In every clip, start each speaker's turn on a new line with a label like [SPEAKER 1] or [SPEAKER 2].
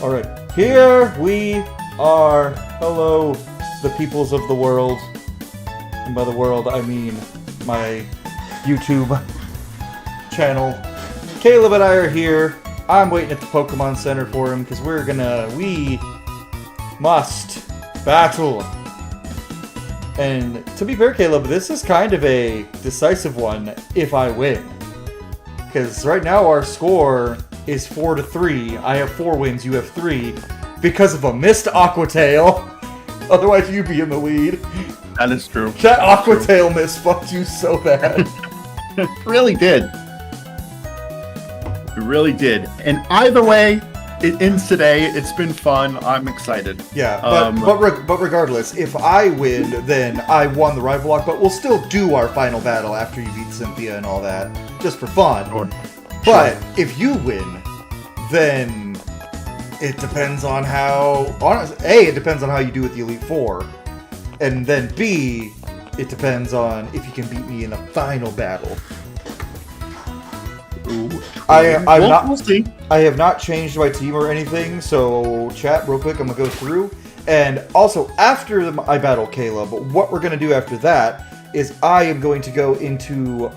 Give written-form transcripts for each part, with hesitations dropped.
[SPEAKER 1] Alright, here we are. Hello, the peoples of the world. And by the world, I mean my YouTube channel. Caleb and I are here. I'm waiting at the Pokemon Center for him, because we must battle. And to be fair, Caleb, this is kind of a decisive one if I win. Because right now our score is 4-3. I have 4 wins, you have 3. Because of a missed Aqua Tail. Otherwise you'd be in the lead.
[SPEAKER 2] That is true.
[SPEAKER 1] That Aqua Tail miss fucked you so bad.
[SPEAKER 2] It really did. It really did. And either way, it ends today. It's been fun. I'm excited.
[SPEAKER 1] Yeah, but regardless, if I win, then I won the rival lock, but we'll still do our final battle after you beat Cynthia and all that, just for fun.
[SPEAKER 2] Sure.
[SPEAKER 1] But if you win, then it depends on how... A, it depends on how you do with the Elite Four. And then B, it depends on if you can beat me in a final battle.
[SPEAKER 2] Ooh.
[SPEAKER 1] We'll
[SPEAKER 2] see.
[SPEAKER 1] I have not changed my team or anything, so chat real quick, I'm going to go through. And also, after I battle Caleb, what we're going to do after that is I am going to go into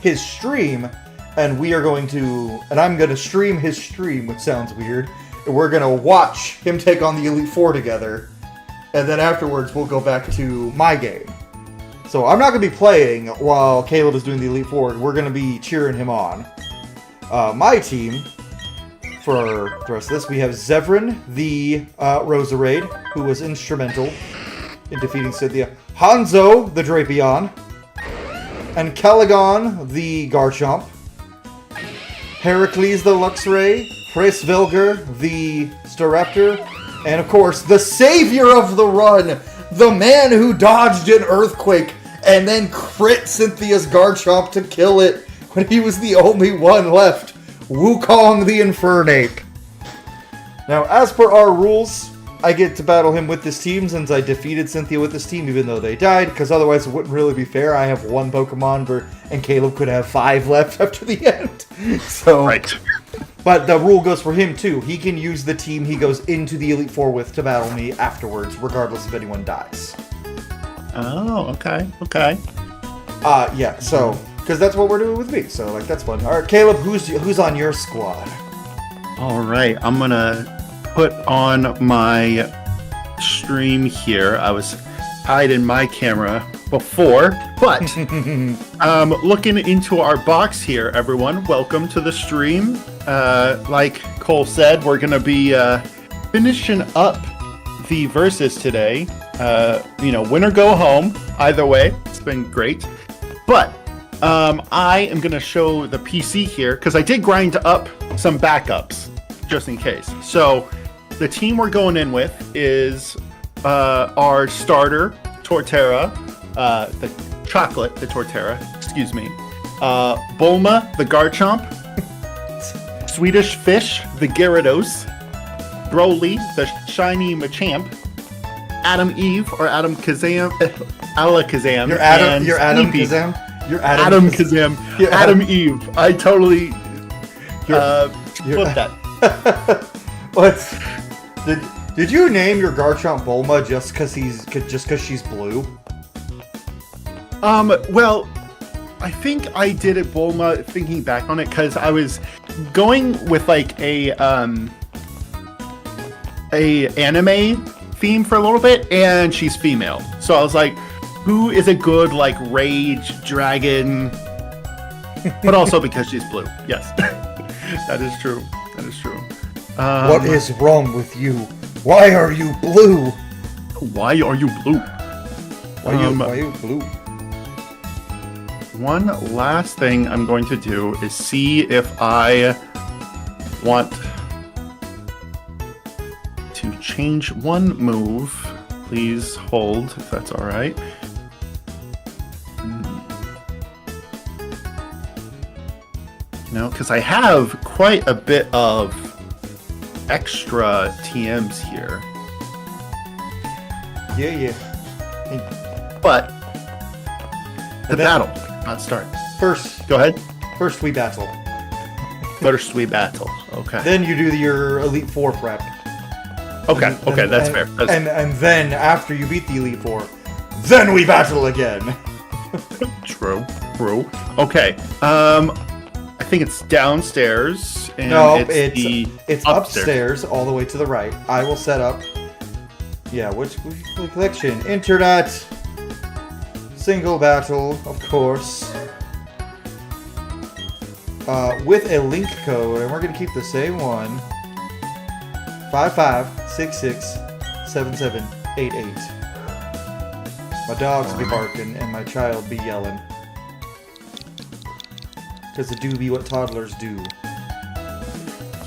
[SPEAKER 1] his stream, and we are going to... And I'm going to stream his stream, which sounds weird. And we're going to watch him take on the Elite Four together. And then afterwards, we'll go back to my game. So I'm not going to be playing while Caleb is doing the Elite Four. We're going to be cheering him on. My team, for the rest of this, we have Zevran, the Roserade, who was instrumental in defeating Cynthia. Hanzo, the Drapion. And Caligon, the Garchomp. Heracles, the Luxray. Hraesvelgr, the Staraptor. And of course, the savior of the run, the man who dodged an earthquake and then crit Cynthia's Garchomp to kill it when he was the only one left, Wukong the Infernape. Now, as per our rules, I get to battle him with this team since I defeated Cynthia with this team, even though they died, because otherwise it wouldn't really be fair. I have 1 Pokemon, and Caleb could have 5 left after the end. So,
[SPEAKER 2] right.
[SPEAKER 1] But the rule goes for him, too. He can use the team he goes into the Elite Four with to battle me afterwards, regardless if anyone dies.
[SPEAKER 2] Oh, okay, okay.
[SPEAKER 1] Yeah, so... Because that's what we're doing with me, so, like, that's fun. Alright, Caleb, who's on your squad?
[SPEAKER 2] Alright, I'm gonna put on my stream here. I was hiding my camera before, but looking into our box here, everyone. Welcome to the stream. Like Cole said, we're gonna be finishing up the verses today. Win or go home. Either way, it's been great. But I am gonna show the PC here because I did grind up some backups just in case. So the team we're going in with is our starter Torterra, the chocolate, the Torterra, excuse me. Bulma, the Garchomp. Swedish Fish, the Gyarados. Broly, the Shiny Machamp. Adam Eve, or Adam Kazam, Alakazam.
[SPEAKER 1] You're Adam Kazam? You're
[SPEAKER 2] Adam Kazam.
[SPEAKER 1] You're
[SPEAKER 2] Adam Eve. I totally flipped that.
[SPEAKER 1] What? Did you name your Garchomp Bulma just because she's blue?
[SPEAKER 2] Well, I think I did it Bulma thinking back on it because I was going with like a anime theme for a little bit, and she's female. So I was like, who is a good like rage dragon? But also because she's blue. Yes, that is true. That is true.
[SPEAKER 1] What is wrong with you? Why are you blue?
[SPEAKER 2] Why are you blue?
[SPEAKER 1] Why are you blue?
[SPEAKER 2] One last thing I'm going to do is see if I want to change one move. Please hold, if that's all right. Because I have quite a bit of extra TMs here.
[SPEAKER 1] Yeah.
[SPEAKER 2] But the battle, not start.
[SPEAKER 1] First,
[SPEAKER 2] go ahead.
[SPEAKER 1] First we battle.
[SPEAKER 2] First we battle. Okay.
[SPEAKER 1] Then you do your Elite Four prep.
[SPEAKER 2] Okay, okay, that's fair.
[SPEAKER 1] And then after you beat the Elite Four, then we battle again.
[SPEAKER 2] True. Okay. I think it's downstairs. And
[SPEAKER 1] No,
[SPEAKER 2] it's
[SPEAKER 1] it's upstairs all the way to the right. I will set up. Yeah, which collection? Internet. Single battle, of course. With a link code, and we're gonna keep the same one. 55667788. My dogs be barking and my child be yelling. Because it do be what toddlers do.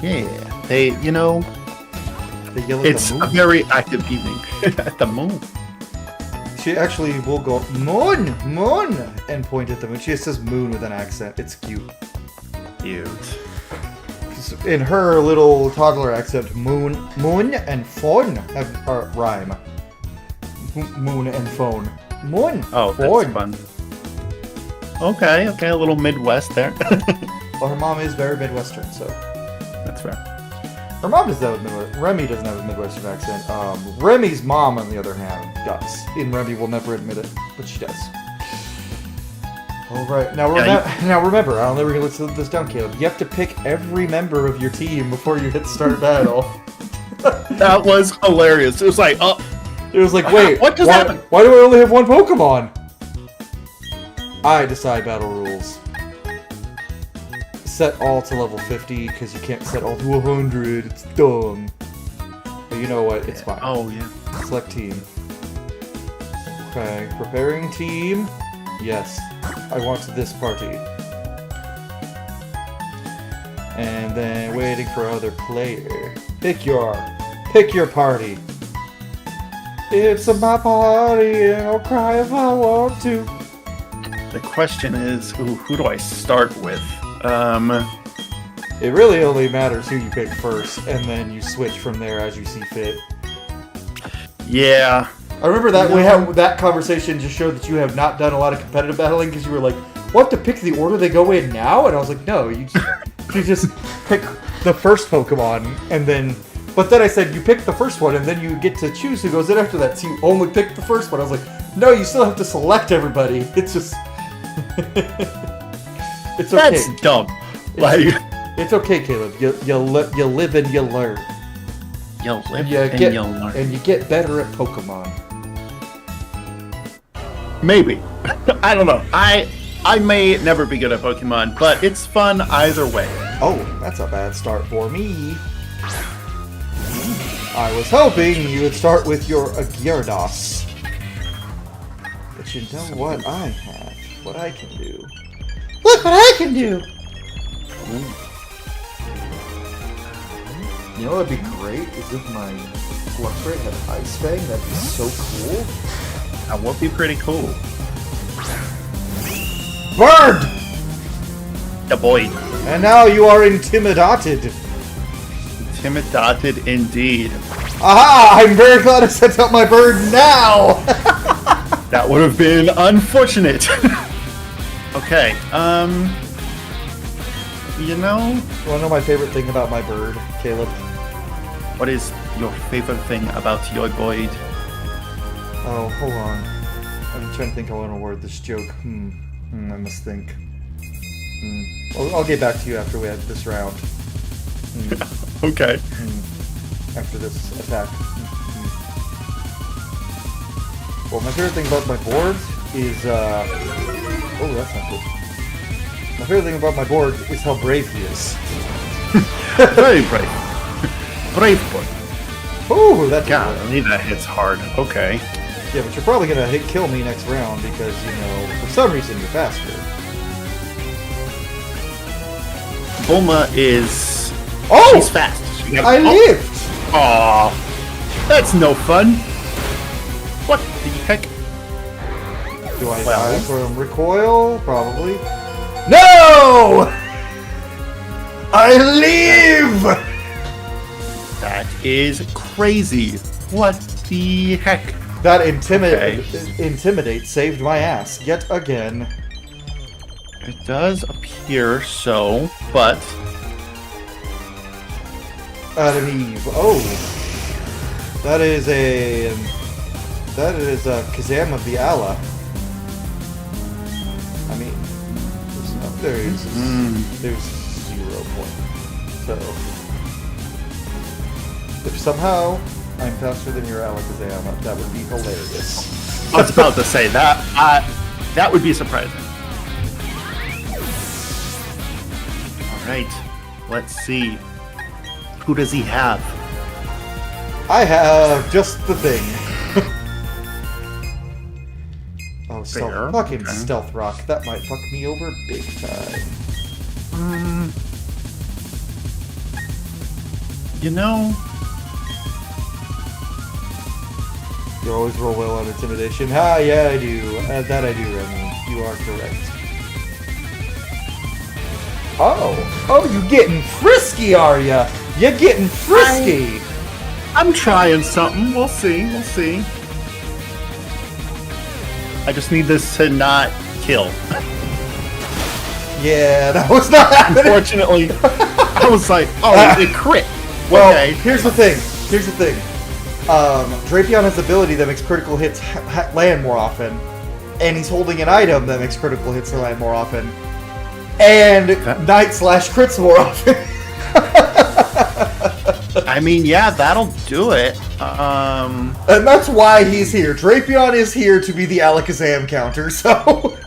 [SPEAKER 2] Yeah, they yell at it's
[SPEAKER 1] the moon.
[SPEAKER 2] a very active evening at the moon.
[SPEAKER 1] She actually will go, moon, moon, and point at the moon. She says moon with an accent. It's cute.
[SPEAKER 2] Cute.
[SPEAKER 1] In her little toddler accent, moon and phone are rhyme. Moon and phone. Moon.
[SPEAKER 2] Oh,
[SPEAKER 1] phone.
[SPEAKER 2] that's fun. Okay, a little Midwest there.
[SPEAKER 1] Well, her mom is very Midwestern, so.
[SPEAKER 2] That's fair.
[SPEAKER 1] Her mom doesn't have a Midwestern. Remy doesn't have a Midwestern accent. Remy's mom, on the other hand, does. And Remy will never admit it, but she does. All right, now remember, I'll never let this down, Caleb. You have to pick every member of your team before you hit start battle.
[SPEAKER 2] That was hilarious. It was like,
[SPEAKER 1] it was like, wait,
[SPEAKER 2] what just happened?
[SPEAKER 1] Why do I only have one Pokemon? I decide battle rules. Set all to level 50 because you can't set all to 100. It's dumb. But you know what? It's fine.
[SPEAKER 2] Oh yeah.
[SPEAKER 1] Select team. Okay, preparing team. Yes, I want this party. And then waiting for other player. Pick your party. It's my party and I'll cry if I want to.
[SPEAKER 2] The question is, who do I start with?
[SPEAKER 1] It really only matters who you pick first, and then you switch from there as you see fit.
[SPEAKER 2] Yeah.
[SPEAKER 1] I remember that we had that conversation just showed that you have not done a lot of competitive battling because you were like, "What to pick the order they go in now?" And I was like, "No, you just pick the first Pokemon, and then." But then I said you pick the first one, and then you get to choose who goes in after that. So you only pick the first one. I was like, "No, you still have to select everybody." It's just. It's okay.
[SPEAKER 2] That's dumb.
[SPEAKER 1] It's okay, Caleb. You live and you learn.
[SPEAKER 2] You'll live and you'll learn.
[SPEAKER 1] And you get better at Pokemon.
[SPEAKER 2] Maybe. I don't know. I may never be good at Pokemon, but it's fun either way.
[SPEAKER 1] Oh, that's a bad start for me. I was hoping you would start with your Gyarados. But you know what I have? What I can do. Look what I can do!
[SPEAKER 2] Ooh.
[SPEAKER 1] You know what would be great is if my Wulfrun had Ice Fang. That'd be so cool.
[SPEAKER 2] That would be pretty cool.
[SPEAKER 1] Bird!
[SPEAKER 2] The boy.
[SPEAKER 1] And now you are intimidated.
[SPEAKER 2] Intimidated indeed.
[SPEAKER 1] Aha! I'm very glad I sent out my bird now!
[SPEAKER 2] That would have been unfortunate. Okay, you wanna
[SPEAKER 1] know my favorite thing about my bird, Caleb?
[SPEAKER 2] What is your favorite thing about your bird?
[SPEAKER 1] Oh, hold on. I'm trying to think how I want to word this joke. I must think. I'll get back to you after we have this round.
[SPEAKER 2] Okay.
[SPEAKER 1] After this attack. Well, my favorite thing about my board is, oh, that's not good. My favorite thing about my board is how brave he is.
[SPEAKER 2] Very brave. Brave boy.
[SPEAKER 1] Oh, that did
[SPEAKER 2] God,
[SPEAKER 1] work.
[SPEAKER 2] I mean, that hits hard. Okay.
[SPEAKER 1] Yeah, but you're probably gonna kill me next round because, for some reason you're faster.
[SPEAKER 2] Bulma is...
[SPEAKER 1] Oh!
[SPEAKER 2] She's fast.
[SPEAKER 1] I lived!
[SPEAKER 2] Aw. That's no fun. What the heck?
[SPEAKER 1] Do I die from recoil? Probably. No! I live!
[SPEAKER 2] That is crazy. What the heck?
[SPEAKER 1] That intimidate saved my ass yet again.
[SPEAKER 2] It does appear so, but...
[SPEAKER 1] Adam Eve. Oh. That is a Kazam of the Allah. I mean, there's 0 point. So if somehow I'm faster than your Alakazam, that would be hilarious.
[SPEAKER 2] I was about to say that. That would be surprising. All right, let's see. Who does he have?
[SPEAKER 1] I have just the thing. Oh, fucking Stealth Rock. That might fuck me over big time.
[SPEAKER 2] You know,
[SPEAKER 1] You always roll well on Intimidation. Ah, yeah, I do. That I do, Remy. You are correct. Oh, you getting frisky, are ya? You're getting frisky.
[SPEAKER 2] I'm trying something. We'll see. I just need this to not kill.
[SPEAKER 1] Yeah, that was not happening.
[SPEAKER 2] Unfortunately, I was like, oh, it crit.
[SPEAKER 1] Well,
[SPEAKER 2] okay.
[SPEAKER 1] Here's the thing. Drapion has an ability that makes critical hits land more often, and he's holding an item that makes critical hits land more often, and Night/crits more often.
[SPEAKER 2] I mean, yeah, that'll do it.
[SPEAKER 1] And that's why he's here. Drapion is here to be the Alakazam counter, so...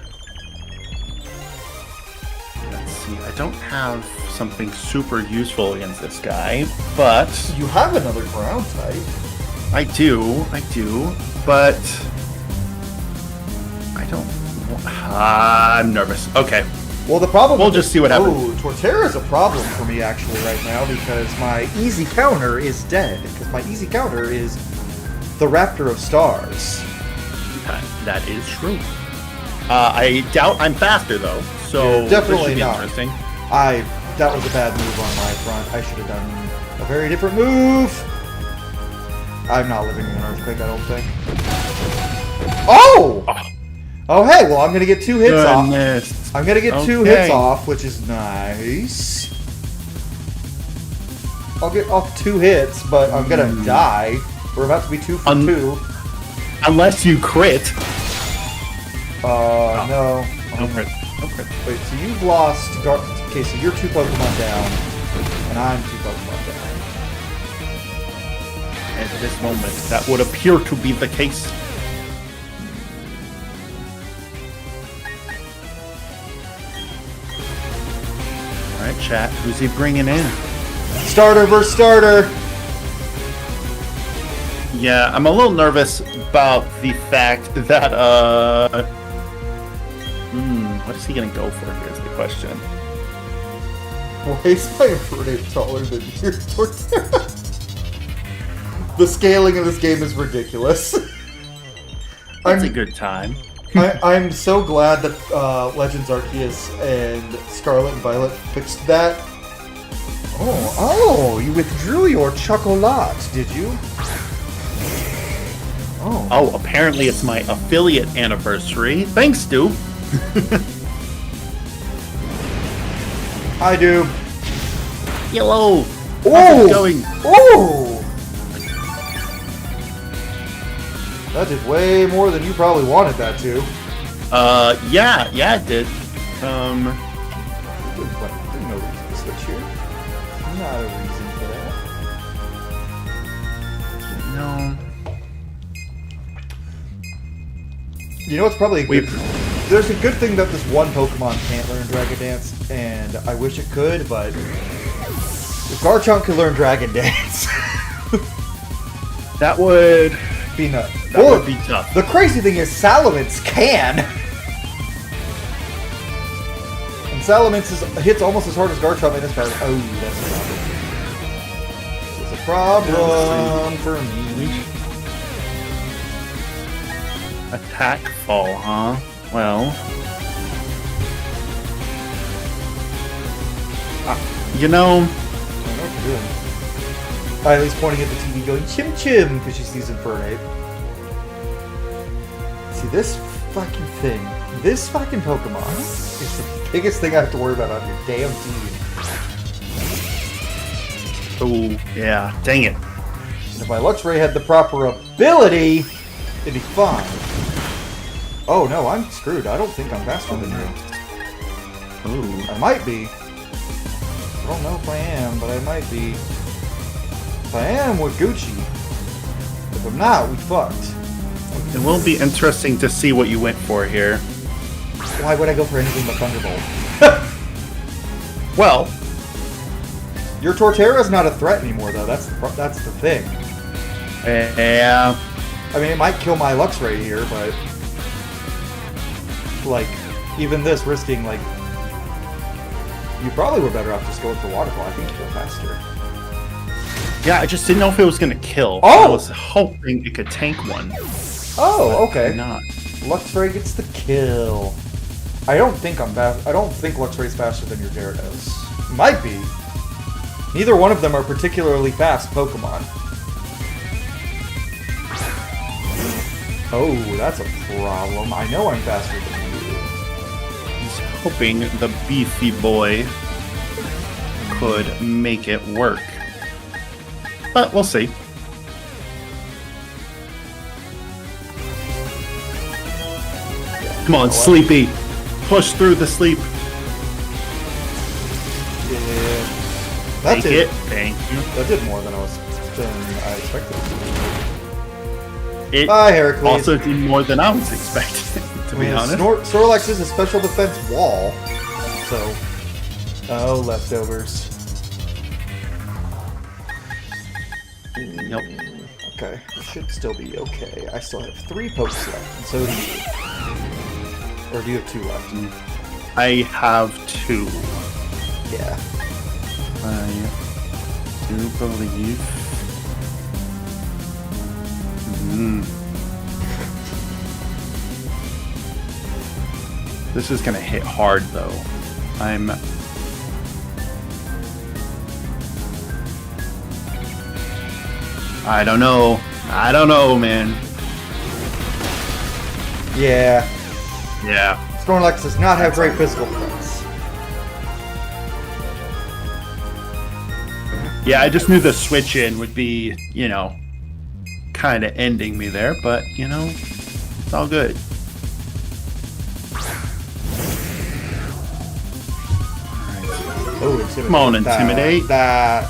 [SPEAKER 2] Let's see, I don't have something super useful against this guy, but...
[SPEAKER 1] You have another ground type.
[SPEAKER 2] I do, but... I don't... I'm nervous. Okay.
[SPEAKER 1] Well, the problem...
[SPEAKER 2] We'll just see what happens.
[SPEAKER 1] Oh, Torterra's a problem for me, actually, right now, because my easy counter is dead. Because my easy counter is the Raptor of Stars.
[SPEAKER 2] That is true. I doubt I'm faster, though, so...
[SPEAKER 1] You're definitely
[SPEAKER 2] this should be
[SPEAKER 1] not.
[SPEAKER 2] Interesting.
[SPEAKER 1] That was a bad move on my front. I should have done a very different move. I'm not living in an earthquake, I don't think. Oh! Oh, hey, well, I'm going to get 2 hits off. I'm going to get 2 hits off, which is nice. I'll get off 2 hits, but I'm going to die. We're about to be 2 for 2.
[SPEAKER 2] Unless you crit.
[SPEAKER 1] No.
[SPEAKER 2] No crit.
[SPEAKER 1] Wait, so you've lost... Okay, so you're 2 Pokemon down, and I'm 2 Pokemon down.
[SPEAKER 2] At this moment, that would appear to be the case. Alright, chat, who's he bringing in?
[SPEAKER 1] Starter versus starter!
[SPEAKER 2] Yeah, I'm a little nervous about the fact that, what is he gonna go for here is the question.
[SPEAKER 1] Why is my Infernape taller than your Torterra? The scaling of this game is ridiculous.
[SPEAKER 2] It's a good time.
[SPEAKER 1] I'm so glad that Legends Arceus and Scarlet and Violet fixed that. Oh, you withdrew your chocolate, did you?
[SPEAKER 2] Oh, apparently it's my affiliate anniversary. Thanks, Stu.
[SPEAKER 1] I do.
[SPEAKER 2] Hello.
[SPEAKER 1] Oh!
[SPEAKER 2] How's it going?
[SPEAKER 1] Oh! That did way more than you probably wanted that to.
[SPEAKER 2] Yeah, it did.
[SPEAKER 1] There's no reason to switch here. Not a reason for that.
[SPEAKER 2] No.
[SPEAKER 1] You know what's probably a good... There's a good thing that this one Pokemon can't learn Dragon Dance, and I wish it could, but... If Garchomp could learn Dragon Dance...
[SPEAKER 2] That would...
[SPEAKER 1] be nuts.
[SPEAKER 2] That would be tough.
[SPEAKER 1] The crazy thing is Salamence can! And Salamence hits almost as hard as Garchomp in this part. Oh, that's a problem. This is a problem for me.
[SPEAKER 2] Attack fall, huh? Well... you know...
[SPEAKER 1] I don't know what you're doing. Riley's pointing at the TV going, chim chim, because she sees Infernape. See, this fucking thing, this fucking Pokemon is the biggest thing I have to worry about on your damn team.
[SPEAKER 2] Oh, yeah. Dang it.
[SPEAKER 1] If my Luxray had the proper ability, it'd be fine. Oh no, I'm screwed. I don't think I'm faster than you.
[SPEAKER 2] Ooh.
[SPEAKER 1] I might be. I don't know if I am, but I might be. If I am, we're Gucci. If I'm not, we fucked.
[SPEAKER 2] It will be interesting to see what you went for here.
[SPEAKER 1] Why would I go for anything but Thunderbolt?
[SPEAKER 2] Well,
[SPEAKER 1] your Torterra's not a threat anymore, though. That's the thing.
[SPEAKER 2] yeah.
[SPEAKER 1] I mean, it might kill my Luxray here, but like, even this risking, like, you probably were better off just going for Waterfall. I think you go faster.
[SPEAKER 2] Yeah, I just didn't know if it was gonna kill.
[SPEAKER 1] Oh!
[SPEAKER 2] I was hoping it could tank one.
[SPEAKER 1] Oh, okay.
[SPEAKER 2] Not.
[SPEAKER 1] Luxray gets the kill. I don't think Luxray's faster than your Gyarados. Might be. Neither one of them are particularly fast Pokemon. Oh, that's a problem. I know I'm faster than you.
[SPEAKER 2] He's hoping the beefy boy could make it work. But we'll see. Come on, Sleepy. Push through the sleep.
[SPEAKER 1] Yeah. That
[SPEAKER 2] Take
[SPEAKER 1] did
[SPEAKER 2] it. Thank you.
[SPEAKER 1] That did more than I expected it to.
[SPEAKER 2] It
[SPEAKER 1] Bye, Heracles.
[SPEAKER 2] also did more than I was expecting, to be honest.
[SPEAKER 1] Snorlax is a special defense wall. So, oh, leftovers.
[SPEAKER 2] Yep.
[SPEAKER 1] Okay, should still be okay. I still have 3 pokes left, and so do you. Or do you have 2 left?
[SPEAKER 2] I have 2.
[SPEAKER 1] Yeah.
[SPEAKER 2] I do believe. This is gonna hit hard, though. I don't know. I don't know, man.
[SPEAKER 1] Yeah.
[SPEAKER 2] Yeah.
[SPEAKER 1] Snorlax does not have great physical defense.
[SPEAKER 2] Yeah, I just knew the switch in would be, kind of ending me there, but, it's all good.
[SPEAKER 1] Oh, Intimidate.
[SPEAKER 2] Come on, Intimidate.
[SPEAKER 1] That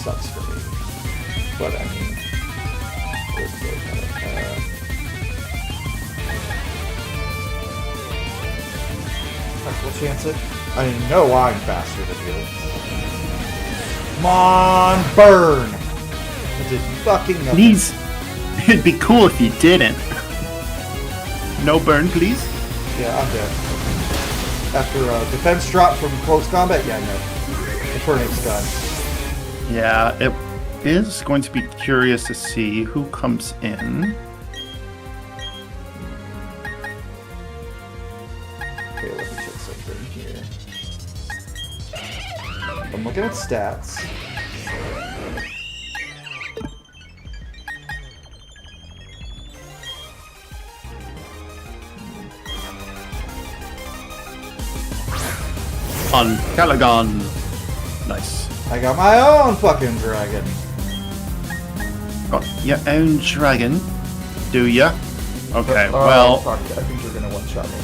[SPEAKER 1] sucks for me. But, I mean... We'll chance it. I know I'm faster than you. Come on, burn! I did fucking nothing.
[SPEAKER 2] Please. It'd be cool if you didn't. No burn, please.
[SPEAKER 1] Yeah, I'm dead. After defense drop from close combat, yeah, no. The Tornado's done.
[SPEAKER 2] Yeah, it is going to be curious to see who comes in.
[SPEAKER 1] Okay, let me check something here. I'm looking at stats.
[SPEAKER 2] On Calagon. Nice.
[SPEAKER 1] I got my own fucking dragon.
[SPEAKER 2] Got your own dragon, do ya? Okay,
[SPEAKER 1] Oh,
[SPEAKER 2] well...
[SPEAKER 1] fuck, I think you're gonna one-shot me.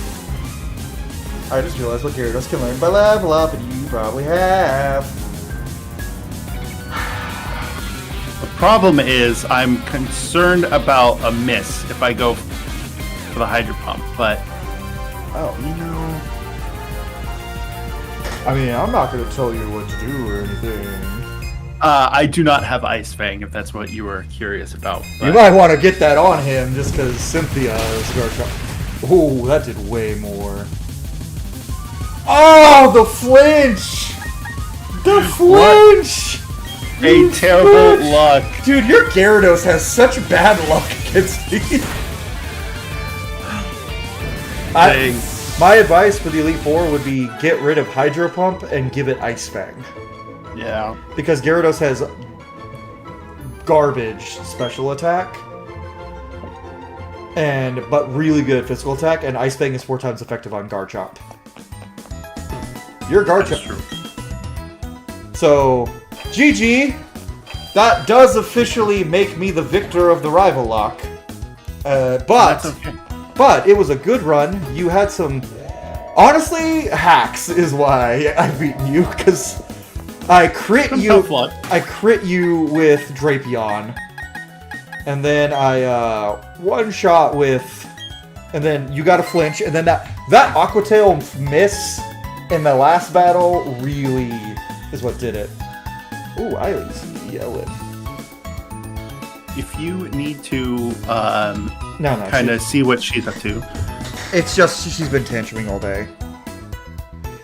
[SPEAKER 1] I just realized what Gyarados can learn by level up, and you probably have.
[SPEAKER 2] The problem is, I'm concerned about a miss if I go for the Hydro Pump, but...
[SPEAKER 1] Oh, I mean, I'm not gonna tell you what to do or anything.
[SPEAKER 2] I do not have Ice Fang, if that's what you were curious about. But...
[SPEAKER 1] You might want to get that on him, just because Cynthia is Garchomp. Oh, that did way more. Oh, the flinch! The flinch!
[SPEAKER 2] A terrible luck.
[SPEAKER 1] Dude, your Gyarados has such bad luck against me. My advice for the Elite Four would be get rid of Hydro Pump and give it Ice Fang.
[SPEAKER 2] Yeah.
[SPEAKER 1] Because Gyarados has garbage special attack, but really good physical attack, and Ice Fang is 4 times effective on Garchomp. You're Garchomp.
[SPEAKER 2] That's true.
[SPEAKER 1] So, GG! that does officially make me the victor of the rival lock. But
[SPEAKER 2] That's okay.
[SPEAKER 1] But it was a good run. You had some... Honestly, hacks is why I've beaten you, because I crit you...
[SPEAKER 2] Tough luck.
[SPEAKER 1] I crit you with Drapion. And then I one-shot with... And then you got a flinch, and then that Aqua Tail miss in the last battle really is what did it. Ooh, Eileen's yelling.
[SPEAKER 2] If you need to
[SPEAKER 1] No,
[SPEAKER 2] kind of see what she's up to,
[SPEAKER 1] it's just she's been tantruming all day.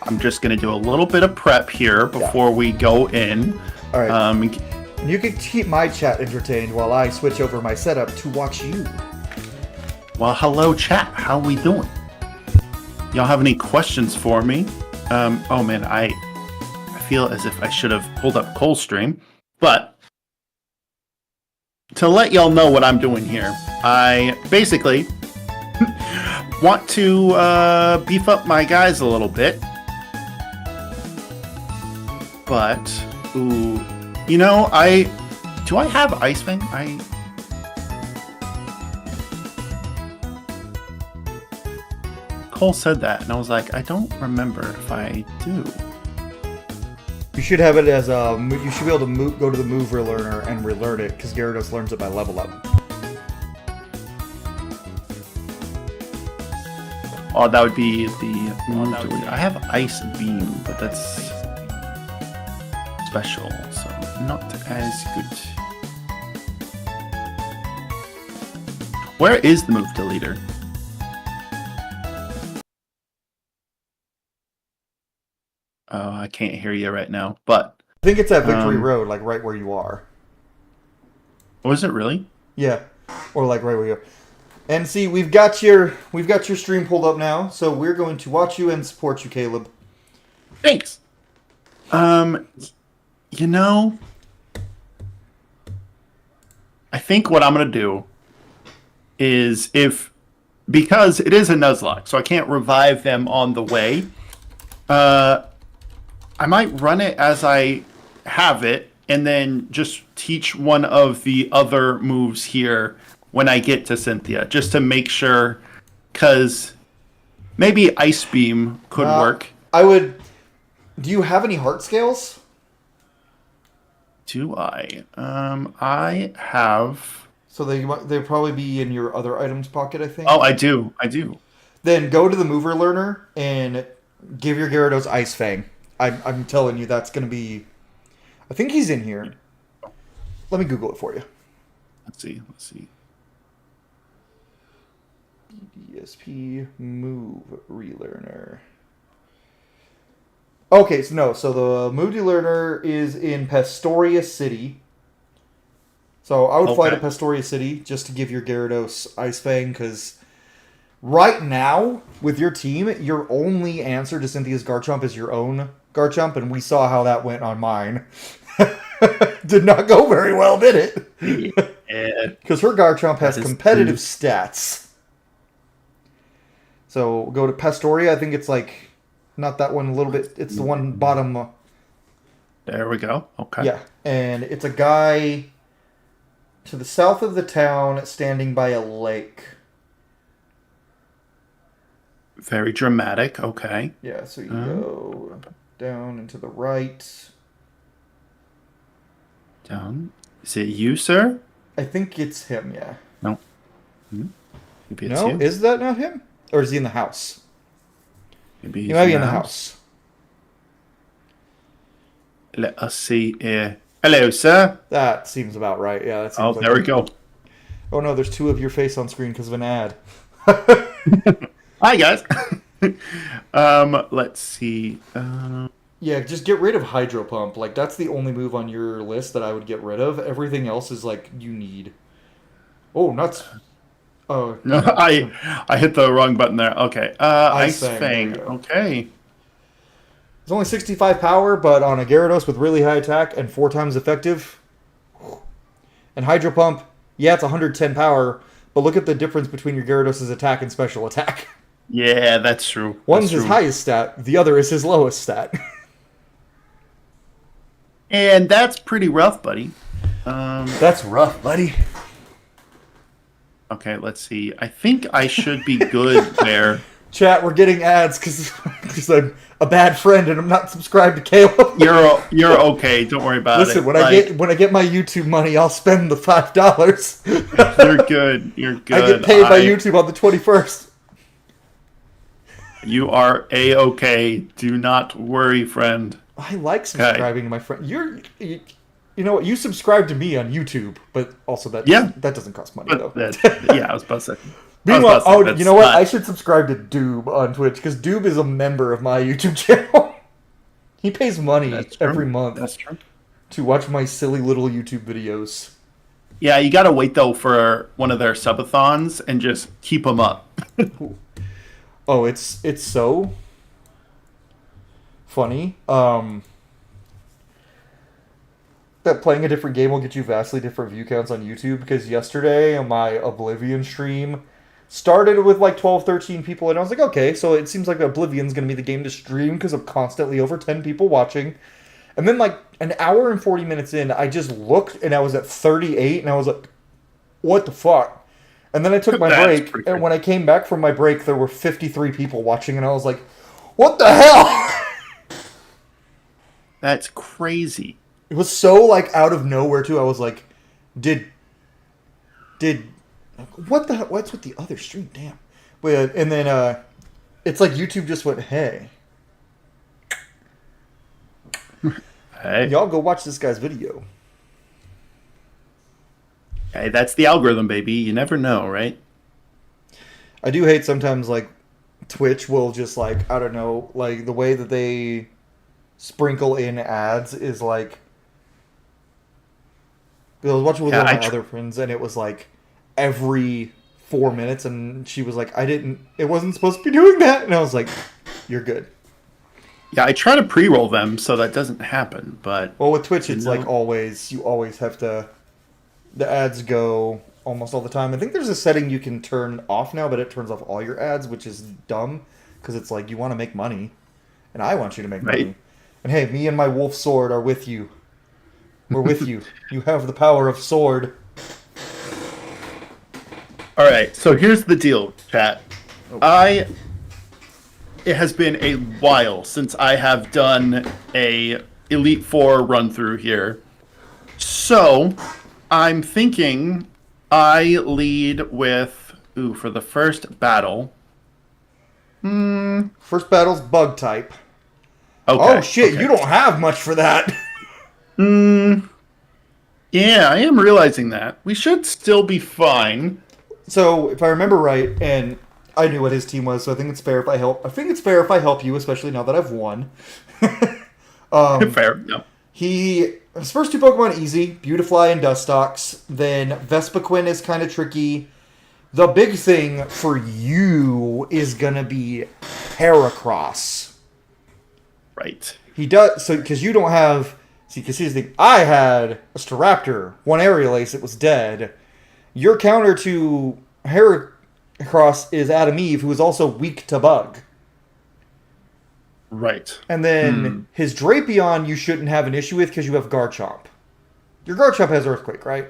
[SPEAKER 2] I'm just going to do a little bit of prep here before we go in.
[SPEAKER 1] All right. You can keep my chat entertained while I switch over my setup to watch you.
[SPEAKER 2] Well, hello, chat. How we doing? Y'all have any questions for me? Oh, man, I feel as if I should have pulled up Coldstream, but to let y'all know what I'm doing here, I basically want to beef up my guys a little bit. But, ooh, you know, do I have Ice Fang? Cole said that, and I was like, I don't remember if I do.
[SPEAKER 1] You should have it as a... You should be able to go to the move relearner and relearn it, because Gyarados learns it by level up.
[SPEAKER 2] Oh, that would be the... I have Ice Beam, but that's special, so not as good. Where is the move deleter? Oh, I can't hear you right now, but...
[SPEAKER 1] I think it's at Victory Road, like right where you are.
[SPEAKER 2] Was it really?
[SPEAKER 1] Yeah, or like right where you are. And see, we've got your stream pulled up now, so we're going to watch you and support you, Caleb.
[SPEAKER 2] Thanks. You know, I think what I'm gonna do is because it is a Nuzlocke, so I can't revive them on the way. I might run it as I have it, and then just teach one of the other moves here when I get to Cynthia, just to make sure, because maybe Ice Beam could work.
[SPEAKER 1] Do you have any heart scales?
[SPEAKER 2] Do I? I have...
[SPEAKER 1] So they'll probably be in your other items pocket, I think.
[SPEAKER 2] Oh, I do.
[SPEAKER 1] Then go to the mover learner and give your Gyarados Ice Fang. I'm telling you, that's going to be... I think he's in here. Let me Google it for you.
[SPEAKER 2] Let's see.
[SPEAKER 1] DSP move relearner. Okay, so the move relearner is in Pastoria City. So I would fly to Pastoria City just to give your Gyarados Ice Fang, because right now, with your team, your only answer to Cynthia's Garchomp is your own Garchomp, and we saw how that went on mine. Did not go very well, did it? Yeah. Because her Garchomp has competitive stats. So go to Pastoria. I think it's like, not that one a little bit. It's the one bottom.
[SPEAKER 2] There we go. Okay.
[SPEAKER 1] Yeah. And it's a guy to the south of the town standing by a lake.
[SPEAKER 2] Very dramatic. Okay.
[SPEAKER 1] Yeah, so you go down and to the right.
[SPEAKER 2] Down. Is it you, sir?
[SPEAKER 1] I think it's him, yeah.
[SPEAKER 2] No. Maybe it's you.
[SPEAKER 1] Is that not him? Or is he in the house?
[SPEAKER 2] Maybe
[SPEAKER 1] he might be in the house.
[SPEAKER 2] Let us see here. Hello, sir.
[SPEAKER 1] That seems about right. Yeah. That seems
[SPEAKER 2] there we go.
[SPEAKER 1] Oh no, there's two of your face on screen because of an ad.
[SPEAKER 2] Hi, guys. Let's see.
[SPEAKER 1] Yeah, just get rid of Hydro Pump. Like, that's the only move on your list that I would get rid of. Everything else is like you need. Oh, nuts. Oh
[SPEAKER 2] no, I hit the wrong button there. Okay. Ice Fang. Okay.
[SPEAKER 1] It's only 65 power, but on a Gyarados with really high attack and 4 times effective. And Hydro Pump, yeah, it's 110 power, but look at the difference between your Gyarados' attack and special attack.
[SPEAKER 2] Yeah, that's true.
[SPEAKER 1] One's his highest stat, the other is his lowest stat.
[SPEAKER 2] And that's pretty rough, buddy.
[SPEAKER 1] That's rough, buddy.
[SPEAKER 2] Okay, let's see. I think I should be good there.
[SPEAKER 1] Chat, we're getting ads because I'm a bad friend and I'm not subscribed to Caleb.
[SPEAKER 2] You're okay. Don't worry about
[SPEAKER 1] Listen,
[SPEAKER 2] it.
[SPEAKER 1] when I get my YouTube money, I'll spend the $5.
[SPEAKER 2] You're good. You're good.
[SPEAKER 1] I get paid by YouTube on the 21st.
[SPEAKER 2] You are A-okay. Do not worry, friend.
[SPEAKER 1] I like subscribing to my friend. You know what? You subscribe to me on YouTube, but also that doesn't cost money though.
[SPEAKER 2] I was about to say.
[SPEAKER 1] Meanwhile, you know what? I should subscribe to Doob on Twitch because Doob is a member of my YouTube channel. He pays money every month.
[SPEAKER 2] That's true.
[SPEAKER 1] To watch my silly little YouTube videos.
[SPEAKER 2] Yeah, you gotta wait though for one of their subathons and just keep them up.
[SPEAKER 1] Oh, it's so funny. That playing a different game will get you vastly different view counts on YouTube, because yesterday my Oblivion stream started with like 12, 13 people, and I was like, okay, so it seems like Oblivion's going to be the game to stream because of constantly over 10 people watching. And then like an hour and 40 minutes in, I just looked and I was at 38, and I was like, what the fuck? And then I took my break, and when I came back from my break, there were 53 people watching, and I was like, what the hell?
[SPEAKER 2] That's crazy.
[SPEAKER 1] It was so, like, out of nowhere, too. I was like, what the hell? What's with the other stream? Damn. But, and then, it's like YouTube just went, hey.
[SPEAKER 2] Hey.
[SPEAKER 1] Y'all go watch this guy's video.
[SPEAKER 2] Hey, that's the algorithm, baby. You never know, right?
[SPEAKER 1] I do hate sometimes, like, Twitch will just, like, I don't know, like, the way that they sprinkle in ads is, like, I was watching with one of my other friends, and it was, like, every 4 minutes, and she was like, it wasn't supposed to be doing that, and I was like, you're good.
[SPEAKER 2] Yeah, I try to pre-roll them so that doesn't happen, but...
[SPEAKER 1] Well, with Twitch, it's like always, you always have to... The ads go almost all the time. I think there's a setting you can turn off now, but it turns off all your ads, which is dumb, because it's like, you want to make money, and I want you to make money. And hey, me and my wolf sword are with you. We're with you. You have the power of sword.
[SPEAKER 2] Alright, so here's the deal, chat.
[SPEAKER 1] Oh.
[SPEAKER 2] It has been a while since I have done a Elite Four run through here. So, I'm thinking I lead with, for the first battle.
[SPEAKER 1] First battle's bug type.
[SPEAKER 2] Okay.
[SPEAKER 1] Oh shit, you don't have much for that.
[SPEAKER 2] Yeah, I am realizing that. We should still be fine.
[SPEAKER 1] So, if I remember right, and I knew what his team was, so I think it's fair if I help. I think it's fair if I help you, especially now that I've won.
[SPEAKER 2] Fair, no.
[SPEAKER 1] His first two Pokemon easy, Beautifly and Dustox. Then Vespiquen is kind of tricky. The big thing for you is gonna be Heracross.
[SPEAKER 2] Right.
[SPEAKER 1] He does, so because you don't have. See, because here's the thing. I had a Staraptor, one Aerial Ace, it was dead. Your counter to Heracross is Adameve, who is also weak to Bug.
[SPEAKER 2] Right.
[SPEAKER 1] And then his Drapion you shouldn't have an issue with because you have Garchomp. Your Garchomp has Earthquake, right?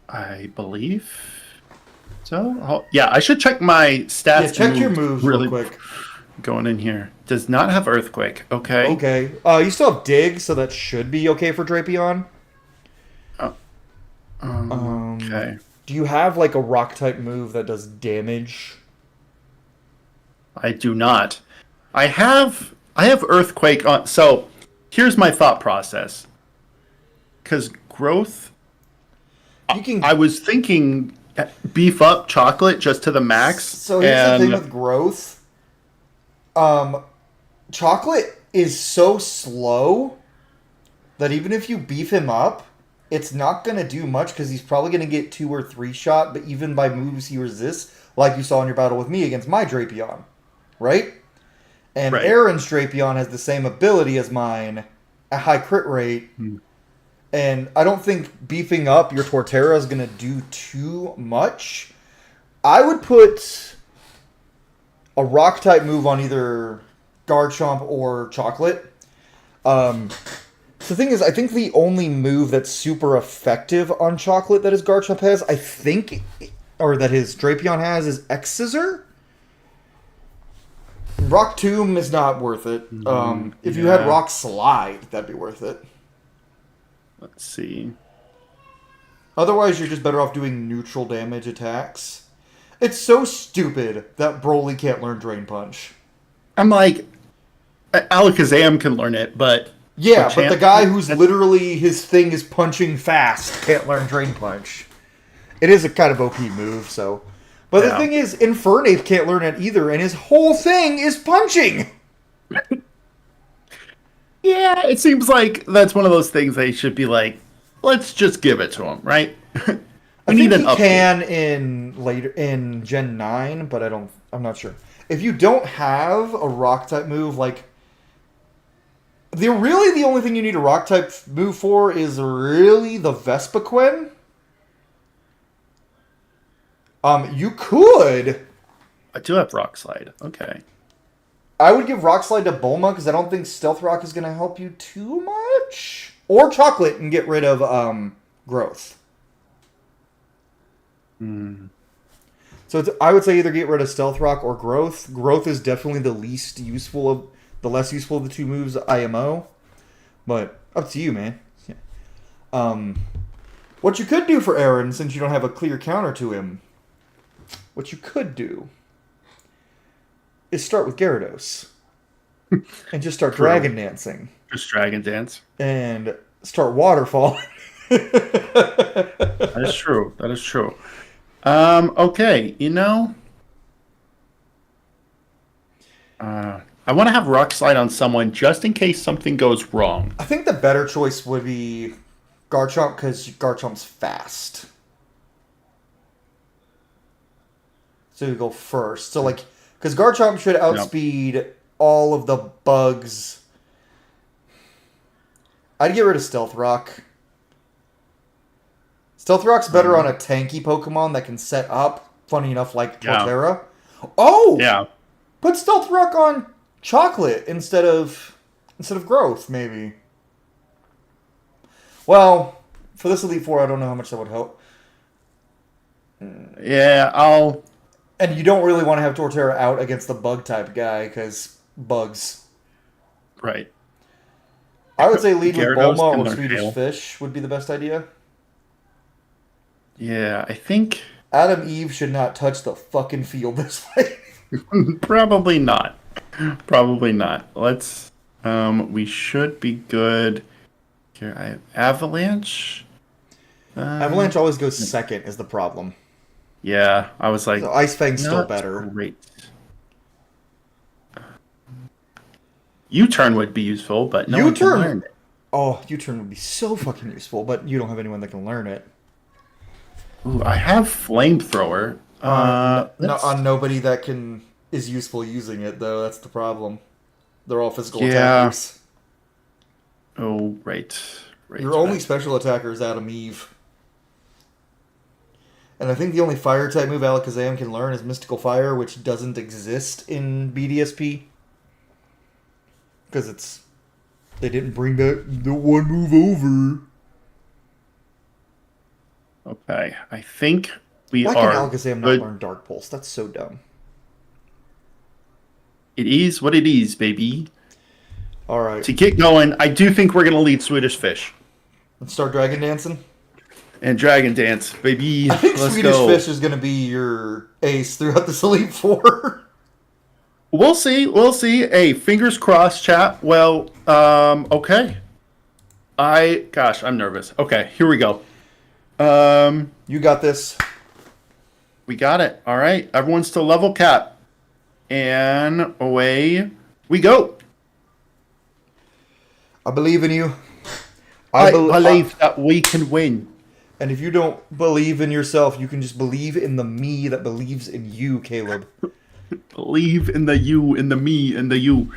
[SPEAKER 2] I believe so. Yeah, I should check my stats.
[SPEAKER 1] Yeah, check your moves real quick.
[SPEAKER 2] Going in here. Does not have Earthquake. Okay.
[SPEAKER 1] Okay. You still have Dig, so that should be okay for Drapion.
[SPEAKER 2] Okay.
[SPEAKER 1] Do you have like a Rock-type move that does damage?
[SPEAKER 2] I do not. I have Earthquake on. So here's my thought process. Because growth, I was thinking beef up Chocolate just to the max.
[SPEAKER 1] So here's the thing with growth. Chocolate is so slow that even if you beef him up, it's not going to do much because he's probably going to get 2 or 3 shot, but even by moves he resists, like you saw in your battle with me against my Drapion. Right? And Aaron's Drapion has the same ability as mine, a high crit rate. And I don't think beefing up your Torterra is going to do too much. I would put a Rock-type move on either Garchomp or Chocolate. So the thing is, I think the only move that's super effective on Chocolate that his Garchomp has, I think, or that his Drapion has, is X-Scissor? Rock Tomb is not worth it. If you had Rock Slide, that'd be worth it.
[SPEAKER 2] Let's see.
[SPEAKER 1] Otherwise, you're just better off doing neutral damage attacks. It's so stupid that Broly can't learn Drain Punch.
[SPEAKER 2] I'm like, Alakazam can learn it, but...
[SPEAKER 1] Yeah, but the guy who's literally, his thing is punching fast can't learn Drain Punch. It is a kind of OP move, so... But the thing is, Infernape can't learn it either, and his whole thing is punching!
[SPEAKER 2] Yeah, it seems like that's one of those things they should be like, let's just give it to him, right?
[SPEAKER 1] I think he can in Gen 9, but I'm not sure. If you don't have a rock type move, like the only thing you need a rock type move for is really the Vespiquen. You could.
[SPEAKER 2] I do have Rock Slide. Okay.
[SPEAKER 1] I would give Rock Slide to Bulma because I don't think Stealth Rock is going to help you too much. Or Chocolate and get rid of Growth. So I would say either get rid of Stealth Rock or Growth. Growth is definitely the less useful of the two moves IMO. But up to you, man. What you could do for Aaron, since you don't have a clear counter to him, what you could do is start with Gyarados. And just start Dragon Dancing.
[SPEAKER 2] Just Dragon Dance.
[SPEAKER 1] And start Waterfall.
[SPEAKER 2] That is true. That is true. Okay, I want to have Rock Slide on someone just in case something goes wrong.
[SPEAKER 1] I think the better choice would be Garchomp because Garchomp's fast. So you go first. So because Garchomp should outspeed all of the bugs. I'd get rid of Stealth Rock. Stealth Rock's better on a tanky Pokemon that can set up, funny enough, like Torterra. Oh! Yeah. Put Stealth Rock on Chocolate instead of Growth, maybe. Well, for this Elite Four, I don't know how much that would help.
[SPEAKER 2] Yeah,
[SPEAKER 1] And you don't really want to have Torterra out against the Bug-type guy, because bugs.
[SPEAKER 2] Right.
[SPEAKER 1] I would say lead with Bulma or Swedish Fish would be the best idea.
[SPEAKER 2] Yeah, I think...
[SPEAKER 1] Adam Eve should not touch the fucking field this way.
[SPEAKER 2] Probably not. Probably not. Let's... we should be good. Here, I have Avalanche.
[SPEAKER 1] Avalanche always goes second is the problem.
[SPEAKER 2] Yeah, I was like...
[SPEAKER 1] So Ice Fang's still better.
[SPEAKER 2] Great. U-turn would be useful, but no one can learn it.
[SPEAKER 1] Oh, U-turn would be so fucking useful, but you don't have anyone that can learn it.
[SPEAKER 2] Ooh, I have Flamethrower.
[SPEAKER 1] On nobody that is useful using it, though. That's the problem. They're all physical attackers.
[SPEAKER 2] Oh, right.
[SPEAKER 1] Your only special attacker is Adam Eve. And I think the only fire-type move Alakazam can learn is Mystical Fire, which doesn't exist in BDSP. Because they didn't bring back the one move over.
[SPEAKER 2] Okay, I think
[SPEAKER 1] Why can Alakazam not learn Dark Pulse? That's so dumb.
[SPEAKER 2] It is what it is, baby.
[SPEAKER 1] All right.
[SPEAKER 2] To get going, I do think we're going to lead Swedish Fish.
[SPEAKER 1] Let's start Dragon Dancing.
[SPEAKER 2] And Dragon Dance, baby.
[SPEAKER 1] I think Swedish Fish is going to be your ace throughout this Elite Four.
[SPEAKER 2] We'll see. We'll see. Hey, fingers crossed, chat. Well, okay. Gosh, I'm nervous. Okay, here we go.
[SPEAKER 1] You got this.
[SPEAKER 2] We got it. All right. Everyone's to level cap. And away we go.
[SPEAKER 1] I believe in you.
[SPEAKER 2] I believe that we can win.
[SPEAKER 1] And if you don't believe in yourself, you can just believe in the me that believes in you, Caleb.
[SPEAKER 2] Believe in the you, in the me, in the you.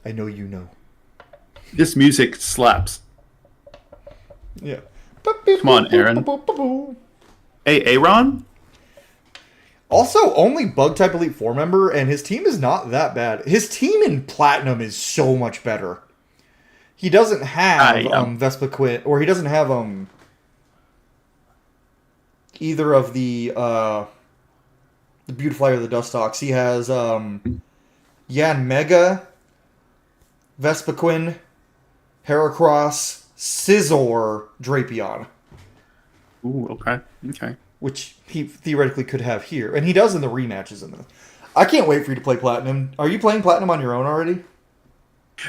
[SPEAKER 1] I know you know.
[SPEAKER 2] This music slaps.
[SPEAKER 1] Yeah.
[SPEAKER 2] Come on, Aaron. Hey, Aaron?
[SPEAKER 1] Also, only Bug-type Elite Four member, and his team is not that bad. His team in Platinum is so much better. He doesn't have
[SPEAKER 2] I
[SPEAKER 1] Vespiquen, or he doesn't have either of the Beautifly or the Dustox. He has Yanmega, Vespiquen, Heracross, Scizor, Drapion.
[SPEAKER 2] Ooh, okay. Okay.
[SPEAKER 1] Which he theoretically could have here. And he does in the rematches. I can't wait for you to play Platinum. Are you playing Platinum on your own already?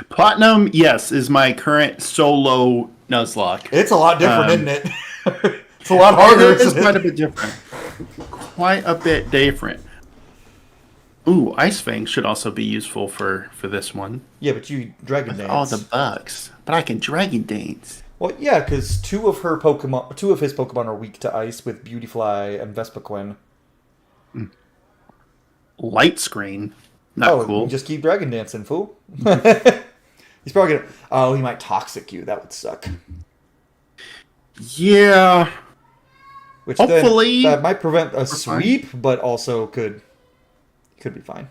[SPEAKER 2] Platinum, yes, is my current solo Nuzlocke.
[SPEAKER 1] It's a lot different, isn't it? It's a lot harder.
[SPEAKER 2] It's quite a bit different. Quite a bit different. Ooh, Ice Fang should also be useful for this one.
[SPEAKER 1] Yeah, but you Dragon Dance.
[SPEAKER 2] All the bugs. But I can Dragon Dance.
[SPEAKER 1] Well, yeah, because two of his Pokemon are weak to ice with Beautyfly and Vespiquen.
[SPEAKER 2] Light Screen. Not cool.
[SPEAKER 1] Just keep Dragon Dancing, fool. He's probably gonna... Oh, he might Toxic you. That would suck.
[SPEAKER 2] Yeah.
[SPEAKER 1] Which
[SPEAKER 2] hopefully
[SPEAKER 1] that might prevent a sweep, but also could be fine.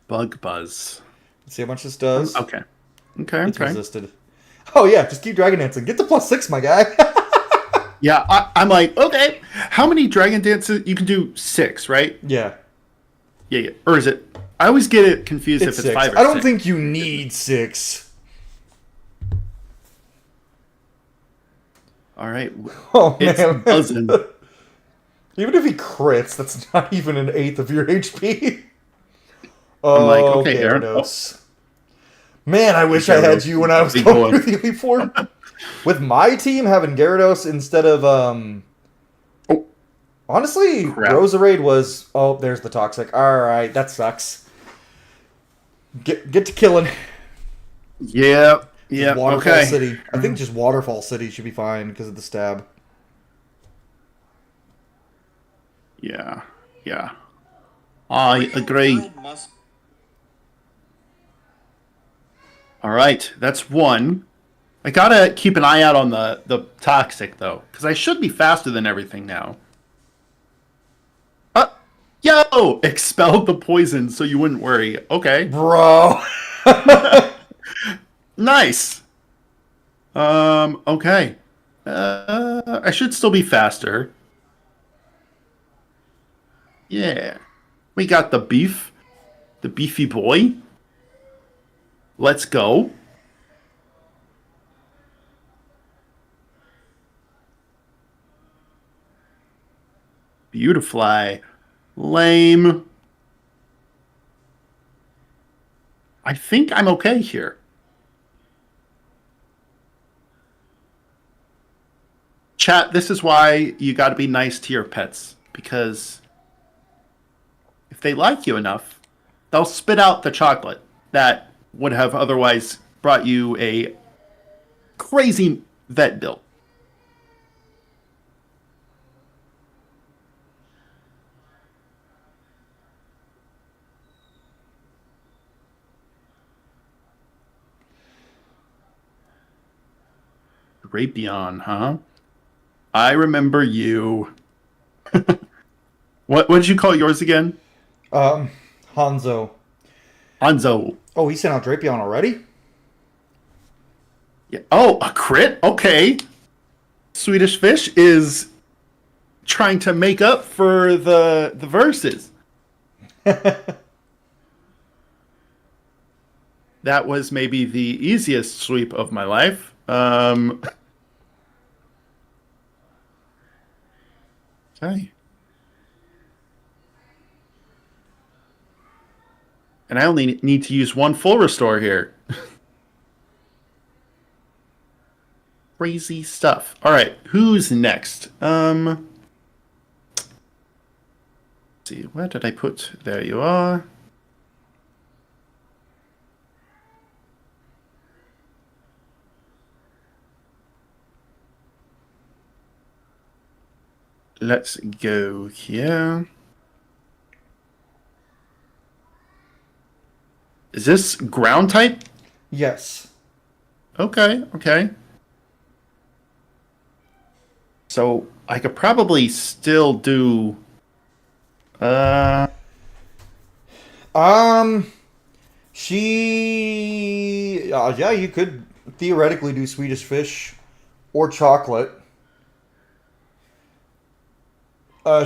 [SPEAKER 2] Bug Buzz.
[SPEAKER 1] Let's see how much this does.
[SPEAKER 2] Okay. Okay.
[SPEAKER 1] It's resisted. Oh yeah, just keep Dragon Dancing. Get to +6, my guy.
[SPEAKER 2] Yeah, I'm like, okay. How many Dragon Dances? You can do 6, right?
[SPEAKER 1] Yeah.
[SPEAKER 2] Yeah. Or is it? I always get it confused if it's
[SPEAKER 1] 6.
[SPEAKER 2] 5 or 6.
[SPEAKER 1] I don't think you need 6.
[SPEAKER 2] All right.
[SPEAKER 1] Oh man,
[SPEAKER 2] it's buzzing.
[SPEAKER 1] Even if he crits, that's not even an eighth of your HP.
[SPEAKER 2] I'm like, okay, Aaron.
[SPEAKER 1] Gyarados. Man, I wish I had you when I was going through the Elite Four. With my team having Gyarados instead of honestly, Roserade was there's the Toxic. Alright, that sucks. Get to killing.
[SPEAKER 2] Yeah. Yeah.
[SPEAKER 1] Waterfall City. I think just Waterfall City should be fine because of the stab.
[SPEAKER 2] Yeah. Yeah. I agree. All right, that's one. I gotta keep an eye out on the Toxic, though, because I should be faster than everything now. Yo! Expelled the poison so you wouldn't worry. Okay.
[SPEAKER 1] Bro!
[SPEAKER 2] Nice! Okay. I should still be faster. Yeah. We got the beef. The beefy boy. Let's go. Beautifly. Lame. I think I'm okay here. Chat, this is why you got to be nice to your pets. Because if they like you enough, they'll spit out the chocolate that would have otherwise brought you a crazy vet bill. Drapion, huh? I remember you. What did you call yours again?
[SPEAKER 1] Hanzo.
[SPEAKER 2] Hanzo.
[SPEAKER 1] Oh, he sent out Drapion already?
[SPEAKER 2] Yeah. Oh, a crit? Okay. Swedish Fish is trying to make up for the verses. That was maybe the easiest sweep of my life. Okay. And I only need to use one full restore here. Crazy stuff. All right, who's next? Let's see, where did I put? There you are. Let's go here. Is this ground type?
[SPEAKER 1] Yes.
[SPEAKER 2] Okay, okay. So I could probably still do
[SPEAKER 1] Yeah, you could theoretically do Swedish Fish or chocolate.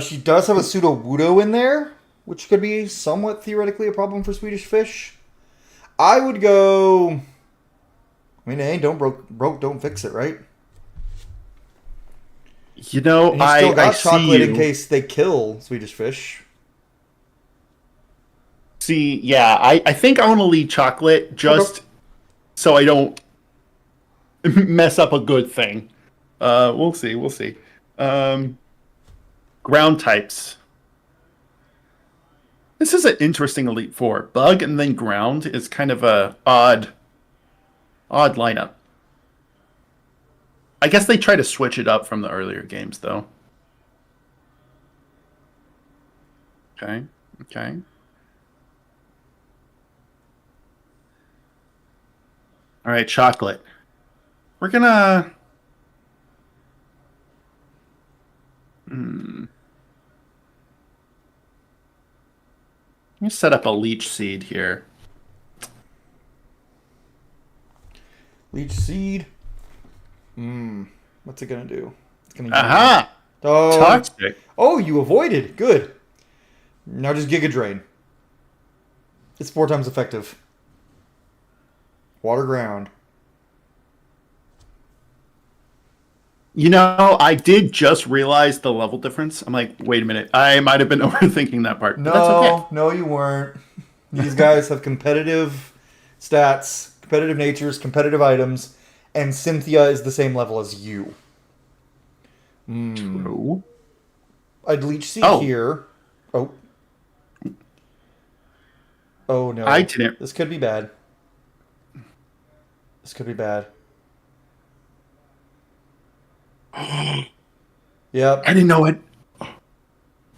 [SPEAKER 1] She does have a pseudo-wudo in there, which could be somewhat theoretically a problem for Swedish Fish. I would go. I mean, hey, don't broke, don't fix it, right?
[SPEAKER 2] You know,
[SPEAKER 1] And you still got
[SPEAKER 2] see
[SPEAKER 1] chocolate
[SPEAKER 2] you.
[SPEAKER 1] in case they kill Swedish Fish.
[SPEAKER 2] See, yeah, I think I want to leave chocolate just
[SPEAKER 1] Okay.
[SPEAKER 2] so I don't mess up a good thing. We'll see, we'll see. Um, ground types. This is an interesting Elite Four. Bug and then ground is kind of a odd lineup. I guess they try to switch it up from the earlier games, though. Okay, okay. All right, chocolate. We're gonna. Hmm. Let me set up a leech seed here.
[SPEAKER 1] Leech Seed. What's it gonna do? It's gonna use.
[SPEAKER 2] Aha!
[SPEAKER 1] Oh,
[SPEAKER 2] Toxic.
[SPEAKER 1] oh, you avoided. Good. Now just Giga Drain. It's 4 times effective. Water Ground.
[SPEAKER 2] You know, I did just realize the level difference. I'm like, wait a minute. I might have been overthinking that part. But that's okay.
[SPEAKER 1] No, you weren't. These guys have competitive stats, competitive natures, competitive items, and Cynthia is the same level as you.
[SPEAKER 2] True.
[SPEAKER 1] I'd Leech Seed
[SPEAKER 2] Oh.
[SPEAKER 1] here. Oh. Oh no.
[SPEAKER 2] I didn't.
[SPEAKER 1] This could be bad. This could be bad. Yep.
[SPEAKER 2] I didn't know it.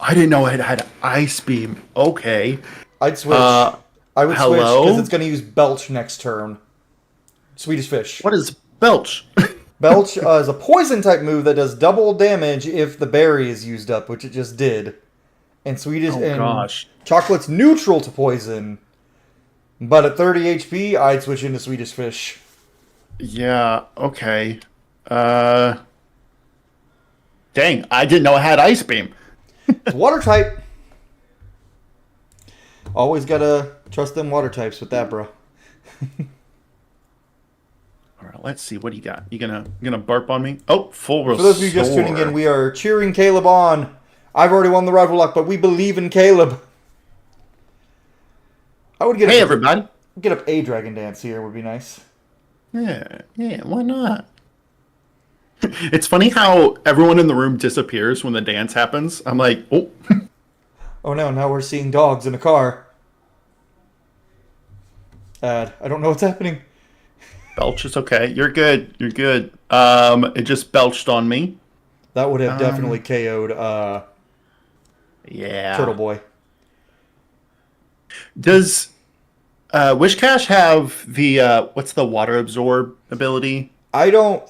[SPEAKER 2] I didn't know it had ice beam. Okay.
[SPEAKER 1] I'd switch.
[SPEAKER 2] Uh,
[SPEAKER 1] I would switch
[SPEAKER 2] hello?
[SPEAKER 1] because it's going to use Belch next turn. Swedish Fish.
[SPEAKER 2] What is belch?
[SPEAKER 1] Belch is a poison type move that does double damage if the berry is used up, which it just did. And Swedish
[SPEAKER 2] Oh,
[SPEAKER 1] and
[SPEAKER 2] gosh.
[SPEAKER 1] Chocolate's neutral to poison. But at 30 HP, I'd switch into Swedish Fish.
[SPEAKER 2] Yeah. Okay. Dang, I didn't know it had ice beam.
[SPEAKER 1] It's water type. Always gotta trust them water types with that, bro.
[SPEAKER 2] All right, let's see. What do you got? You gonna burp on me? Oh, full
[SPEAKER 1] For those of you just tuning in, we are cheering Caleb on. I've already won the rival lock, but we believe in Caleb. I would get
[SPEAKER 2] Hey, everybody.
[SPEAKER 1] get up a Dragon Dance here would be nice.
[SPEAKER 2] Yeah, why not? It's funny how everyone in the room disappears when the dance happens. I'm like, oh.
[SPEAKER 1] Oh no, now we're seeing dogs in a car. I don't know what's happening.
[SPEAKER 2] Belch is okay. You're good. You're good. It just belched on me.
[SPEAKER 1] That would have definitely KO'd
[SPEAKER 2] Yeah.
[SPEAKER 1] Turtle Boy.
[SPEAKER 2] Does Wishcash have the what's the water absorb ability?
[SPEAKER 1] I don't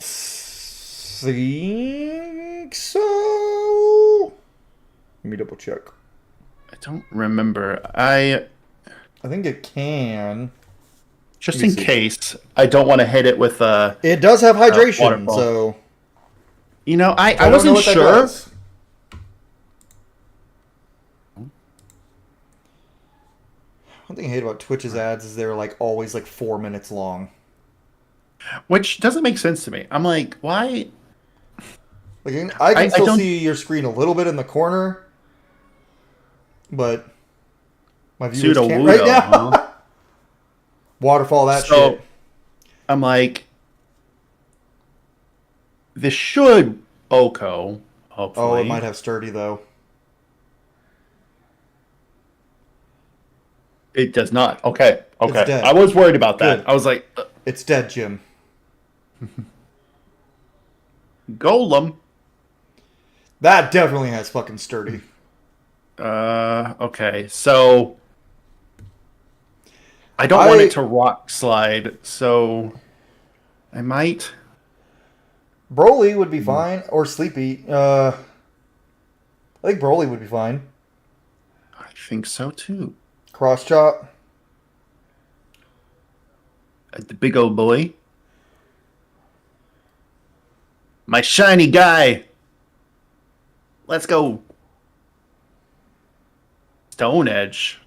[SPEAKER 1] think so. Let me double check.
[SPEAKER 2] I don't remember. I
[SPEAKER 1] think it can.
[SPEAKER 2] just
[SPEAKER 1] Let me
[SPEAKER 2] in
[SPEAKER 1] see.
[SPEAKER 2] case I don't want to hit it with
[SPEAKER 1] It does have hydration,
[SPEAKER 2] waterfall.
[SPEAKER 1] so
[SPEAKER 2] you know, I
[SPEAKER 1] don't know
[SPEAKER 2] wasn't
[SPEAKER 1] what that
[SPEAKER 2] sure.
[SPEAKER 1] does. One thing I hate about Twitch's ads is they're like always like 4 minutes long.
[SPEAKER 2] Which doesn't make sense to me. I'm like, why?
[SPEAKER 1] Like I can
[SPEAKER 2] I
[SPEAKER 1] still
[SPEAKER 2] don't-
[SPEAKER 1] see your screen a little bit in the corner, but my viewers
[SPEAKER 2] Pseudo
[SPEAKER 1] can't right now.
[SPEAKER 2] huh?
[SPEAKER 1] Waterfall that
[SPEAKER 2] So
[SPEAKER 1] shit.
[SPEAKER 2] I'm like, this should Oko, hopefully.
[SPEAKER 1] Oh, it might have sturdy though.
[SPEAKER 2] It does not. Okay. Okay.
[SPEAKER 1] dead.
[SPEAKER 2] I was worried about that.
[SPEAKER 1] Good.
[SPEAKER 2] I was like,
[SPEAKER 1] It's dead, Jim.
[SPEAKER 2] Golem.
[SPEAKER 1] That definitely has fucking sturdy.
[SPEAKER 2] Okay. So I don't want it to rock slide, so I might.
[SPEAKER 1] Broly would be fine, or Sleepy. I think Broly would be fine.
[SPEAKER 2] I think so too.
[SPEAKER 1] Cross chop.
[SPEAKER 2] The big old boy. My shiny guy. Let's go. Stone Edge.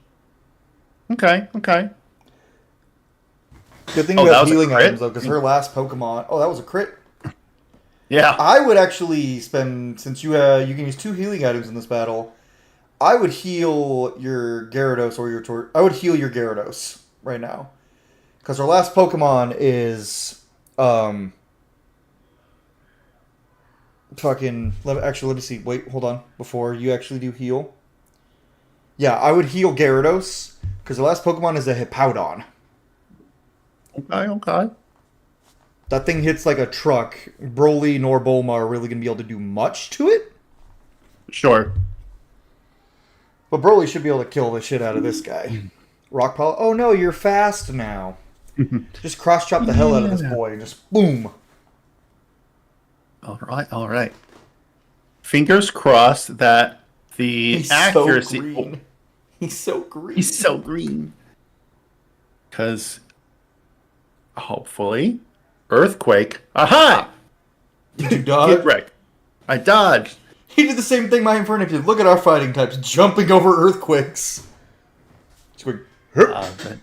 [SPEAKER 2] Okay.
[SPEAKER 1] Good thing
[SPEAKER 2] Oh,
[SPEAKER 1] we
[SPEAKER 2] that
[SPEAKER 1] have
[SPEAKER 2] was a
[SPEAKER 1] healing
[SPEAKER 2] crit?
[SPEAKER 1] items though, because her last Pokemon. Oh, that was a crit.
[SPEAKER 2] Yeah.
[SPEAKER 1] I would actually spend, since you can use 2 healing items in this battle. I would heal your Gyarados or I would heal your Gyarados right now, because her last Pokemon is fucking. Let me see. Wait, hold on. Before you actually do heal, yeah, I would heal Gyarados because the last Pokemon is a Hippowdon.
[SPEAKER 2] Okay.
[SPEAKER 1] That thing hits like a truck. Broly nor Bulma are really gonna be able to do much to it.
[SPEAKER 2] Sure.
[SPEAKER 1] But Broly should be able to kill the shit out of this guy. Rock Poly. Oh no, you're fast now. Just cross chop the hell out of this boy and just boom.
[SPEAKER 2] All right. Fingers crossed that the
[SPEAKER 1] He's
[SPEAKER 2] accuracy.
[SPEAKER 1] so green. He's so green.
[SPEAKER 2] He's so green. Because hopefully, earthquake. Aha!
[SPEAKER 1] Did you dodge?
[SPEAKER 2] Get wrecked. I dodged.
[SPEAKER 1] He did the same thing my Infernape did. Look at our fighting types jumping over earthquakes. Just going, "Herp."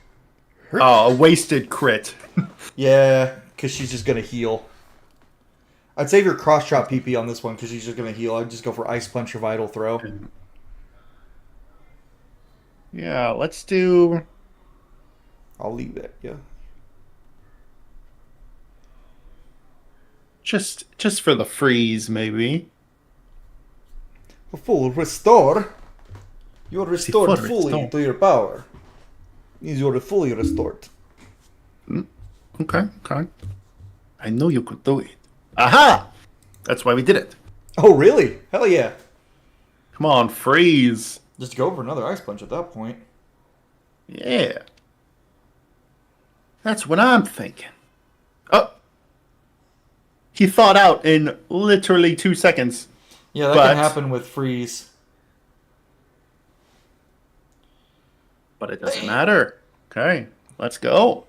[SPEAKER 2] Oh, a wasted crit.
[SPEAKER 1] Yeah, because she's just going to heal. I'd save your cross chop PP on this one because she's just going to heal. I'd just go for Ice Punch or Vital Throw.
[SPEAKER 2] Yeah, let's do.
[SPEAKER 1] I'll leave it, yeah.
[SPEAKER 2] Just for the freeze, maybe.
[SPEAKER 1] A full restore. You're restored
[SPEAKER 2] full
[SPEAKER 1] fully
[SPEAKER 2] restore.
[SPEAKER 1] to your power. Means you're fully restored.
[SPEAKER 2] Okay. I know you could do it. Aha! That's why we did it.
[SPEAKER 1] Oh, really? Hell yeah.
[SPEAKER 2] Come on, freeze.
[SPEAKER 1] Just go for another Ice Punch at that point.
[SPEAKER 2] Yeah. That's what I'm thinking. Oh. He thought out in literally 2 seconds.
[SPEAKER 1] Yeah, that can happen with Freeze.
[SPEAKER 2] But it doesn't matter. Okay, let's go.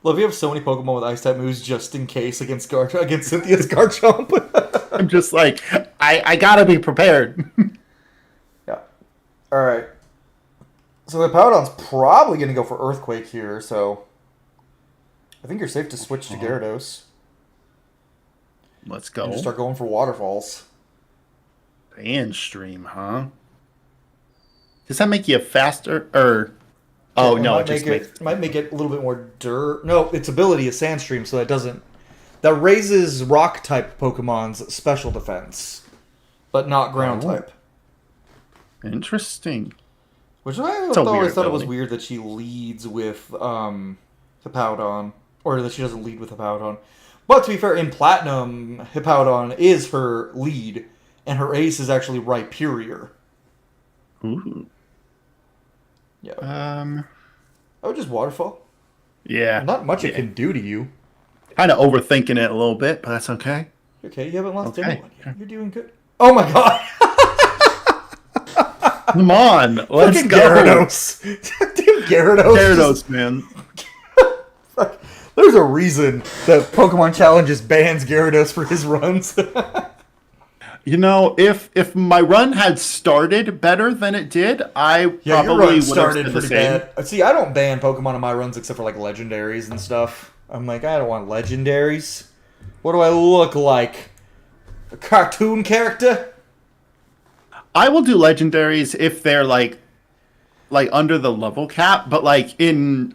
[SPEAKER 1] Love, you have so many Pokemon with Ice type moves just in case against Cynthia's Garchomp.
[SPEAKER 2] I'm just like, I gotta be prepared.
[SPEAKER 1] Yeah. Alright. So the Hippowdon's probably going to go for Earthquake here, so I think you're safe to switch to Gyarados.
[SPEAKER 2] Let's go.
[SPEAKER 1] And just start going for Waterfalls.
[SPEAKER 2] Band stream, huh? Does that make you faster? Or oh no,
[SPEAKER 1] It might make it a little bit more dirt. No, its ability is Sandstream, so that doesn't. That raises Rock type Pokemon's special defense, but not Ground type.
[SPEAKER 2] Interesting.
[SPEAKER 1] Which I always thought it was weird that she leads with Hippowdon, or that she doesn't lead with Hippowdon. But to be fair, in Platinum, Hippowdon is her lead, and her ace is actually Rhyperior.
[SPEAKER 2] Ooh.
[SPEAKER 1] Yeah. Oh, just Waterfall.
[SPEAKER 2] Yeah.
[SPEAKER 1] Not much it can do to you.
[SPEAKER 2] Kind of overthinking it a little bit, but that's okay.
[SPEAKER 1] Okay, you haven't lost anyone yet. You're doing good. Oh my god!
[SPEAKER 2] Come on, let's
[SPEAKER 1] Fucking
[SPEAKER 2] go.
[SPEAKER 1] Gyarados. Dude,
[SPEAKER 2] Gyarados, man.
[SPEAKER 1] Fuck. There's a reason that Pokemon Challenges bans Gyarados for his runs.
[SPEAKER 2] You know, if my run had started better than it did, I
[SPEAKER 1] Yeah, your
[SPEAKER 2] probably
[SPEAKER 1] run
[SPEAKER 2] would have
[SPEAKER 1] started
[SPEAKER 2] said the
[SPEAKER 1] pretty
[SPEAKER 2] same.
[SPEAKER 1] bad. See, I don't ban Pokemon on my runs except for like legendaries and stuff. I'm like, I don't want legendaries. What do I look like? A cartoon character?
[SPEAKER 2] I will do legendaries if they're like under the level cap, but like in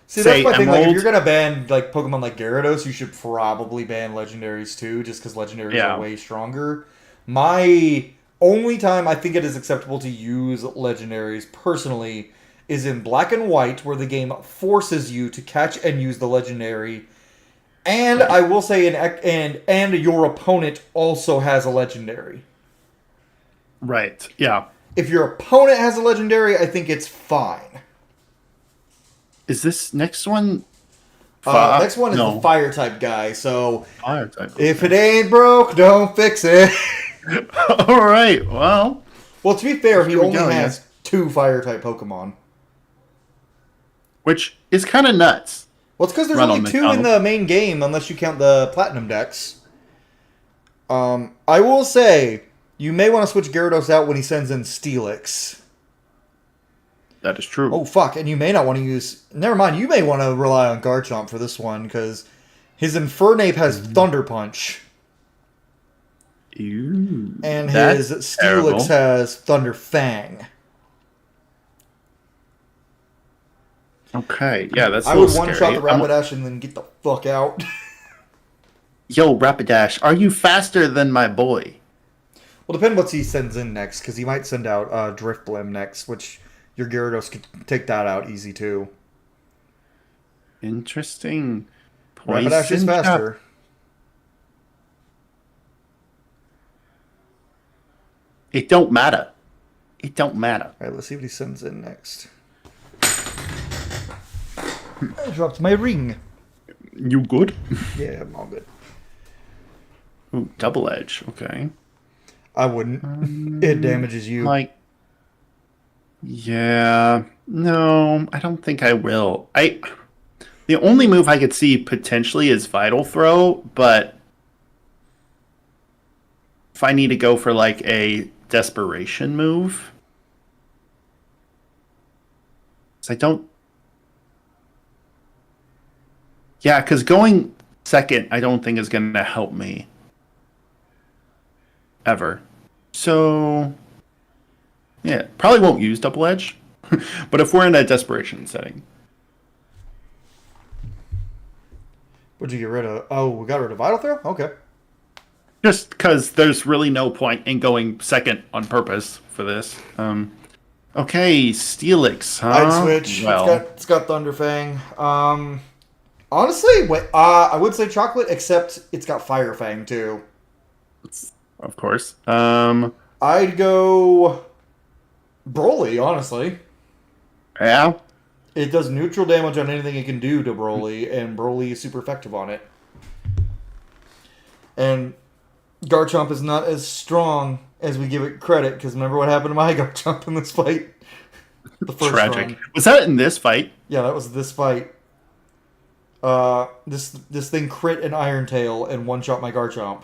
[SPEAKER 1] See,
[SPEAKER 2] say
[SPEAKER 1] that's my thing. Like, if
[SPEAKER 2] Emerald,
[SPEAKER 1] you're gonna ban like Pokemon like Gyarados, you should probably ban legendaries too, just because legendaries are way stronger. My only time I think it is acceptable to use legendaries personally is in Black and White, where the game forces you to catch and use the legendary. And I will say, and your opponent also has a legendary.
[SPEAKER 2] right? Yeah.
[SPEAKER 1] If your opponent has a legendary, I think it's fine.
[SPEAKER 2] Is this next one?
[SPEAKER 1] Next one is the fire type guy. So
[SPEAKER 2] Fire type.
[SPEAKER 1] if it ain't broke, don't fix it.
[SPEAKER 2] All right. Well,
[SPEAKER 1] Well, to be fair, he
[SPEAKER 2] Here we
[SPEAKER 1] only
[SPEAKER 2] go,
[SPEAKER 1] has 2 fire type Pokemon.
[SPEAKER 2] which is kind of nuts.
[SPEAKER 1] Well, it's because there's
[SPEAKER 2] Run
[SPEAKER 1] only
[SPEAKER 2] on
[SPEAKER 1] 2 in
[SPEAKER 2] McDonald's.
[SPEAKER 1] the main game, unless you count the Platinum decks. I will say, you may want to switch Gyarados out when he sends in Steelix.
[SPEAKER 2] That is true.
[SPEAKER 1] Oh, fuck, and you may not want to use... Never mind, you may want to rely on Garchomp for this one, because his Infernape has Thunder Punch.
[SPEAKER 2] Ew,
[SPEAKER 1] And
[SPEAKER 2] that's
[SPEAKER 1] his Steelix
[SPEAKER 2] terrible.
[SPEAKER 1] has Thunder Fang.
[SPEAKER 2] Okay, yeah, that's a
[SPEAKER 1] I
[SPEAKER 2] little
[SPEAKER 1] would one-shot
[SPEAKER 2] scary.
[SPEAKER 1] the Rapidash and then get the fuck out.
[SPEAKER 2] Yo, Rapidash, are you faster than my boy?
[SPEAKER 1] Well, depend what he sends in next, because he might send out Drifblim next, which your Gyarados could take that out easy, too.
[SPEAKER 2] Interesting.
[SPEAKER 1] Rapidash is
[SPEAKER 2] Poison
[SPEAKER 1] faster.
[SPEAKER 2] It don't matter. It don't matter.
[SPEAKER 1] Alright, let's see what he sends in next. I dropped my ring.
[SPEAKER 2] You good?
[SPEAKER 1] Yeah, I'm all good.
[SPEAKER 2] Ooh, double edge. Okay.
[SPEAKER 1] I wouldn't. It damages you.
[SPEAKER 2] Like, yeah, no, I don't think I will. The only move I could see potentially is Vital Throw, but if I need to go for like a desperation move, so I don't. Yeah, because going second, I don't think is going to help me ever. So, yeah, probably won't use double edge, but if we're in a desperation setting,
[SPEAKER 1] What'd you get rid of? Oh, we got rid of Vital Throw? Okay.
[SPEAKER 2] just because there's really no point in going second on purpose for this. Okay, Steelix, huh?
[SPEAKER 1] I'd switch.
[SPEAKER 2] Well,
[SPEAKER 1] It's got Thunder Fang. Honestly, wait, I would say Chocolate, except it's got Fire Fang, too.
[SPEAKER 2] of course.
[SPEAKER 1] I'd go Broly, honestly.
[SPEAKER 2] Yeah.
[SPEAKER 1] It does neutral damage on anything it can do to Broly, and Broly is super effective on it. And Garchomp is not as strong as we give it credit, because remember what happened to my Garchomp in this fight? The first
[SPEAKER 2] Tragic.
[SPEAKER 1] run.
[SPEAKER 2] Was that in this fight?
[SPEAKER 1] Yeah, that was this fight. This thing crit an Iron Tail and one-shot my Garchomp.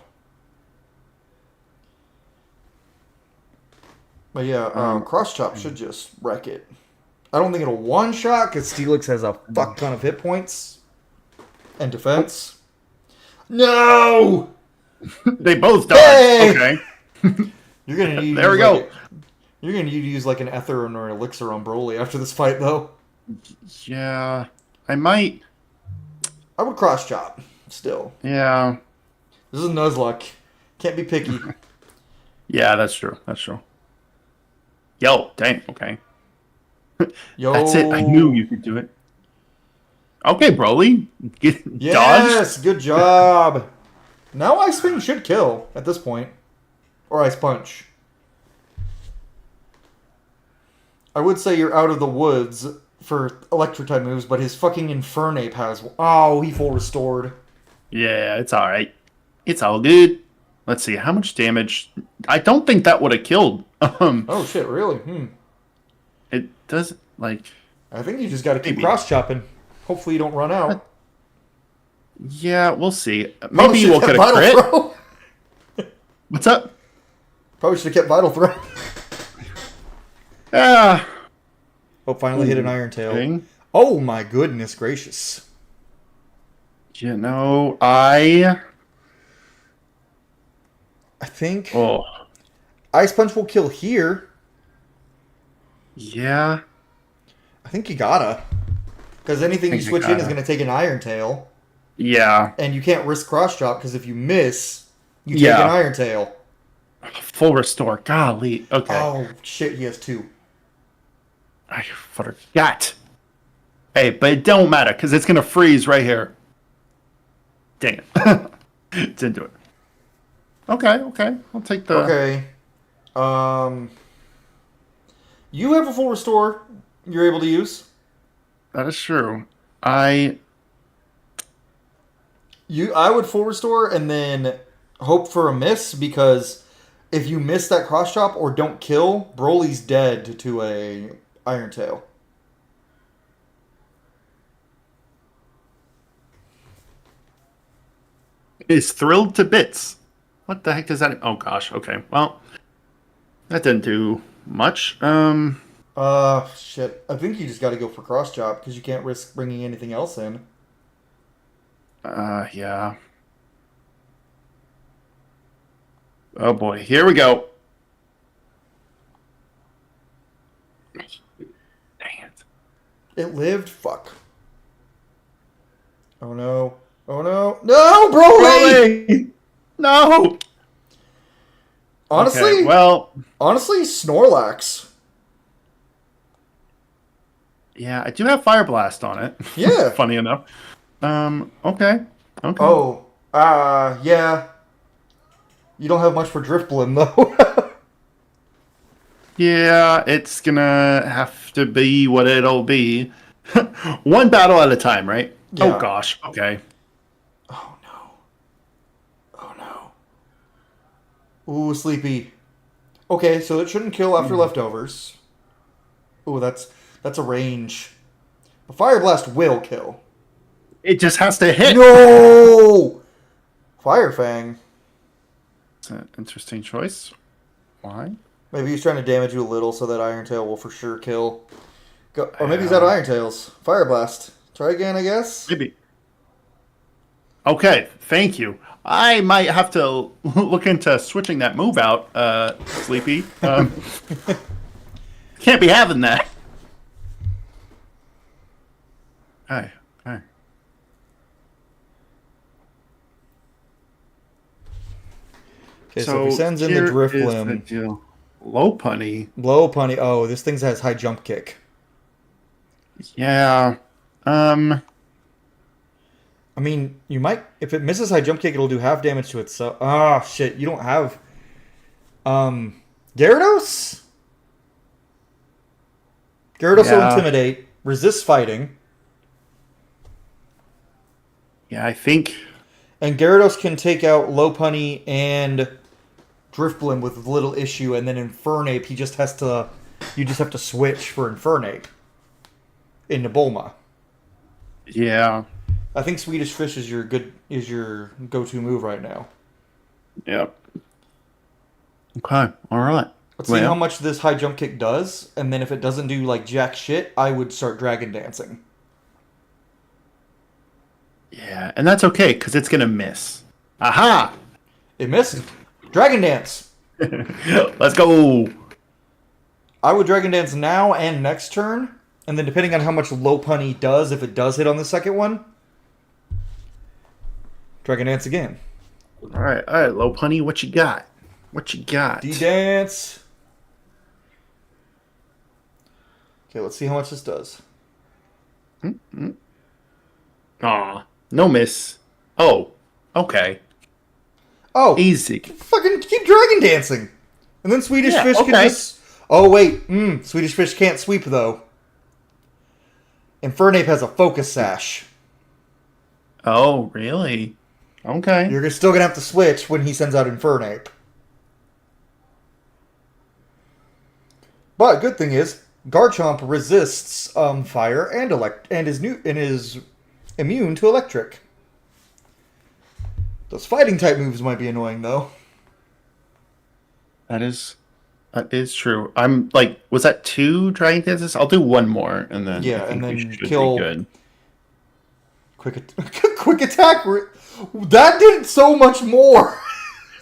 [SPEAKER 1] But yeah, Cross Chop should just wreck it. I don't think it'll one-shot, because Steelix has a fuck ton of hit points. And defense. No!
[SPEAKER 2] They both died.
[SPEAKER 1] Hey!
[SPEAKER 2] Okay.
[SPEAKER 1] You're gonna need
[SPEAKER 2] There we go.
[SPEAKER 1] You're gonna need to use like an Ether or an Elixir on Broly after this fight, though.
[SPEAKER 2] Yeah, I might.
[SPEAKER 1] I would Cross Chop, still.
[SPEAKER 2] Yeah.
[SPEAKER 1] This is Nuzlocke. Can't be picky.
[SPEAKER 2] Yeah, that's true. That's true. Yo, dang. Okay.
[SPEAKER 1] Yo.
[SPEAKER 2] That's it. I knew you could do it. Okay, Broly. Dodge.
[SPEAKER 1] Yes, good job. Now Ice Spin should kill at this point. Or Ice Punch. I would say you're out of the woods for Electric type moves, but his fucking Infernape has... Oh, he full restored.
[SPEAKER 2] Yeah, it's all right. It's all good. Let's see how much damage. I don't think that would have killed.
[SPEAKER 1] Oh shit, really?
[SPEAKER 2] It does like.
[SPEAKER 1] I think you just gotta keep
[SPEAKER 2] Maybe.
[SPEAKER 1] cross-chopping. Hopefully you don't run out.
[SPEAKER 2] Yeah, we'll see.
[SPEAKER 1] Probably
[SPEAKER 2] Maybe
[SPEAKER 1] should've
[SPEAKER 2] we'll get
[SPEAKER 1] kept
[SPEAKER 2] a
[SPEAKER 1] Vital
[SPEAKER 2] crit.
[SPEAKER 1] Throw.
[SPEAKER 2] What's up?
[SPEAKER 1] Probably should have kept Vital Throw.
[SPEAKER 2] Ah.
[SPEAKER 1] Oh, finally hit an Iron Tail.
[SPEAKER 2] Thing.
[SPEAKER 1] Oh my goodness gracious.
[SPEAKER 2] You know, I
[SPEAKER 1] think
[SPEAKER 2] oh
[SPEAKER 1] Ice Punch will kill here.
[SPEAKER 2] yeah.
[SPEAKER 1] I think you gotta. Because anything you
[SPEAKER 2] Think you
[SPEAKER 1] switch in is
[SPEAKER 2] gotta.
[SPEAKER 1] going to take an Iron Tail.
[SPEAKER 2] Yeah.
[SPEAKER 1] And you can't risk cross chop because if you miss, you take
[SPEAKER 2] Yeah.
[SPEAKER 1] an Iron Tail.
[SPEAKER 2] Full restore. Golly. Okay.
[SPEAKER 1] Oh, shit, he has 2.
[SPEAKER 2] I forgot. Hey, but it don't matter because it's gonna freeze right here. Dang it. Didn't do it. Okay. I'll take the.
[SPEAKER 1] Okay. You have a full restore you're able to use.
[SPEAKER 2] That is true. I
[SPEAKER 1] would full restore and then hope for a miss because if you miss that cross chop or don't kill, Broly's dead to a Iron Tail.
[SPEAKER 2] is thrilled to bits. What the heck does that? Oh gosh. Okay. Well, that didn't do much.
[SPEAKER 1] Shit. I think you just got to go for cross chop because you can't risk bringing anything else in.
[SPEAKER 2] Yeah. Oh boy. Here we go. Dang it.
[SPEAKER 1] It lived? Fuck. Oh no. Oh no. No, Broly!
[SPEAKER 2] Broly! No!
[SPEAKER 1] Honestly,
[SPEAKER 2] Okay, well,
[SPEAKER 1] honestly, Snorlax.
[SPEAKER 2] yeah, I do have Fire Blast on it.
[SPEAKER 1] Yeah.
[SPEAKER 2] Funny enough. Okay. Okay.
[SPEAKER 1] Oh, yeah. You don't have much for Driftblim, though.
[SPEAKER 2] Yeah, it's gonna have to be what it'll be. One battle at a time, right?
[SPEAKER 1] Yeah.
[SPEAKER 2] Oh gosh. Okay.
[SPEAKER 1] Oh, no. Oh, no. Ooh, Sleepy. Okay, so it shouldn't kill after leftovers. Ooh, that's a range. The Fire Blast will kill.
[SPEAKER 2] It just has to hit.
[SPEAKER 1] No! Fire Fang.
[SPEAKER 2] It's an interesting choice. Why?
[SPEAKER 1] Maybe he's trying to damage you a little so that Iron Tail will for sure kill. Go, or maybe he's out of Iron Tails. Fire Blast. Try again, I guess.
[SPEAKER 2] Maybe. Okay, thank you. I might have to look into switching that move out, Sleepy. Can't be having that. Okay, okay.
[SPEAKER 1] Okay, so if he sends in the Driftblim.
[SPEAKER 2] Low punny.
[SPEAKER 1] Low punny. Oh, this thing has high jump kick.
[SPEAKER 2] Yeah.
[SPEAKER 1] I mean, you might... If it misses high jump kick, it'll do half damage to itself. Ah, shit. You don't have... Gyarados? Gyarados will Intimidate. Resist fighting.
[SPEAKER 2] Yeah, I think...
[SPEAKER 1] And Gyarados can take out Lopunny and Driftblim with little issue, and then Infernape, he just has to... You just have to switch for Infernape. Into Bulma.
[SPEAKER 2] Yeah.
[SPEAKER 1] I think Swedish Fish is your go-to move right now.
[SPEAKER 2] Yep. Okay, alright.
[SPEAKER 1] Let's see how much this high jump kick does, and then if it doesn't do like jack shit, I would start Dragon Dancing.
[SPEAKER 2] Yeah, and that's okay, because it's going to miss. Aha!
[SPEAKER 1] It missed. Dragon Dance!
[SPEAKER 2] Let's go!
[SPEAKER 1] I would Dragon Dance now and next turn, and then depending on how much Lopunny does, if it does hit on the second one, Dragon Dance again.
[SPEAKER 2] Alright, Lopunny, what you got? What you got?
[SPEAKER 1] D-Dance! Okay, let's see how much this does.
[SPEAKER 2] Aw, no miss. Oh, okay.
[SPEAKER 1] Oh,
[SPEAKER 2] easy.
[SPEAKER 1] Fucking keep Dragon Dancing! And then Swedish Fish can just... Oh, wait. Swedish Fish can't sweep, though. Infernape has a Focus Sash.
[SPEAKER 2] Oh, really? Okay.
[SPEAKER 1] You're still going to have to switch when he sends out Infernape. But good thing is, Garchomp resists fire and is immune to electric. Those fighting type moves might be annoying though.
[SPEAKER 2] That is true. I'm like, was that 2 Dragon Dances? I'll do one more and then
[SPEAKER 1] kill.
[SPEAKER 2] Be good.
[SPEAKER 1] Quick attack. That did so much more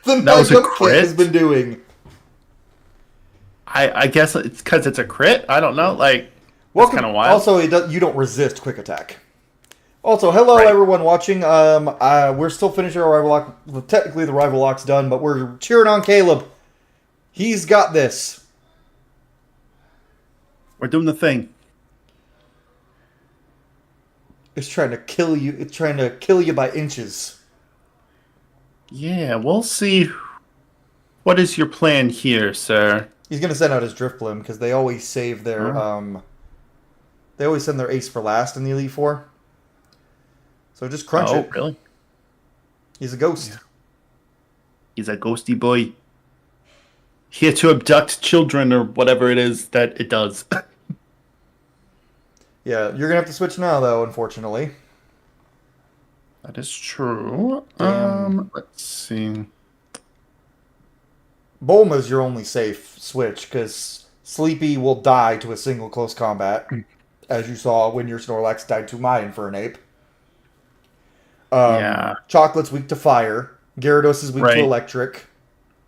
[SPEAKER 1] than my jump kick has been doing.
[SPEAKER 2] I guess it's because it's a crit. I don't know. Like, it's kind of wild.
[SPEAKER 1] Also, you don't resist quick attack. Also, hello everyone watching. We're still finishing our rival lock. Well, technically, the rival lock's done, but we're cheering on Caleb. He's got this.
[SPEAKER 2] We're doing the thing.
[SPEAKER 1] It's trying to kill you. It's trying to kill you by inches.
[SPEAKER 2] Yeah, we'll see. What is your plan here, sir?
[SPEAKER 1] He's gonna send out his Driftblim because they always save their They always send their ace for last in the Elite Four. So just crunch it.
[SPEAKER 2] Oh, really?
[SPEAKER 1] He's a ghost.
[SPEAKER 2] Yeah. He's a ghosty boy. Here to abduct children or whatever it is that it does.
[SPEAKER 1] Yeah, you're gonna have to switch now though, unfortunately.
[SPEAKER 2] That is true.
[SPEAKER 1] Damn.
[SPEAKER 2] Let's see.
[SPEAKER 1] Bulma's your only safe switch, because Sleepy will die to a single close combat, as you saw when your Snorlax died to my Infernape.
[SPEAKER 2] Yeah.
[SPEAKER 1] Chocolate's weak to fire. Gyarados is weak to
[SPEAKER 2] Right.
[SPEAKER 1] electric.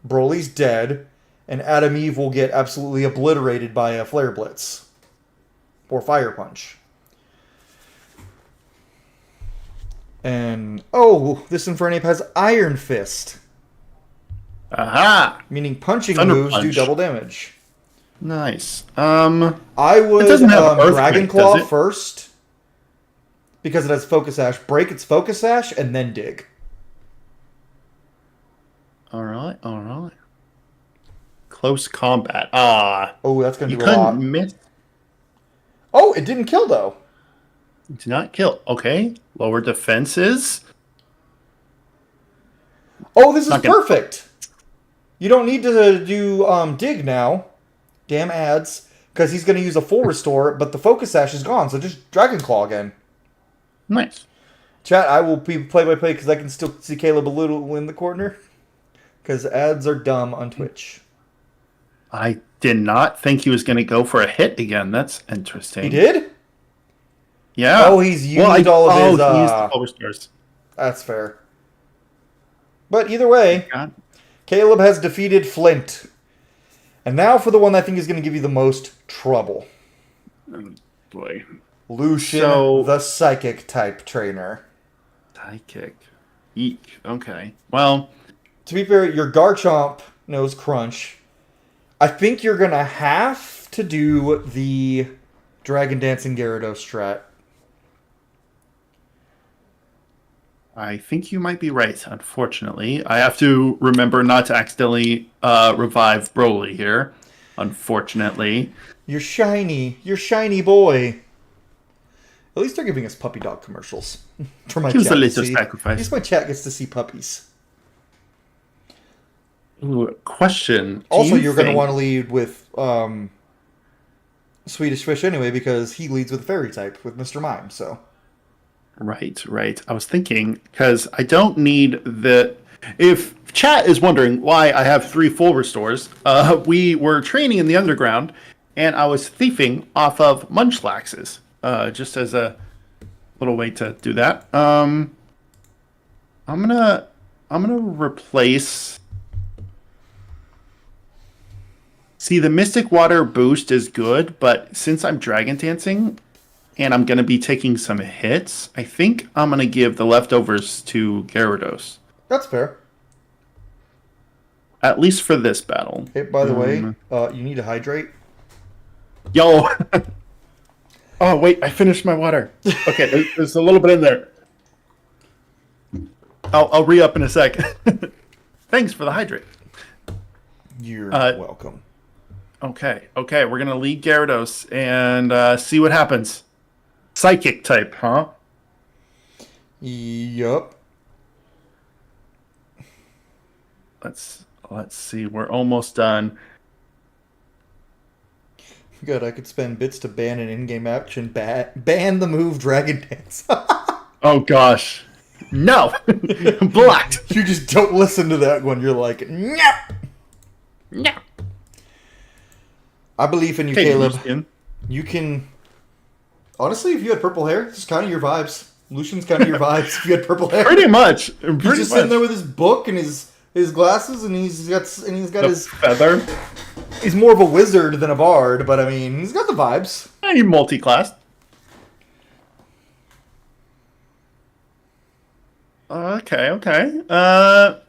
[SPEAKER 1] Broly's dead. And Adam Eve will get absolutely obliterated by a Flare Blitz. Or Fire Punch. And, oh, this Infernape has Iron Fist.
[SPEAKER 2] Aha!
[SPEAKER 1] Meaning punching
[SPEAKER 2] Thunder
[SPEAKER 1] moves do
[SPEAKER 2] Punch.
[SPEAKER 1] double damage.
[SPEAKER 2] Nice.
[SPEAKER 1] I would
[SPEAKER 2] doesn't have Earthquake,
[SPEAKER 1] Dragon
[SPEAKER 2] does
[SPEAKER 1] Claw
[SPEAKER 2] it?
[SPEAKER 1] first. Because it has Focus Sash. Break its Focus Sash, and then dig.
[SPEAKER 2] Alright. Close combat. Ah.
[SPEAKER 1] Oh, that's going to
[SPEAKER 2] You
[SPEAKER 1] do a lot.
[SPEAKER 2] couldn't miss.
[SPEAKER 1] Oh, it didn't kill, though.
[SPEAKER 2] Do not kill. Okay. Lower defenses.
[SPEAKER 1] Oh, this is
[SPEAKER 2] Not gonna-
[SPEAKER 1] perfect. You don't need to do dig now. Damn ads. Because he's going to use a full restore, but the Focus Sash is gone, so just Dragon Claw again.
[SPEAKER 2] Nice.
[SPEAKER 1] Chat, I will be play-by-play because I can still see Caleb a little in the corner. Because ads are dumb on Twitch.
[SPEAKER 2] I did not think he was going to go for a hit again. That's interesting.
[SPEAKER 1] He did?
[SPEAKER 2] Yeah.
[SPEAKER 1] Oh, he's used all of his...
[SPEAKER 2] he used the Power Stars.
[SPEAKER 1] That's fair. But either way,
[SPEAKER 2] God.
[SPEAKER 1] Caleb has defeated Flint. And now for the one I think is going to give you the most trouble.
[SPEAKER 2] Oh, boy.
[SPEAKER 1] Lucian,
[SPEAKER 2] So-
[SPEAKER 1] the Psychic type trainer.
[SPEAKER 2] Psychic. Eek. Okay. Well,
[SPEAKER 1] To be fair, your Garchomp knows Crunch. I think you're going to have to do the Dragon Dancing Gyarados strat.
[SPEAKER 2] I think you might be right, unfortunately. I have to remember not to accidentally revive Broly here, unfortunately.
[SPEAKER 1] You're shiny boy. At least they're giving us puppy dog commercials for my
[SPEAKER 2] He was
[SPEAKER 1] chat
[SPEAKER 2] a
[SPEAKER 1] to
[SPEAKER 2] little
[SPEAKER 1] see.
[SPEAKER 2] sacrifice.
[SPEAKER 1] At least my chat gets to see puppies.
[SPEAKER 2] Ooh, question.
[SPEAKER 1] Also, you're going to
[SPEAKER 2] think-
[SPEAKER 1] want to lead with Swedish Fish anyway, because he leads with Fairy type with Mr. Mime. So
[SPEAKER 2] Right. I was thinking, because I don't need the... If chat is wondering why I have 3 full restores, we were training in the underground, and I was thieving off of Munchlaxes, just as a little way to do that. I'm gonna replace... See, the Mystic Water boost is good, but since I'm Dragon Dancing... and I'm going to be taking some hits, I think I'm going to give the leftovers to Gyarados.
[SPEAKER 1] that's fair.
[SPEAKER 2] At least for this battle.
[SPEAKER 1] Hey, by the way, you need to hydrate.
[SPEAKER 2] Yo! Oh, wait, I finished my water. Okay, there's a little bit in there. I'll re-up in a sec. Thanks for the hydrate.
[SPEAKER 1] You're welcome.
[SPEAKER 2] Okay, we're going to lead Gyarados and see what happens. Psychic type, huh?
[SPEAKER 1] Yup.
[SPEAKER 2] Let's see. We're almost done.
[SPEAKER 1] Good, I could spend bits to ban an in-game action. Ban the move Dragon Dance.
[SPEAKER 2] Oh gosh. No! Blocked!
[SPEAKER 1] You just don't listen to that one. You're like, no.
[SPEAKER 2] No!
[SPEAKER 1] I believe in you,
[SPEAKER 2] Okay,
[SPEAKER 1] Caleb.
[SPEAKER 2] Lucian.
[SPEAKER 1] You can... Honestly, if you had purple hair, this is kind of your vibes. Lucian's kind of your vibes if you had purple hair.
[SPEAKER 2] Pretty much.
[SPEAKER 1] He's just sitting there with his book and his glasses, and he's got
[SPEAKER 2] the
[SPEAKER 1] his...
[SPEAKER 2] feather.
[SPEAKER 1] He's more of a wizard than a bard, but I mean, he's got the vibes.
[SPEAKER 2] He multi-classed. Okay.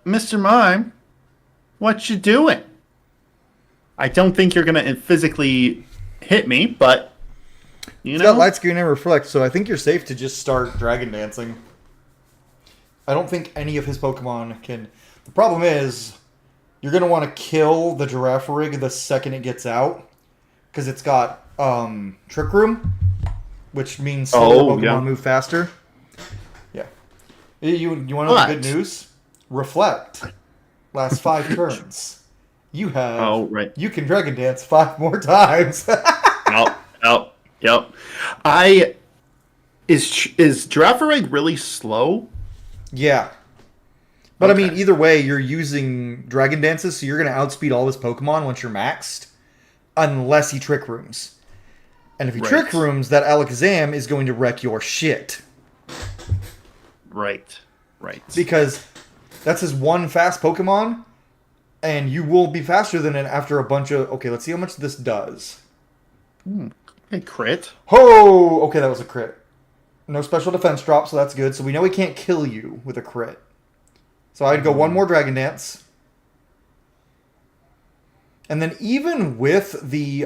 [SPEAKER 2] Mr. Mime, what you doing? I don't think you're gonna physically hit me, but you
[SPEAKER 1] He's
[SPEAKER 2] know.
[SPEAKER 1] got light screen and reflect, so I think you're safe to just start Dragon Dancing. I don't think any of his Pokemon can... The problem is, you're going to want to kill the Giraffe Rig the second it gets out, because it's got Trick Room, which means slower Pokemon move faster. Yeah. You want to know the good news? Reflect. Last 5 turns. You have...
[SPEAKER 2] Oh, right.
[SPEAKER 1] You can Dragon Dance 5 more times.
[SPEAKER 2] Yep. Is Girafarig really slow?
[SPEAKER 1] Yeah. But
[SPEAKER 2] Okay.
[SPEAKER 1] I mean, either way, you're using Dragon Dances, so you're going to outspeed all his Pokemon once you're maxed, unless he Trick Rooms. And if he Trick
[SPEAKER 2] Right.
[SPEAKER 1] Rooms, that Alakazam is going to wreck your shit.
[SPEAKER 2] Right. Right.
[SPEAKER 1] Because that's his one fast Pokemon, and you will be faster than it after a bunch of... Okay, let's see how much this does.
[SPEAKER 2] Hey, crit.
[SPEAKER 1] Ho! Okay, that was a crit. No special defense drop, so that's good. So we know he can't kill you with a crit. So I'd go one more Dragon Dance. And then even with the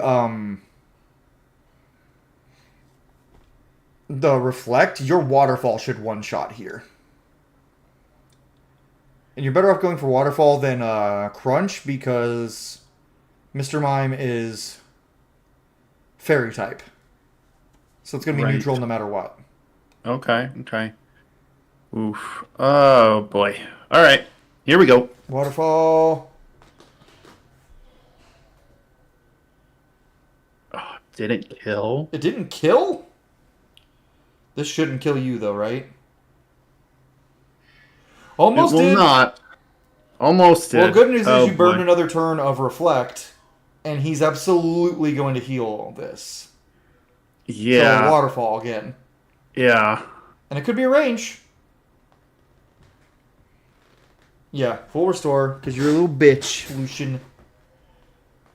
[SPEAKER 1] Reflect, your Waterfall should one-shot here. And you're better off going for Waterfall than Crunch because Mr. Mime is Fairy type. So it's going to be neutral no matter what.
[SPEAKER 2] Okay. Okay. Oof. Oh, boy. All right. Here we go.
[SPEAKER 1] Waterfall.
[SPEAKER 2] Oh, didn't kill.
[SPEAKER 1] It didn't kill? This shouldn't kill you, though, right? Almost
[SPEAKER 2] it will
[SPEAKER 1] did.
[SPEAKER 2] not. Almost did.
[SPEAKER 1] Well, good news is you burned
[SPEAKER 2] boy.
[SPEAKER 1] another turn of Reflect, and he's absolutely going to heal this.
[SPEAKER 2] Yeah.
[SPEAKER 1] So Waterfall again.
[SPEAKER 2] Yeah.
[SPEAKER 1] And it could be a range. Yeah, full restore, because you're a little bitch, Lucian.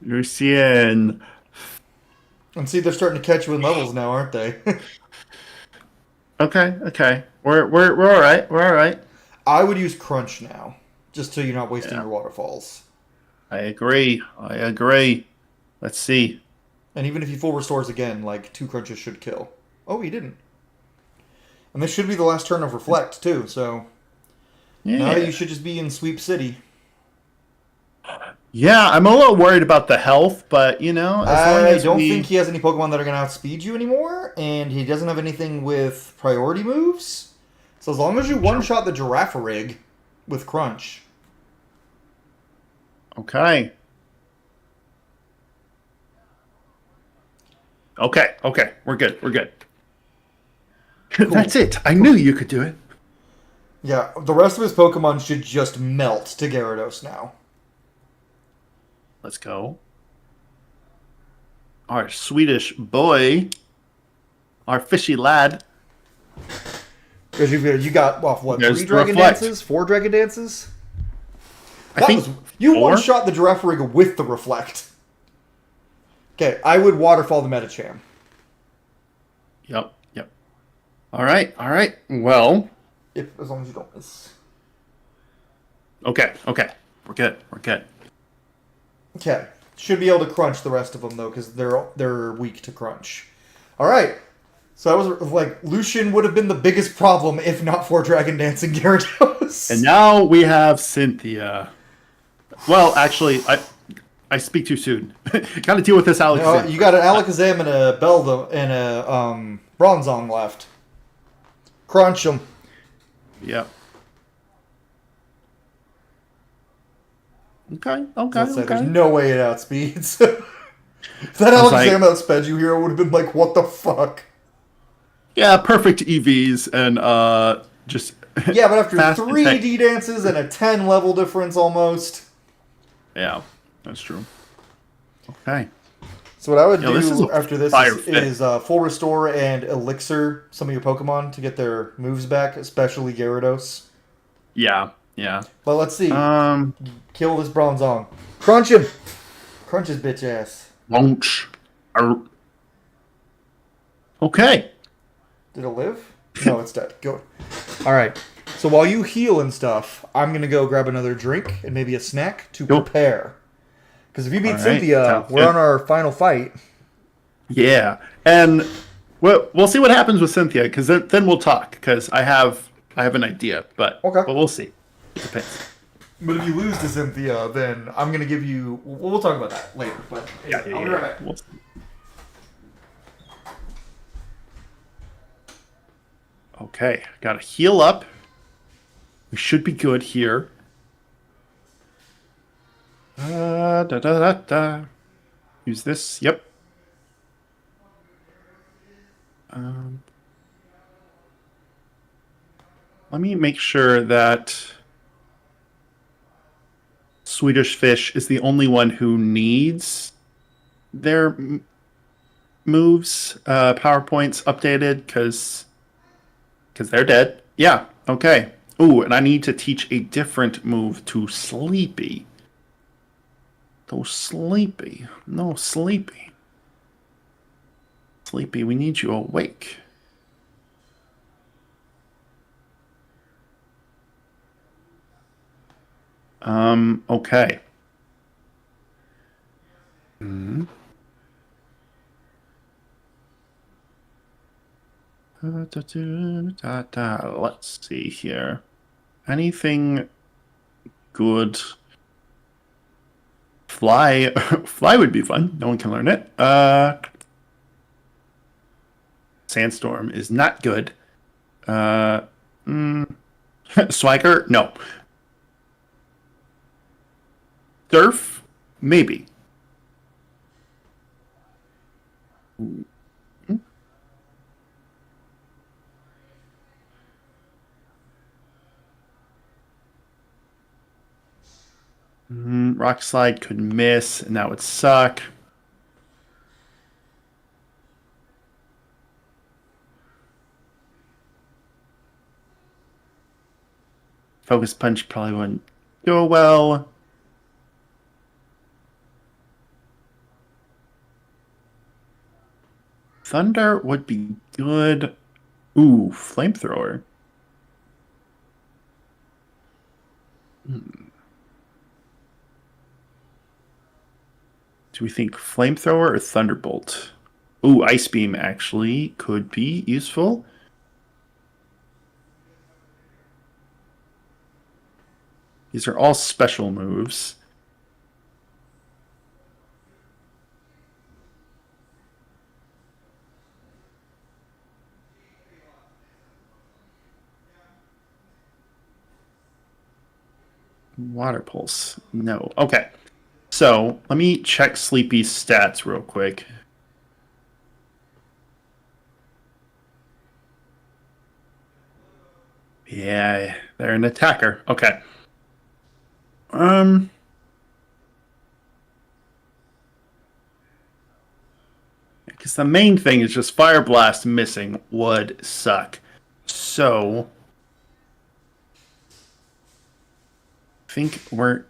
[SPEAKER 2] Lucian.
[SPEAKER 1] And see, they're starting to catch you in levels now, aren't they?
[SPEAKER 2] Okay. Okay. We're all right. We're all right.
[SPEAKER 1] I would use Crunch now, just so you're not wasting
[SPEAKER 2] Yeah.
[SPEAKER 1] your Waterfalls.
[SPEAKER 2] I agree. I agree. Let's see.
[SPEAKER 1] And even if he full restores again, like 2 Crunches should kill. Oh, he didn't. And this should be the last turn of Reflect, too, so...
[SPEAKER 2] Yeah.
[SPEAKER 1] Now you should just be in Sweep City.
[SPEAKER 2] Yeah, I'm a little worried about the health, but as long
[SPEAKER 1] I
[SPEAKER 2] as
[SPEAKER 1] don't think he has any Pokemon that are going to outspeed you anymore, and he doesn't have anything with priority moves. So as long as you one-shot the Girafarig with Crunch.
[SPEAKER 2] Okay. Okay. We're good. We're good. Cool. That's it. I knew you could do it.
[SPEAKER 1] Yeah, the rest of his Pokemon should just melt to Gyarados now.
[SPEAKER 2] Let's go. Our Swedish boy. Our fishy lad.
[SPEAKER 1] Because you got, well, what,
[SPEAKER 2] There's
[SPEAKER 1] 3 Dragon
[SPEAKER 2] Reflect.
[SPEAKER 1] Dances? 4 Dragon Dances?
[SPEAKER 2] I think
[SPEAKER 1] you
[SPEAKER 2] 4?
[SPEAKER 1] one-shot the Girafarig with the Reflect. Okay, I would Waterfall the Medicham.
[SPEAKER 2] Yep. All right. Well.
[SPEAKER 1] As long as you don't miss.
[SPEAKER 2] Okay. We're good.
[SPEAKER 1] Okay. Should be able to crunch the rest of them, though, because they're weak to crunch. Alright. So I was like, Lucian would have been the biggest problem if not for Dragon Dancing Gyarados.
[SPEAKER 2] And now we have Cynthia. Well, actually, I speak too soon. Gotta deal with this Alakazam.
[SPEAKER 1] No, you got an Alakazam and a Beldum and a Bronzong left. Crunch them.
[SPEAKER 2] Yep. Okay.
[SPEAKER 1] There's no way it outspeeds. If that Alakazam outsped you here, it would have been like, what the fuck?
[SPEAKER 2] Yeah, perfect EVs and just...
[SPEAKER 1] Yeah, but after 3 D-Dances and a 10 level difference almost.
[SPEAKER 2] Yeah, that's true. Okay.
[SPEAKER 1] So what I would do
[SPEAKER 2] this
[SPEAKER 1] after this is full restore and elixir some of your Pokemon to get their moves back, especially Gyarados.
[SPEAKER 2] Yeah.
[SPEAKER 1] But let's see. Kill this Bronzong. Crunch him! Crunch his bitch ass.
[SPEAKER 2] Launch. Okay.
[SPEAKER 1] Did it live? No, it's dead. Go. Alright. So while you heal and stuff, I'm going to go grab another drink and maybe a snack to prepare. Because if you beat Cynthia, we're on our final fight.
[SPEAKER 2] Yeah. And we'll see what happens with Cynthia, because then we'll talk, because I have an idea, but we'll see. It depends.
[SPEAKER 1] But if you lose to Cynthia, then I'm going to give you... We'll talk about that later. But I'll be right back.
[SPEAKER 2] We'll see. Okay, gotta heal up. We should be good here. Use this. Yep. Let me make sure that Swedish Fish is the only one who needs their moves, PowerPoints updated because they're dead. Yeah, okay. Ooh, and I need to teach a different move to Sleepy. No, Sleepy. No, Sleepy. Sleepy, we need you awake. Okay. Hmm. Let's see here. Anything good? Fly. Fly would be fun. No one can learn it. Sandstorm is not good. Swagger? No. Surf? Maybe. Rock Slide could miss, and that would suck. Focus Punch probably wouldn't go well. Thunder would be good. Ooh, Flamethrower. Do we think Flamethrower or Thunderbolt? Ooh, Ice Beam actually could be useful. These are all special moves. Water Pulse. No. Okay. So let me check Sleepy's stats real quick. Yeah, they're an attacker. Okay. Because the main thing is just Fire Blast missing would suck. So I think we're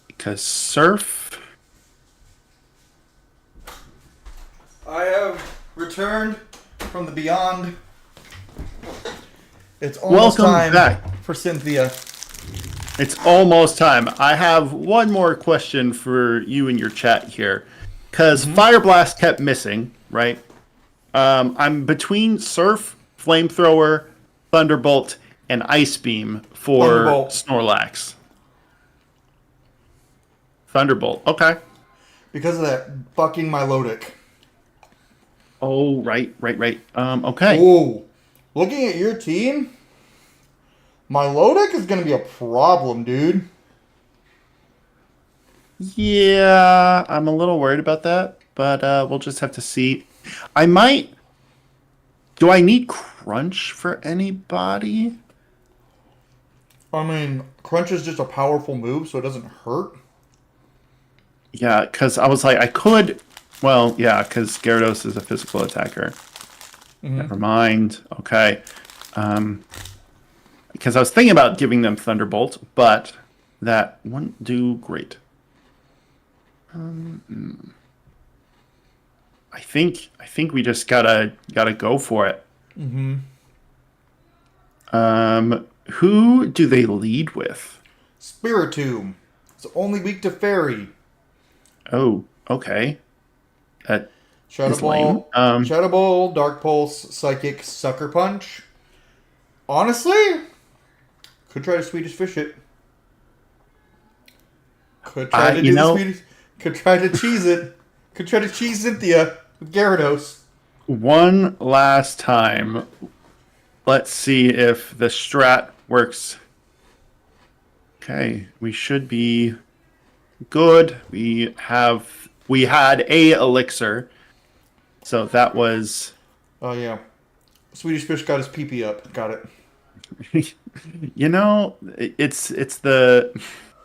[SPEAKER 2] because Surf.
[SPEAKER 1] I have returned from the beyond. It's almost
[SPEAKER 2] Welcome
[SPEAKER 1] time
[SPEAKER 2] back
[SPEAKER 1] for Cynthia.
[SPEAKER 2] It's almost time. I have one more question for you in your chat here. Because Fire Blast kept missing, right? I'm between Surf, Flamethrower, Thunderbolt, and Ice Beam for
[SPEAKER 1] Thunderbolt.
[SPEAKER 2] Snorlax. Thunderbolt. Okay.
[SPEAKER 1] Because of that fucking Milotic.
[SPEAKER 2] Oh, right. Okay.
[SPEAKER 1] Ooh. Looking at your team, Milotic is going to be a problem, dude.
[SPEAKER 2] Yeah, I'm a little worried about that, but we'll just have to see. I might. Do I need Crunch for anybody?
[SPEAKER 1] I mean, Crunch is just a powerful move, so it doesn't hurt.
[SPEAKER 2] Yeah, because I was like, I could. Well, yeah, because Gyarados is a physical attacker. Never mind. Okay. Because I was thinking about giving them Thunderbolt, but that wouldn't do great. I think we just gotta go for it. Who do they lead with?
[SPEAKER 1] Spiritomb. It's only weak to Fairy.
[SPEAKER 2] Oh, okay. That
[SPEAKER 1] Shadow
[SPEAKER 2] is lame.
[SPEAKER 1] Ball, Shadow Ball, Dark Pulse, Psychic, Sucker Punch. Honestly, could try to Swedish Fish it. Could try to do the Swedish. Could try to cheese it. Could try to cheese Cynthia with Gyarados.
[SPEAKER 2] One last time. Let's see if the strat works. Okay, we should be good. We had a elixir. So that was
[SPEAKER 1] Oh yeah. Swedish Fish got his pee up. Got it.
[SPEAKER 2] You know, it's the.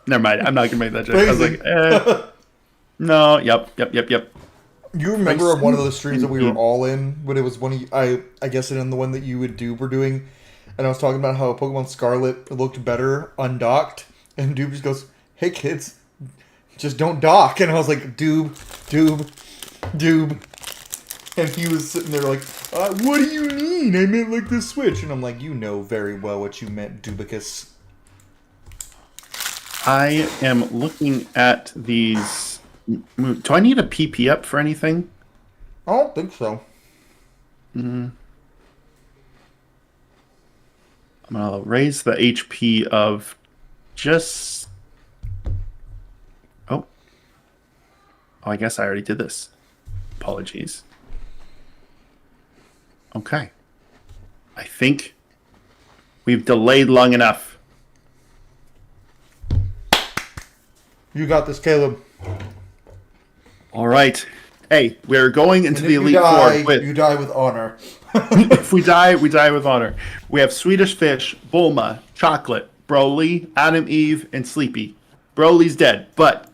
[SPEAKER 2] Never mind. I'm not gonna make that joke. I was like, no. Yep.
[SPEAKER 1] You remember on one of those streams that we were all in when it was one of I guess in the one that you and Doob were doing, and I was talking about how Pokemon Scarlet looked better undocked, and Doob just goes, "Hey kids, just don't dock," and I was like, Doob, and he was sitting there like, "What do you mean? I meant like the Switch," and I'm like, "You know very well what you meant, Doobicus."
[SPEAKER 2] I am looking at these. Do I need a PP up for anything?
[SPEAKER 1] I don't think so.
[SPEAKER 2] I'm gonna raise the HP of just. Oh, I guess I already did this. Apologies. Okay. I think we've delayed long enough.
[SPEAKER 1] You got this, Caleb.
[SPEAKER 2] All right. Hey, we're going into
[SPEAKER 1] And
[SPEAKER 2] the
[SPEAKER 1] if
[SPEAKER 2] Elite Four.
[SPEAKER 1] you die with honor.
[SPEAKER 2] If we die with honor. We have Swedish Fish, Bulma, Chocolate, Broly, Adam Eve, and Sleepy. Broly's dead, but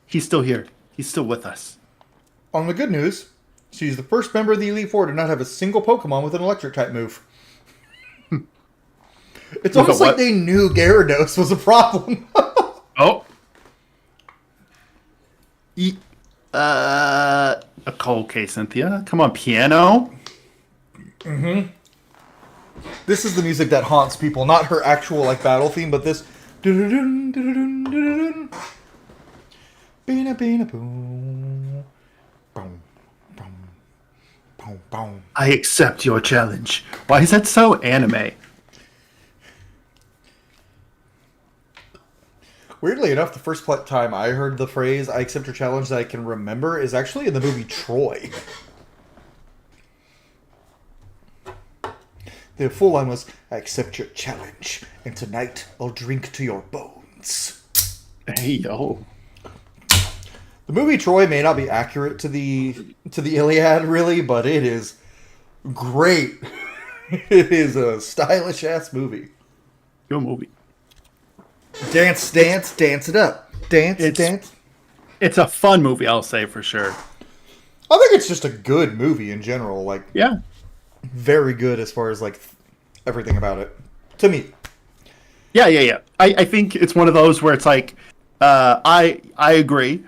[SPEAKER 2] he's still here. He's still with us.
[SPEAKER 1] On the good news, she's the first member of the Elite Four to not have a single Pokemon with an electric type move. It's almost like they knew Gyarados was a problem.
[SPEAKER 2] Oh. Okay, Cynthia. Come on, piano.
[SPEAKER 1] Mm-hmm. This is the music that haunts people, not her actual like battle theme, but this. Beena beena boom. Boom. Boom. Boom. Boom.
[SPEAKER 2] I accept your challenge. Why is that so anime?
[SPEAKER 1] Weirdly enough, the first time I heard the phrase "I accept your challenge" that I can remember is actually in the movie Troy. The full line was, "I accept your challenge, and tonight I'll drink to your bones."
[SPEAKER 2] Hey, yo.
[SPEAKER 1] The movie Troy may not be accurate to the Iliad, really, but it is great. It is a stylish ass movie.
[SPEAKER 2] Good movie.
[SPEAKER 1] Dance it up. Dance.
[SPEAKER 2] It's a fun movie, I'll say for sure.
[SPEAKER 1] I think it's just a good movie in general. Like,
[SPEAKER 2] yeah,
[SPEAKER 1] very good as far as like everything about it. To me.
[SPEAKER 2] Yeah. I think it's one of those where it's like, I agree.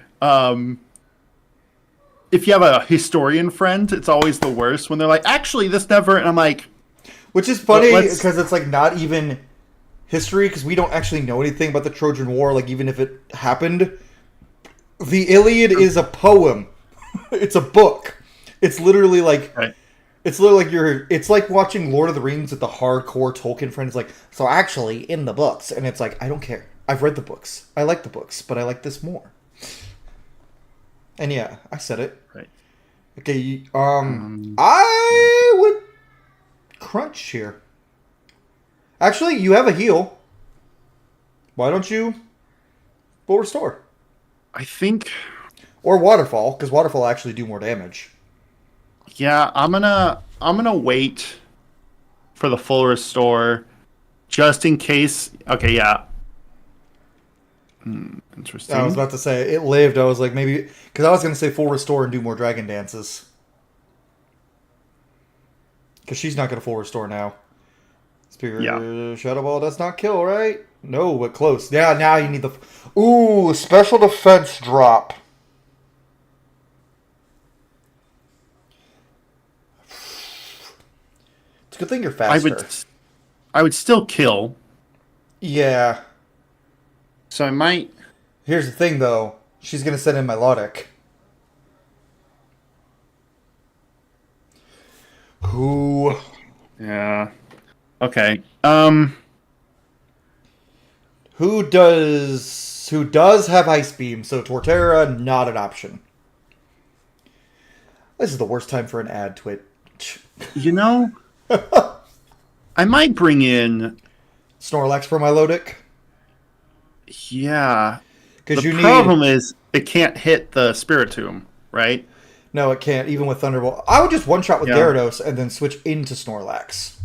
[SPEAKER 2] If you have a historian friend, it's always the worst when they're like, actually, this never. And I'm like,
[SPEAKER 1] which is funny because it's like not even history because we don't actually know anything about the Trojan War. Like even if it happened, the Iliad is a poem. It's a book. It's literally like
[SPEAKER 2] right.
[SPEAKER 1] It's literally like it's like watching Lord of the Rings with the hardcore Tolkien friends. Like, so actually in the books, and it's like I don't care. I've read the books. I like the books, but I like this more. And yeah, I said it.
[SPEAKER 2] Right.
[SPEAKER 1] Okay. I would crunch here. Actually, you have a heal. Why don't you full restore?
[SPEAKER 2] I think.
[SPEAKER 1] Or waterfall, because waterfall actually do more damage.
[SPEAKER 2] Yeah, I'm gonna wait for the full restore, just in case. Okay, yeah. Interesting.
[SPEAKER 1] I was about to say it lived. I was like maybe because I was gonna say full restore and do more dragon dances. Because she's not gonna full restore now. Spirit Shadow Ball does not kill, right? No, but close. Yeah, now you need the. Ooh, special defense drop. It's a good thing you're faster.
[SPEAKER 2] I would still kill.
[SPEAKER 1] Yeah.
[SPEAKER 2] So I might.
[SPEAKER 1] Here's the thing, though. She's gonna send in Melodic. Who?
[SPEAKER 2] Yeah. Okay.
[SPEAKER 1] Who does have Ice Beam? So Torterra, not an option. This is the worst time for an ad, Twitch.
[SPEAKER 2] You know, I might bring in
[SPEAKER 1] Snorlax for Melodic.
[SPEAKER 2] Yeah.
[SPEAKER 1] Because
[SPEAKER 2] the problem is it can't hit the Spiritomb, right?
[SPEAKER 1] No, it can't, even with Thunderbolt. I would just one-shot with
[SPEAKER 2] Yeah.
[SPEAKER 1] Gyarados and then switch into Snorlax.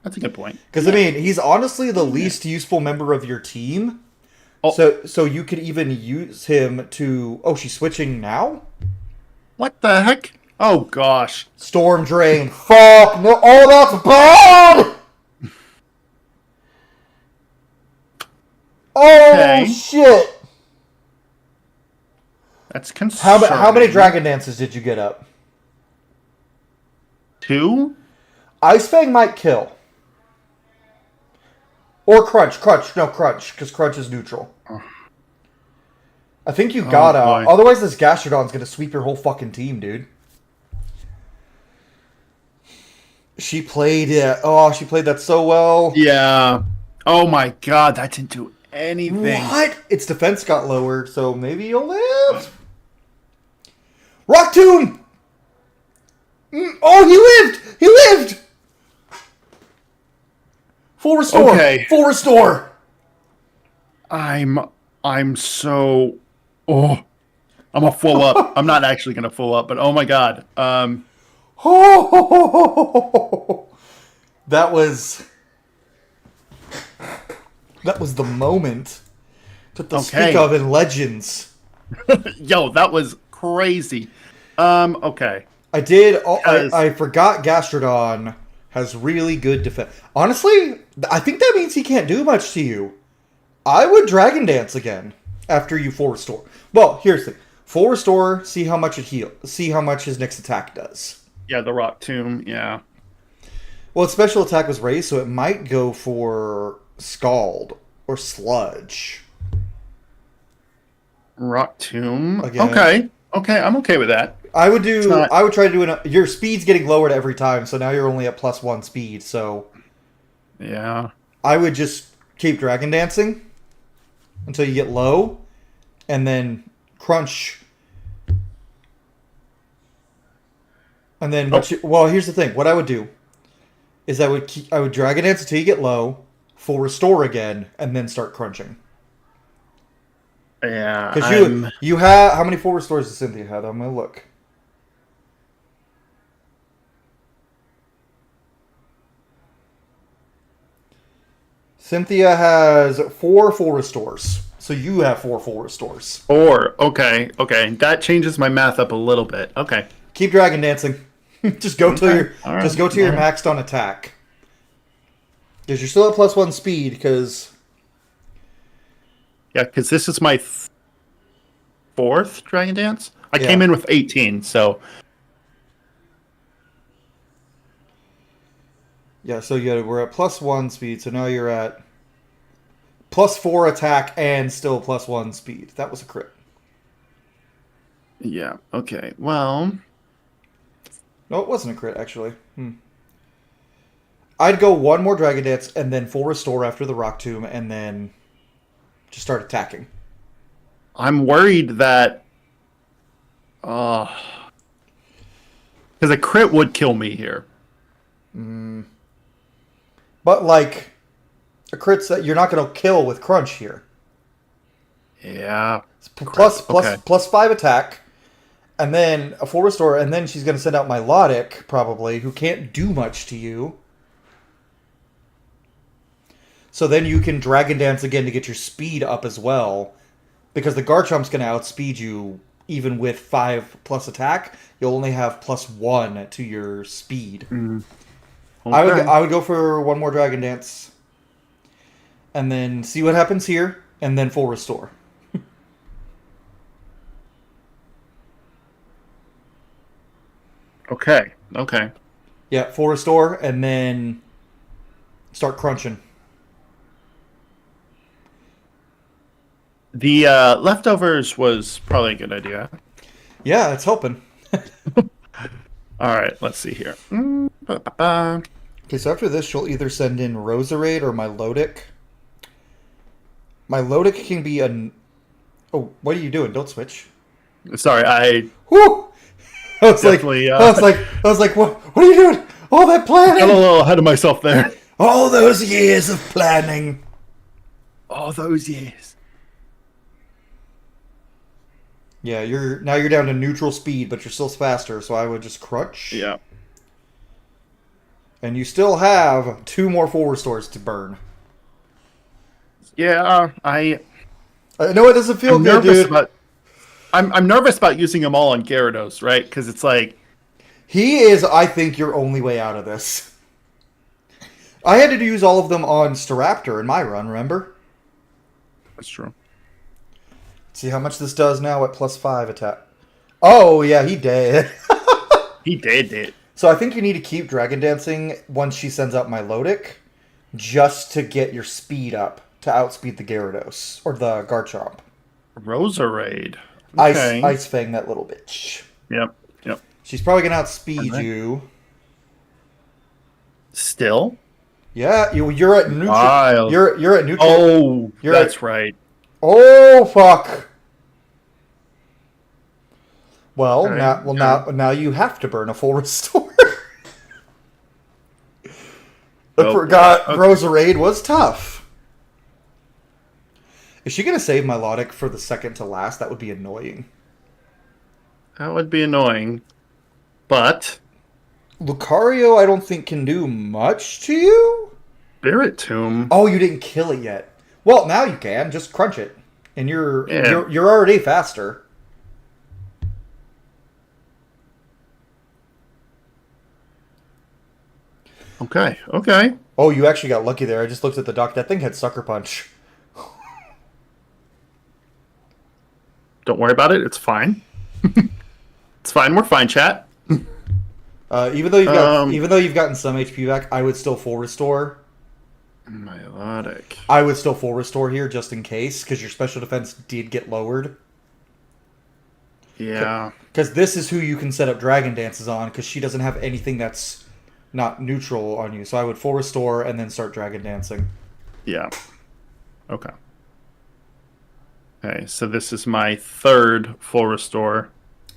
[SPEAKER 2] That's a good point.
[SPEAKER 1] Because, I mean, he's honestly the least useful member of your team.
[SPEAKER 2] Oh.
[SPEAKER 1] So you could even use him to... Oh, she's switching now?
[SPEAKER 2] What the heck? Oh, gosh.
[SPEAKER 1] Storm Drain. Fuck! No, oh, that's bad! Oh,
[SPEAKER 2] Okay.
[SPEAKER 1] shit!
[SPEAKER 2] That's concerning.
[SPEAKER 1] How many Dragon Dances did you get up?
[SPEAKER 2] 2?
[SPEAKER 1] Ice Fang might kill. Or Crunch. No, Crunch. Because Crunch is neutral. I think you gotta.
[SPEAKER 2] Boy.
[SPEAKER 1] Otherwise, this Gastrodon's gonna sweep your whole fucking team, dude. She played it. Oh, she played that so well.
[SPEAKER 2] Yeah. Oh, my God. That didn't do anything.
[SPEAKER 1] What? Its defense got lowered, so maybe you'll live. Rock Tomb! Oh, he lived! He lived! Full restore.
[SPEAKER 2] Okay.
[SPEAKER 1] Full restore.
[SPEAKER 2] I'm so... Oh. I'm a full up. I'm not actually going to full up, but oh, my God.
[SPEAKER 1] Oh, that was the moment to speak of in Legends.
[SPEAKER 2] Yo, that was crazy. Okay.
[SPEAKER 1] I did. I forgot Gastrodon has really good defense. Honestly, I think that means he can't do much to you. I would Dragon Dance again after you full restore. Well, here's the thing. Full restore, see how much it heals. See how much his next attack does.
[SPEAKER 2] Yeah, the Rock Tomb, yeah.
[SPEAKER 1] Well, its special attack was raised, so it might go for Scald or Sludge.
[SPEAKER 2] Rock Tomb.
[SPEAKER 1] Again.
[SPEAKER 2] Okay, I'm okay with that.
[SPEAKER 1] I would try to do your speed's getting lowered every time, so now you're only at +1 speed, so
[SPEAKER 2] Yeah.
[SPEAKER 1] I would just keep Dragon Dancing until you get low, and then Crunch. And then, well, here's the thing. What I would do is I would Dragon Dance until you get low, full restore again, and then start crunching.
[SPEAKER 2] Yeah.
[SPEAKER 1] Because you have... How many full restores does Cynthia have? I'm going to look. Cynthia has 4 full restores. So you have 4 full restores.
[SPEAKER 2] 4. Okay. That changes my math up a little bit. Okay.
[SPEAKER 1] Keep Dragon Dancing. Just go till you're
[SPEAKER 2] All right.
[SPEAKER 1] just go till you're maxed on attack. Because you're still at +1 speed. Because
[SPEAKER 2] Yeah, because this is my 4th Dragon Dance. I came in with 18, so
[SPEAKER 1] yeah, so we're at +1 speed. So now you're at +4 attack and still +1 speed. That was a crit.
[SPEAKER 2] yeah. Okay. Well,
[SPEAKER 1] No, it wasn't a crit actually. I'd go one more Dragon Dance and then full restore after the Rock Tomb, and then just start attacking.
[SPEAKER 2] I'm worried that because a crit would kill me here.
[SPEAKER 1] But like a crit's that you're not going to kill with Crunch here.
[SPEAKER 2] Yeah.
[SPEAKER 1] It's plus
[SPEAKER 2] Okay.
[SPEAKER 1] +5 attack, and then a full restore, and then she's going to send out Milotic probably, who can't do much to you. So then you can Dragon Dance again to get your speed up as well, because the Garchomp's going to outspeed you even with 5+ attack. You'll only have +1 to your speed.
[SPEAKER 2] Okay.
[SPEAKER 1] I would go for one more Dragon Dance, and then see what happens here, and then full restore.
[SPEAKER 2] Okay.
[SPEAKER 1] Yeah, full restore, and then start crunching.
[SPEAKER 2] The leftovers was probably a good idea.
[SPEAKER 1] Yeah, it's helping.
[SPEAKER 2] All right, let's see here.
[SPEAKER 1] Okay, so after this, she'll either send in Roserade or Milotic. Milotic can be an... Oh, what are you doing? Don't switch.
[SPEAKER 2] Sorry, I
[SPEAKER 1] Whew! I was
[SPEAKER 2] definitely
[SPEAKER 1] I was like, what are you doing? All that planning!
[SPEAKER 2] got a little ahead of myself there.
[SPEAKER 1] All those years of planning.
[SPEAKER 2] All those years.
[SPEAKER 1] Yeah, you're down to neutral speed, but you're still faster, so I would just crunch.
[SPEAKER 2] Yeah.
[SPEAKER 1] And you still have 2 more full restores to burn.
[SPEAKER 2] Yeah,
[SPEAKER 1] I know it doesn't feel
[SPEAKER 2] I'm
[SPEAKER 1] good,
[SPEAKER 2] nervous
[SPEAKER 1] dude.
[SPEAKER 2] about I'm nervous about using them all on Gyarados, right? Because it's like
[SPEAKER 1] He is, I think, your only way out of this. I had to use all of them on Staraptor in my run, remember?
[SPEAKER 2] that's true.
[SPEAKER 1] See how much this does now at +5 attack. Oh, yeah, he did.
[SPEAKER 2] He did it.
[SPEAKER 1] So I think you need to keep Dragon Dancing once she sends out my Melodic, just to get your speed up to outspeed the Gyarados or the Garchomp.
[SPEAKER 2] Roserade. Okay.
[SPEAKER 1] Ice Fang that little bitch.
[SPEAKER 2] Yep. Yep.
[SPEAKER 1] She's probably gonna outspeed
[SPEAKER 2] Okay.
[SPEAKER 1] you.
[SPEAKER 2] Still?
[SPEAKER 1] Yeah, you're at neutral.
[SPEAKER 2] Wild.
[SPEAKER 1] You're at neutral.
[SPEAKER 2] Oh,
[SPEAKER 1] You're
[SPEAKER 2] that's
[SPEAKER 1] at-
[SPEAKER 2] right.
[SPEAKER 1] Oh fuck. Well,
[SPEAKER 2] Okay,
[SPEAKER 1] now you have to burn a full restore. I
[SPEAKER 2] Oh,
[SPEAKER 1] forgot
[SPEAKER 2] boy. Okay.
[SPEAKER 1] Roserade was tough. Is she gonna save my Melodic for the second to last? That would be annoying.
[SPEAKER 2] That would be annoying. But
[SPEAKER 1] Lucario, I don't think can do much to you.
[SPEAKER 2] Spirit Tomb.
[SPEAKER 1] Oh, you didn't kill it yet. Well, now you can just crunch it, and
[SPEAKER 2] Yeah.
[SPEAKER 1] you're already faster.
[SPEAKER 2] Okay. Okay.
[SPEAKER 1] Oh, you actually got lucky there. I just looked at the dock. That thing had Sucker Punch.
[SPEAKER 2] Don't worry about it. It's fine. It's fine. We're fine, chat.
[SPEAKER 1] Even though you've gotten some HP back, I would still full restore.
[SPEAKER 2] Melodic.
[SPEAKER 1] I would still full restore here just in case, because your special defense did get lowered.
[SPEAKER 2] Yeah.
[SPEAKER 1] Because this is who you can set up Dragon Dances on, because she doesn't have anything that's not neutral on you. So I would full restore and then start Dragon Dancing.
[SPEAKER 2] Yeah. Okay. Okay, so this is my third full restore.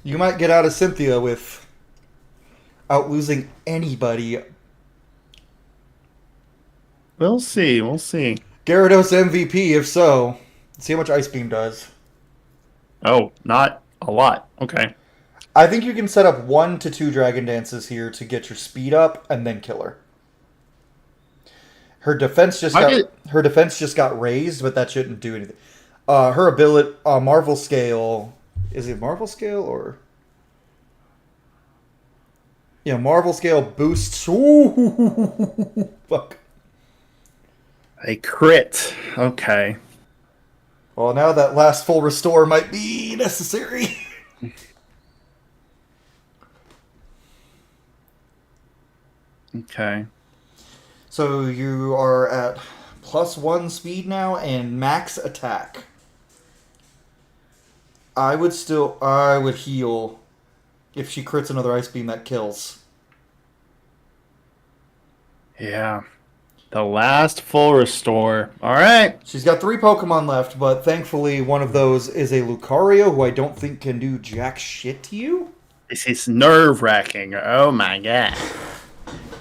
[SPEAKER 1] You might get out of Cynthia without losing anybody.
[SPEAKER 2] We'll see. We'll see.
[SPEAKER 1] Gyarados MVP, if so. Let's see how much Ice Beam does.
[SPEAKER 2] Oh, not a lot. Okay.
[SPEAKER 1] I think you can set up 1 to 2 Dragon Dances here to get your speed up and then kill her. Her defense just got raised, but that shouldn't do anything. Her ability, Marvel Scale, is it Marvel Scale or? Yeah, Marvel Scale boosts. Ooh, fuck.
[SPEAKER 2] A crit. Okay.
[SPEAKER 1] Well, now that last full restore might be necessary.
[SPEAKER 2] Okay.
[SPEAKER 1] So you are at +1 speed now and max attack. I would heal if she crits another Ice Beam that kills.
[SPEAKER 2] Yeah. The last full restore. All right.
[SPEAKER 1] She's got 3 Pokemon left, but thankfully one of those is a Lucario, who I don't think can do jack shit to you.
[SPEAKER 2] This is nerve-wracking. Oh my god.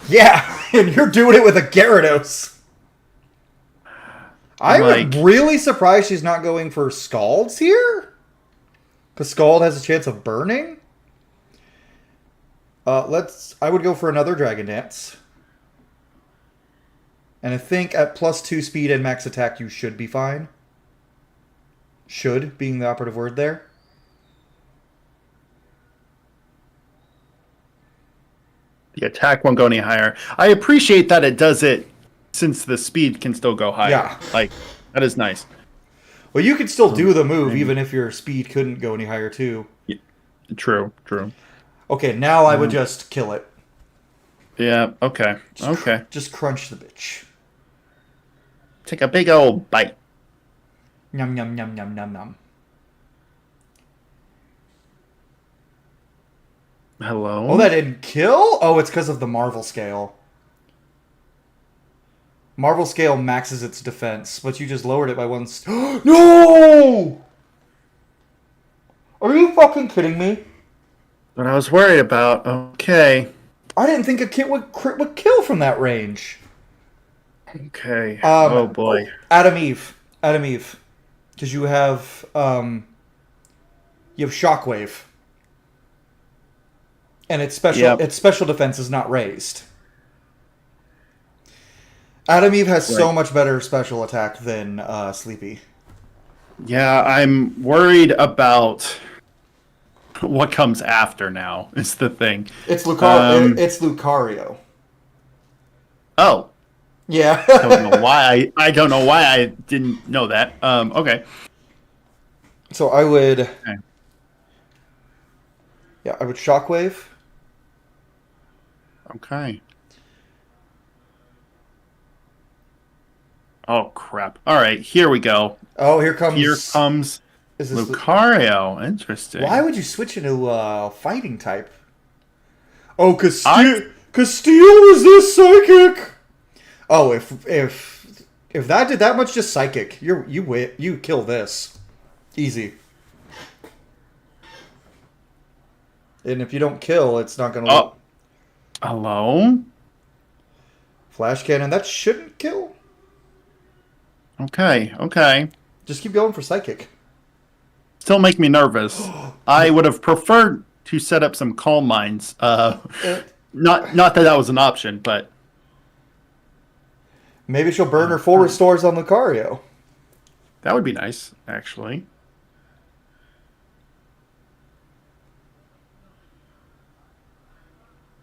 [SPEAKER 1] Yeah, and you're doing it with a Gyarados. I'm really surprised she's not going for Scalds here. Because Scald has a chance of burning. I would go for another Dragon Dance. And I think at +2 speed and max attack, you should be fine. Should being the operative word there.
[SPEAKER 2] The attack won't go any higher. I appreciate that it does it since the speed can still go higher.
[SPEAKER 1] Yeah.
[SPEAKER 2] Like, that is nice.
[SPEAKER 1] Well, you could still do the move even if your speed couldn't go any higher too.
[SPEAKER 2] Yeah. True.
[SPEAKER 1] Okay, now I would just kill it.
[SPEAKER 2] Yeah, okay. Okay.
[SPEAKER 1] Just crunch the bitch.
[SPEAKER 2] Take a big old bite.
[SPEAKER 1] Yum, yum, yum, yum, yum, yum.
[SPEAKER 2] Hello?
[SPEAKER 1] Oh, that didn't kill? Oh, it's because of the Marvel Scale. Marvel Scale maxes its defense, but you just lowered it by 1... No! Are you fucking kidding me?
[SPEAKER 2] What I was worried about. Okay.
[SPEAKER 1] I didn't think a crit would kill from that range.
[SPEAKER 2] Okay. Oh, boy.
[SPEAKER 1] Adam Eve. Because you have... You have Shockwave. And
[SPEAKER 2] Yep.
[SPEAKER 1] its special defense is not raised. Adam Eve has so
[SPEAKER 2] Right.
[SPEAKER 1] much better special attack than Sleepy.
[SPEAKER 2] Yeah, I'm worried about what comes after now, is the thing.
[SPEAKER 1] It's
[SPEAKER 2] Um,
[SPEAKER 1] It's Lucario.
[SPEAKER 2] oh,
[SPEAKER 1] Yeah.
[SPEAKER 2] don't know why I don't know why I didn't know that. Okay.
[SPEAKER 1] So I would...
[SPEAKER 2] Okay.
[SPEAKER 1] Yeah, I would Shockwave.
[SPEAKER 2] Okay. Oh crap. All right, here we go.
[SPEAKER 1] Oh, here comes...
[SPEAKER 2] Here comes
[SPEAKER 1] Is this...
[SPEAKER 2] Lucario. Interesting.
[SPEAKER 1] Why would you switch into fighting type? Oh, cause
[SPEAKER 2] I-
[SPEAKER 1] Steel is this psychic. Oh, if that did that much, just psychic. You kill this, easy. And if you don't kill, it's not gonna.
[SPEAKER 2] Oh, hello?
[SPEAKER 1] Flash cannon that shouldn't kill.
[SPEAKER 2] Okay, okay.
[SPEAKER 1] Just keep going for psychic.
[SPEAKER 2] Still make me nervous. I would have preferred to set up some calm minds. Not that was an option, but
[SPEAKER 1] Maybe she'll burn her full restores on Lucario.
[SPEAKER 2] that would be nice, actually.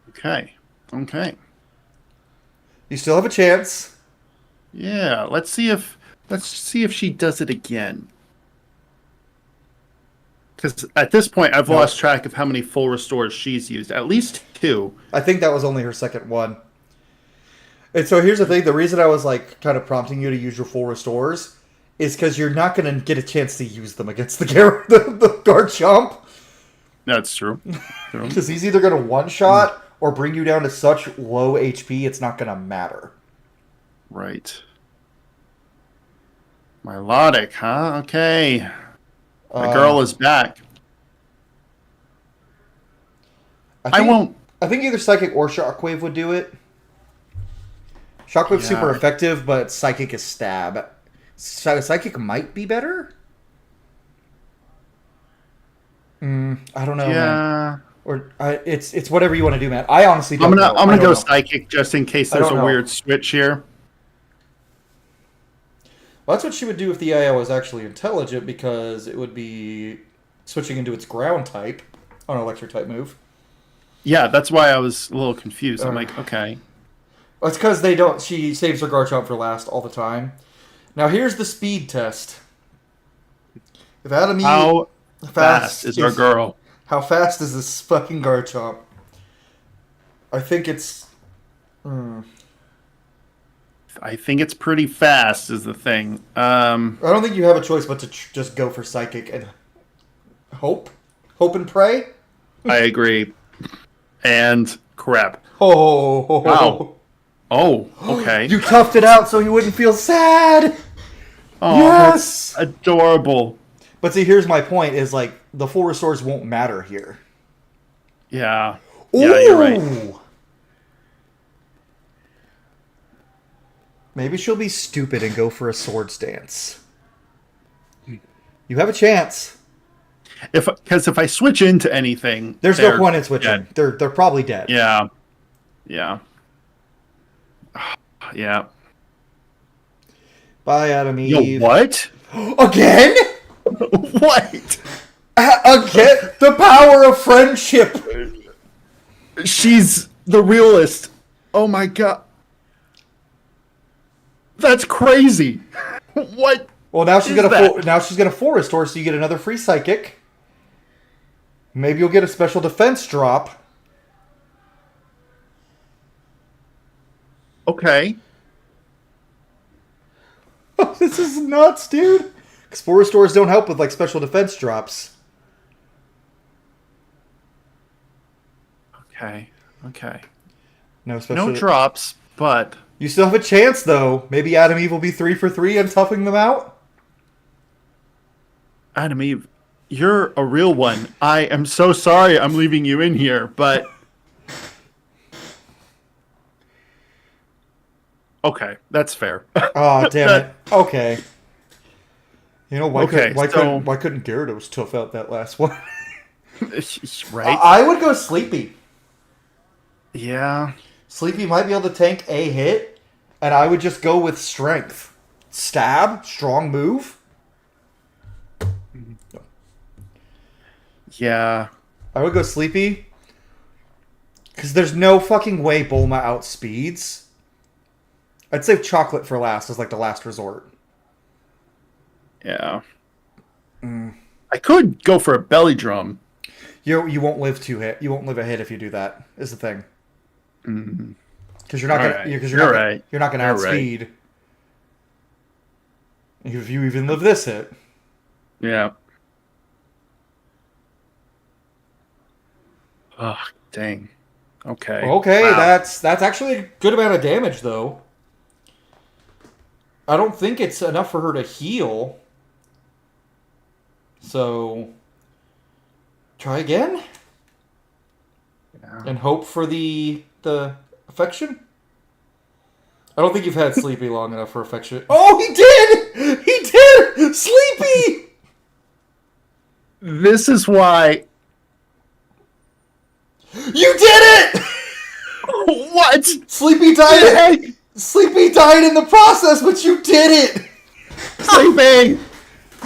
[SPEAKER 2] Okay. Okay.
[SPEAKER 1] You still have a chance.
[SPEAKER 2] Yeah, let's see if she does it again. Because at this point, I've lost track of how many full restores she's used. At least 2.
[SPEAKER 1] I think that was only her second one. And so here's the thing: the reason I was like kind of prompting you to use your full restores is because you're not going to get a chance to use them against the Garchomp.
[SPEAKER 2] That's true. True.
[SPEAKER 1] Because he's either going to one shot or bring you down to such low HP, it's not going to matter.
[SPEAKER 2] Right. Milotic, huh? Okay. My girl is back. I won't.
[SPEAKER 1] I think either Psychic or Shockwave would do it. Shockwave's super effective, but Psychic is stab. Psychic might be better? I don't know,
[SPEAKER 2] Yeah.
[SPEAKER 1] man. Or it's whatever you want to do, man. I honestly don't know.
[SPEAKER 2] I'm gonna
[SPEAKER 1] I
[SPEAKER 2] go
[SPEAKER 1] don't know.
[SPEAKER 2] Psychic just in case there's a
[SPEAKER 1] don't know.
[SPEAKER 2] weird switch here.
[SPEAKER 1] Well, that's what she would do if the AI was actually intelligent, because it would be switching into its ground type on an electric type move.
[SPEAKER 2] Yeah, that's why I was a little confused. I'm like, okay.
[SPEAKER 1] Well, it's because they don't. She saves her Garchomp for last all the time. Now here's the speed test. If Adam
[SPEAKER 2] How fast is our girl?
[SPEAKER 1] How fast is this fucking Garchomp? I think it's.
[SPEAKER 2] I think it's pretty fast. Is the thing.
[SPEAKER 1] I don't think you have a choice but to just go for Psychic and hope and pray.
[SPEAKER 2] I agree. And crap.
[SPEAKER 1] Oh,
[SPEAKER 2] Wow. Oh, okay.
[SPEAKER 1] You toughed it out so you wouldn't feel sad.
[SPEAKER 2] Oh,
[SPEAKER 1] Yes!
[SPEAKER 2] that's adorable.
[SPEAKER 1] But see, here's my point: is like the full restores won't matter here.
[SPEAKER 2] Yeah. Yeah, you're right.
[SPEAKER 1] Ooh. Maybe she'll be stupid and go for a Swords Dance. You have a chance.
[SPEAKER 2] Because if I switch into anything,
[SPEAKER 1] There's no point in switching.
[SPEAKER 2] dead.
[SPEAKER 1] They're probably dead.
[SPEAKER 2] Yeah. Yeah. Yeah.
[SPEAKER 1] Bye, Adam
[SPEAKER 2] Yo,
[SPEAKER 1] Eve.
[SPEAKER 2] what?
[SPEAKER 1] Again?
[SPEAKER 2] What?
[SPEAKER 1] Again? The power of friendship.
[SPEAKER 2] She's the realist. Oh my god. That's crazy. What?
[SPEAKER 1] Well, now she's
[SPEAKER 2] is
[SPEAKER 1] gonna
[SPEAKER 2] that?
[SPEAKER 1] now she's gonna full restore, so you get another free psychic. Maybe you'll get a special defense drop.
[SPEAKER 2] Okay.
[SPEAKER 1] This is nuts, dude. Because full restores don't help with like special defense drops.
[SPEAKER 2] Okay. Okay.
[SPEAKER 1] No special.
[SPEAKER 2] No drops, but
[SPEAKER 1] You still have a chance, though. Maybe Adam Eve will be 3 for 3 and toughing them out.
[SPEAKER 2] Adam Eve, you're a real one. I am so sorry I'm leaving you in here, but okay, that's fair.
[SPEAKER 1] Oh, damn it. Okay. You know, why couldn't Gyarados tough out that last one?
[SPEAKER 2] Right?
[SPEAKER 1] I would go Sleepy.
[SPEAKER 2] Yeah.
[SPEAKER 1] Sleepy might be able to tank a hit, and I would just go with Strength. Stab, strong move.
[SPEAKER 2] Yeah.
[SPEAKER 1] I would go Sleepy. Because there's no fucking way Bulma outspeeds. I'd save Chocolate for last as like the last resort.
[SPEAKER 2] Yeah. I could go for a belly drum.
[SPEAKER 1] You won't live 2 hit. You won't live a hit if you do that. Is the thing. Because you're not gonna. Because you're not gonna outspeed. Right. If you even live this hit.
[SPEAKER 2] Yeah. Oh, dang. Okay.
[SPEAKER 1] Okay,
[SPEAKER 2] wow.
[SPEAKER 1] that's actually a good amount of damage, though. I don't think it's enough for her to heal. So, try again? Yeah. And hope for the affection? I don't think you've had Sleepy long enough for affection. Oh, he did! He did! Sleepy!
[SPEAKER 2] This is why...
[SPEAKER 1] You did it!
[SPEAKER 2] What?
[SPEAKER 1] Sleepy died. Sleepy died in the process, but you did it.
[SPEAKER 2] Sleepy.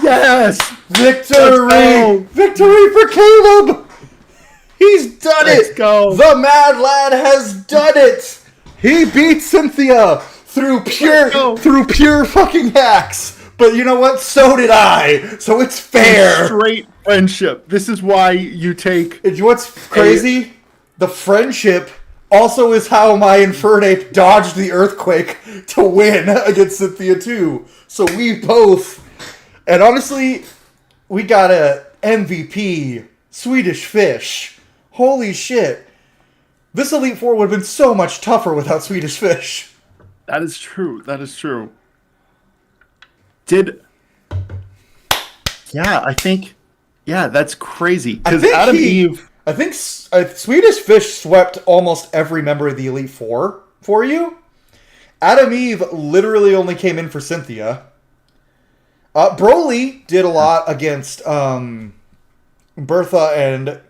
[SPEAKER 2] Yes.
[SPEAKER 1] Victory. Victory for Caleb. He's done it.
[SPEAKER 2] Let's go.
[SPEAKER 1] The Mad Lad has done it. He beat Cynthia through pure fucking hacks. But you know what? So did I. So it's fair.
[SPEAKER 2] Straight friendship. This is why you take...
[SPEAKER 1] What's crazy? The friendship also is how my Infernape dodged the earthquake to win against Cynthia too. So we both... And honestly, we got a MVP Swedish Fish. Holy shit. This Elite Four would have been so much tougher without Swedish Fish.
[SPEAKER 2] That is true. That is true. Yeah, I think... Yeah, that's crazy. Because Adam Eve...
[SPEAKER 1] I think Swedish Fish swept almost every member of the Elite Four for you. Adam Eve literally only came in for Cynthia. Broly did a lot against Bertha and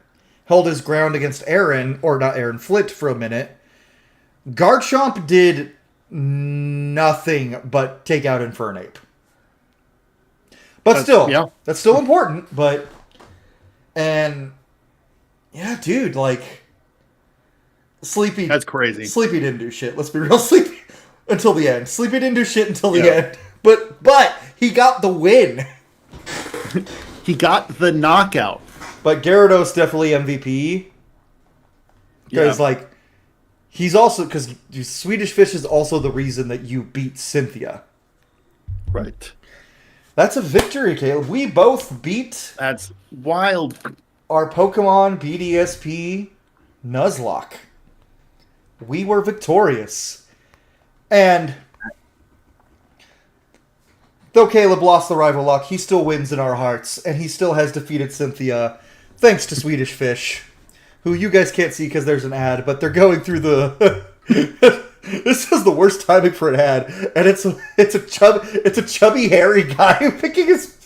[SPEAKER 1] held his ground against Aaron, or not Aaron, Flit for a minute. Garchomp did nothing but take out Infernape. But that's still important, but... And... Yeah, dude, like... Sleepy...
[SPEAKER 2] That's crazy.
[SPEAKER 1] Sleepy didn't do shit. Let's be real. Sleepy... Until the end. Sleepy didn't do shit until the end. But he got the win.
[SPEAKER 2] He got the knockout.
[SPEAKER 1] But Gyarados definitely MVP. Because, like... He's also... Because Swedish Fish is also the reason that you beat Cynthia.
[SPEAKER 2] Right.
[SPEAKER 1] That's a victory, Caleb. We both beat...
[SPEAKER 2] That's wild.
[SPEAKER 1] Our Pokemon BDSP Nuzlocke. We were victorious. And though Caleb lost the rival lock, he still wins in our hearts, and he still has defeated Cynthia, thanks to Swedish Fish, who you guys can't see because there's an ad, but they're going through the... This is the worst timing for an ad, and it's a chubby hairy guy picking his...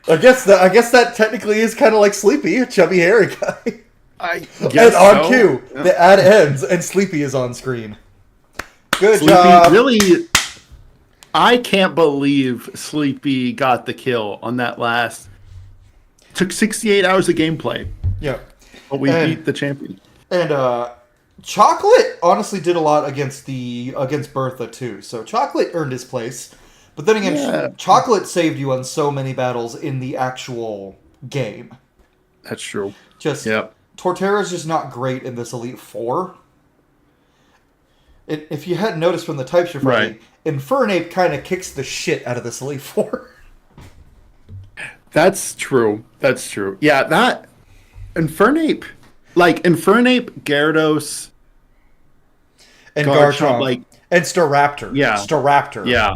[SPEAKER 1] I guess that technically is kind of like Sleepy, a chubby hairy guy.
[SPEAKER 2] I guess
[SPEAKER 1] and on cue, the ad ends and Sleepy is on screen. Good
[SPEAKER 2] Sleepy,
[SPEAKER 1] job.
[SPEAKER 2] Really, I can't believe Sleepy got the kill on that last. Took 68 hours of gameplay.
[SPEAKER 1] Yeah,
[SPEAKER 2] but we beat the champion.
[SPEAKER 1] And Chocolate honestly did a lot against Bertha too. So Chocolate earned his place. But then again, Chocolate saved you on so many battles in the actual game.
[SPEAKER 2] That's true.
[SPEAKER 1] Torterra's just not great in this Elite Four. If you hadn't noticed from the types you're fighting, Infernape kind of kicks the shit out of this Elite Four.
[SPEAKER 2] That's true. That's true. Yeah, that... Infernape, Gyarados...
[SPEAKER 1] And Garchomp. And Staraptor.
[SPEAKER 2] Yeah.
[SPEAKER 1] Staraptor.
[SPEAKER 2] Yeah.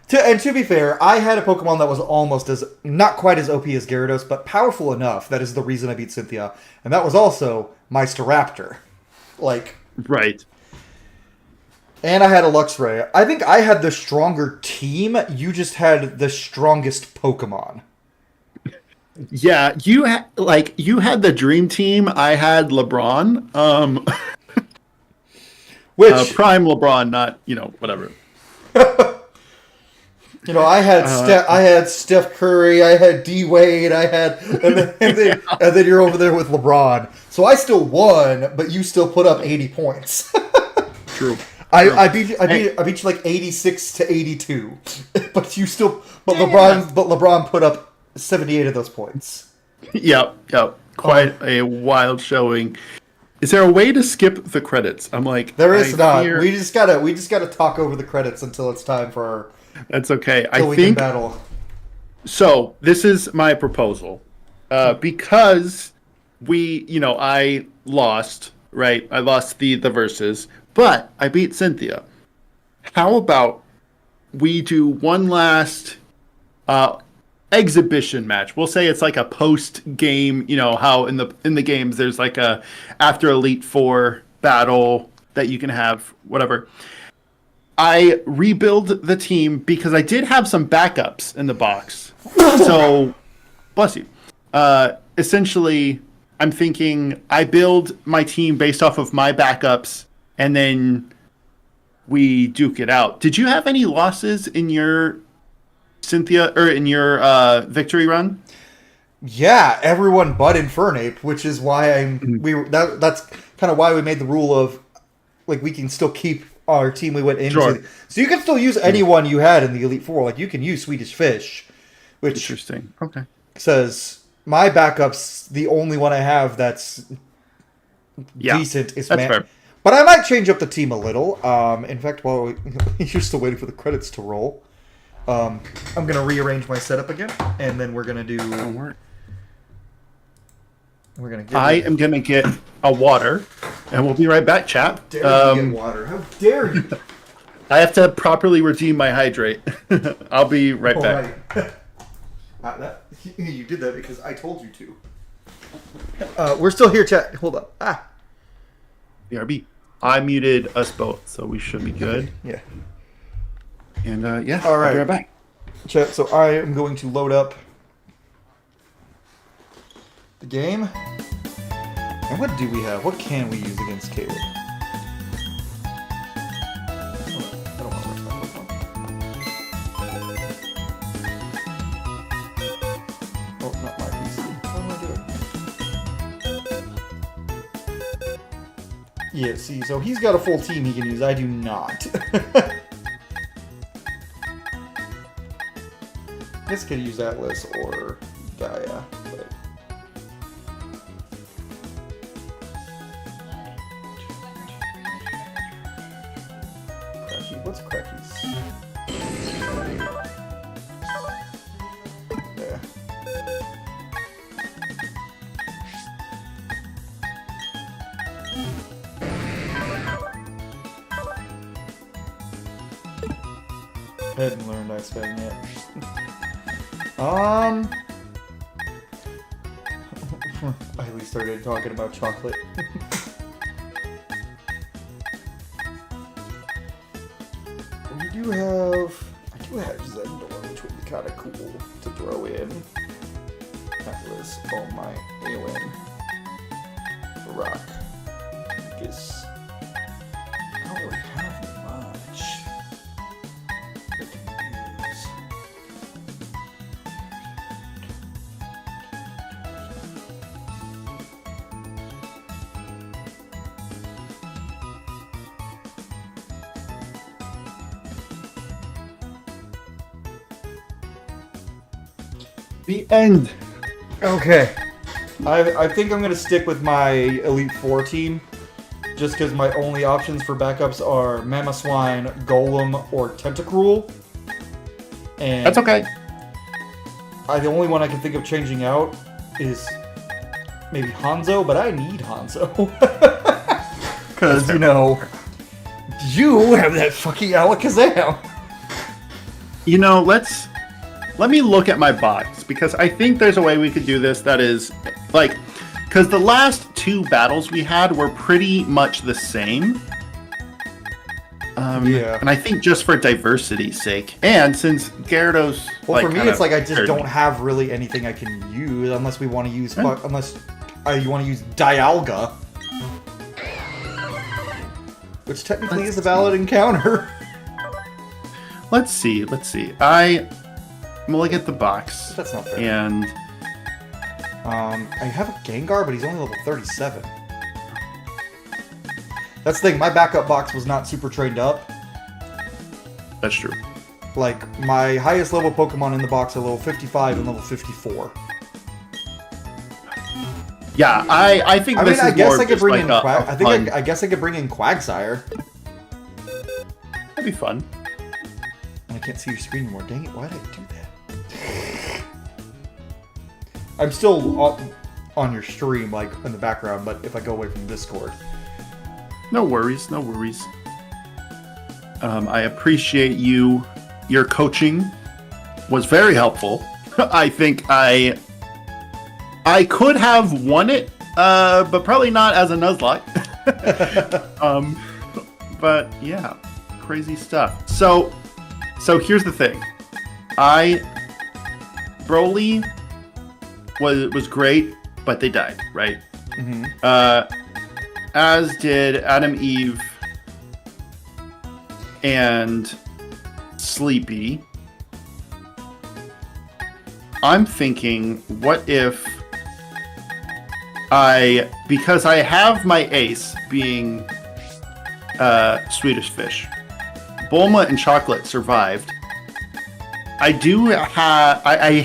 [SPEAKER 1] To be fair, I had a Pokemon that was almost as, not quite as OP as Gyarados, but powerful enough. That is the reason I beat Cynthia. And that was also my Staraptor.
[SPEAKER 2] Right.
[SPEAKER 1] And I had a Luxray. I think I had the stronger team. You just had the strongest Pokemon.
[SPEAKER 2] Yeah, you had the dream team. I had LeBron.
[SPEAKER 1] Which
[SPEAKER 2] Prime LeBron, not whatever.
[SPEAKER 1] I had Steph Curry, I had D Wade, and then you're over there with LeBron. So I still won, but you still put up 80 points.
[SPEAKER 2] True.
[SPEAKER 1] I beat you like 86-82, but LeBron put up 78 of those points.
[SPEAKER 2] Yep. Quite a wild showing. Is there a way to skip the credits? I'm like,
[SPEAKER 1] there is not. We just gotta talk over the credits until it's time for our.
[SPEAKER 2] That's okay. I
[SPEAKER 1] we
[SPEAKER 2] think
[SPEAKER 1] can battle.
[SPEAKER 2] So. This is my proposal, because I lost. Right, I lost the verses, but I beat Cynthia. How about we do one last exhibition match? We'll say it's like a post game. How in the games there's like a after Elite Four battle that you can have, whatever. I rebuild the team because I did have some backups in the box. So, bless you. Essentially, I'm thinking I build my team based off of my backups, and then we duke it out. Did you have any losses in your Cynthia or in your victory run?
[SPEAKER 1] Yeah, everyone but Infernape, which is why that's kind of why we made the rule of like we can still keep our team we went into.
[SPEAKER 2] Sure.
[SPEAKER 1] So you can still use anyone you had in the Elite Four. Like you can use Swedish Fish, which
[SPEAKER 2] Interesting. Okay.
[SPEAKER 1] says my backup's the only one I have that's decent. Is
[SPEAKER 2] that's fair.
[SPEAKER 1] But I might change up the team a little. In fact, while you're still waiting for the credits to roll, I'm gonna rearrange my setup again, and then we're gonna do. We're gonna.
[SPEAKER 2] I am gonna get a water, and we'll be right back, chat.
[SPEAKER 1] Dare you get water? How dare you?
[SPEAKER 2] I have to properly redeem my hydrate. I'll be right back.
[SPEAKER 1] Right. You did that because I told you to. We're still here, chat. Hold up.
[SPEAKER 2] BRB. I muted us both, so we should be good.
[SPEAKER 1] Yeah.
[SPEAKER 2] And
[SPEAKER 1] all right.
[SPEAKER 2] I'll be right back.
[SPEAKER 1] Chat. So I am going to load up the game. And what do we have? What can we use against Caleb? I don't want to watch my Pokemon. Oh, not my PC. How do I do it? Yeah, see, so he's got a full team he can use. I do not. This could use Atlas or Gaia, but... What's Cracky's? Yeah. I hadn't learned Ice Fang yet. I started talking about chocolate. I do have Zendor, which would be kind of cool to throw in. Atlas, oh my, Awen, Rock. I guess I don't really have much I can use.
[SPEAKER 2] The end.
[SPEAKER 1] Okay. I think I'm going to stick with my Elite Four team. Just because my only options for backups are Mamoswine, Golem, or Tentacruel. And
[SPEAKER 2] That's okay.
[SPEAKER 1] the only one I can think of changing out is maybe Hanzo, but I need Hanzo. Because, you have that fucking Alakazam.
[SPEAKER 2] Let me look at my box, because I think there's a way we could do this that is, because the last two battles we had were pretty much the same.
[SPEAKER 1] Yeah.
[SPEAKER 2] And I think just for diversity's sake, and since Gyarados,
[SPEAKER 1] Well, for me,
[SPEAKER 2] kind
[SPEAKER 1] it's
[SPEAKER 2] of
[SPEAKER 1] like I just
[SPEAKER 2] scared
[SPEAKER 1] don't
[SPEAKER 2] me.
[SPEAKER 1] have really anything I can use unless we want to use you want to use Dialga, which technically is a valid encounter.
[SPEAKER 2] Let's see. I'm gonna look at the box.
[SPEAKER 1] That's not fair.
[SPEAKER 2] And
[SPEAKER 1] I have a Gengar, but he's only level 37. That's the thing. My backup box was not super trained up.
[SPEAKER 2] that's true.
[SPEAKER 1] Like, my highest level Pokemon in the box are level 55 and level 54.
[SPEAKER 2] Yeah, I think this is more
[SPEAKER 1] I could
[SPEAKER 2] just
[SPEAKER 1] bring
[SPEAKER 2] like
[SPEAKER 1] in I guess I could bring in Quagsire.
[SPEAKER 2] That'd be fun.
[SPEAKER 1] And I can't see your screen anymore. Dang it, why did I do that? I'm still on your stream, like, in the background, but if I go away from Discord.
[SPEAKER 2] No worries. I appreciate you. Your coaching was very helpful. I think I could have won it, but probably not as a Nuzlocke. But yeah, crazy stuff. So here's the thing. Broly was great, but they died, right?
[SPEAKER 1] Mm-hmm.
[SPEAKER 2] As did Adam, Eve, and Sleepy. I'm thinking, what if because I have my ace being Swedish Fish, Bulma and Chocolate survived. I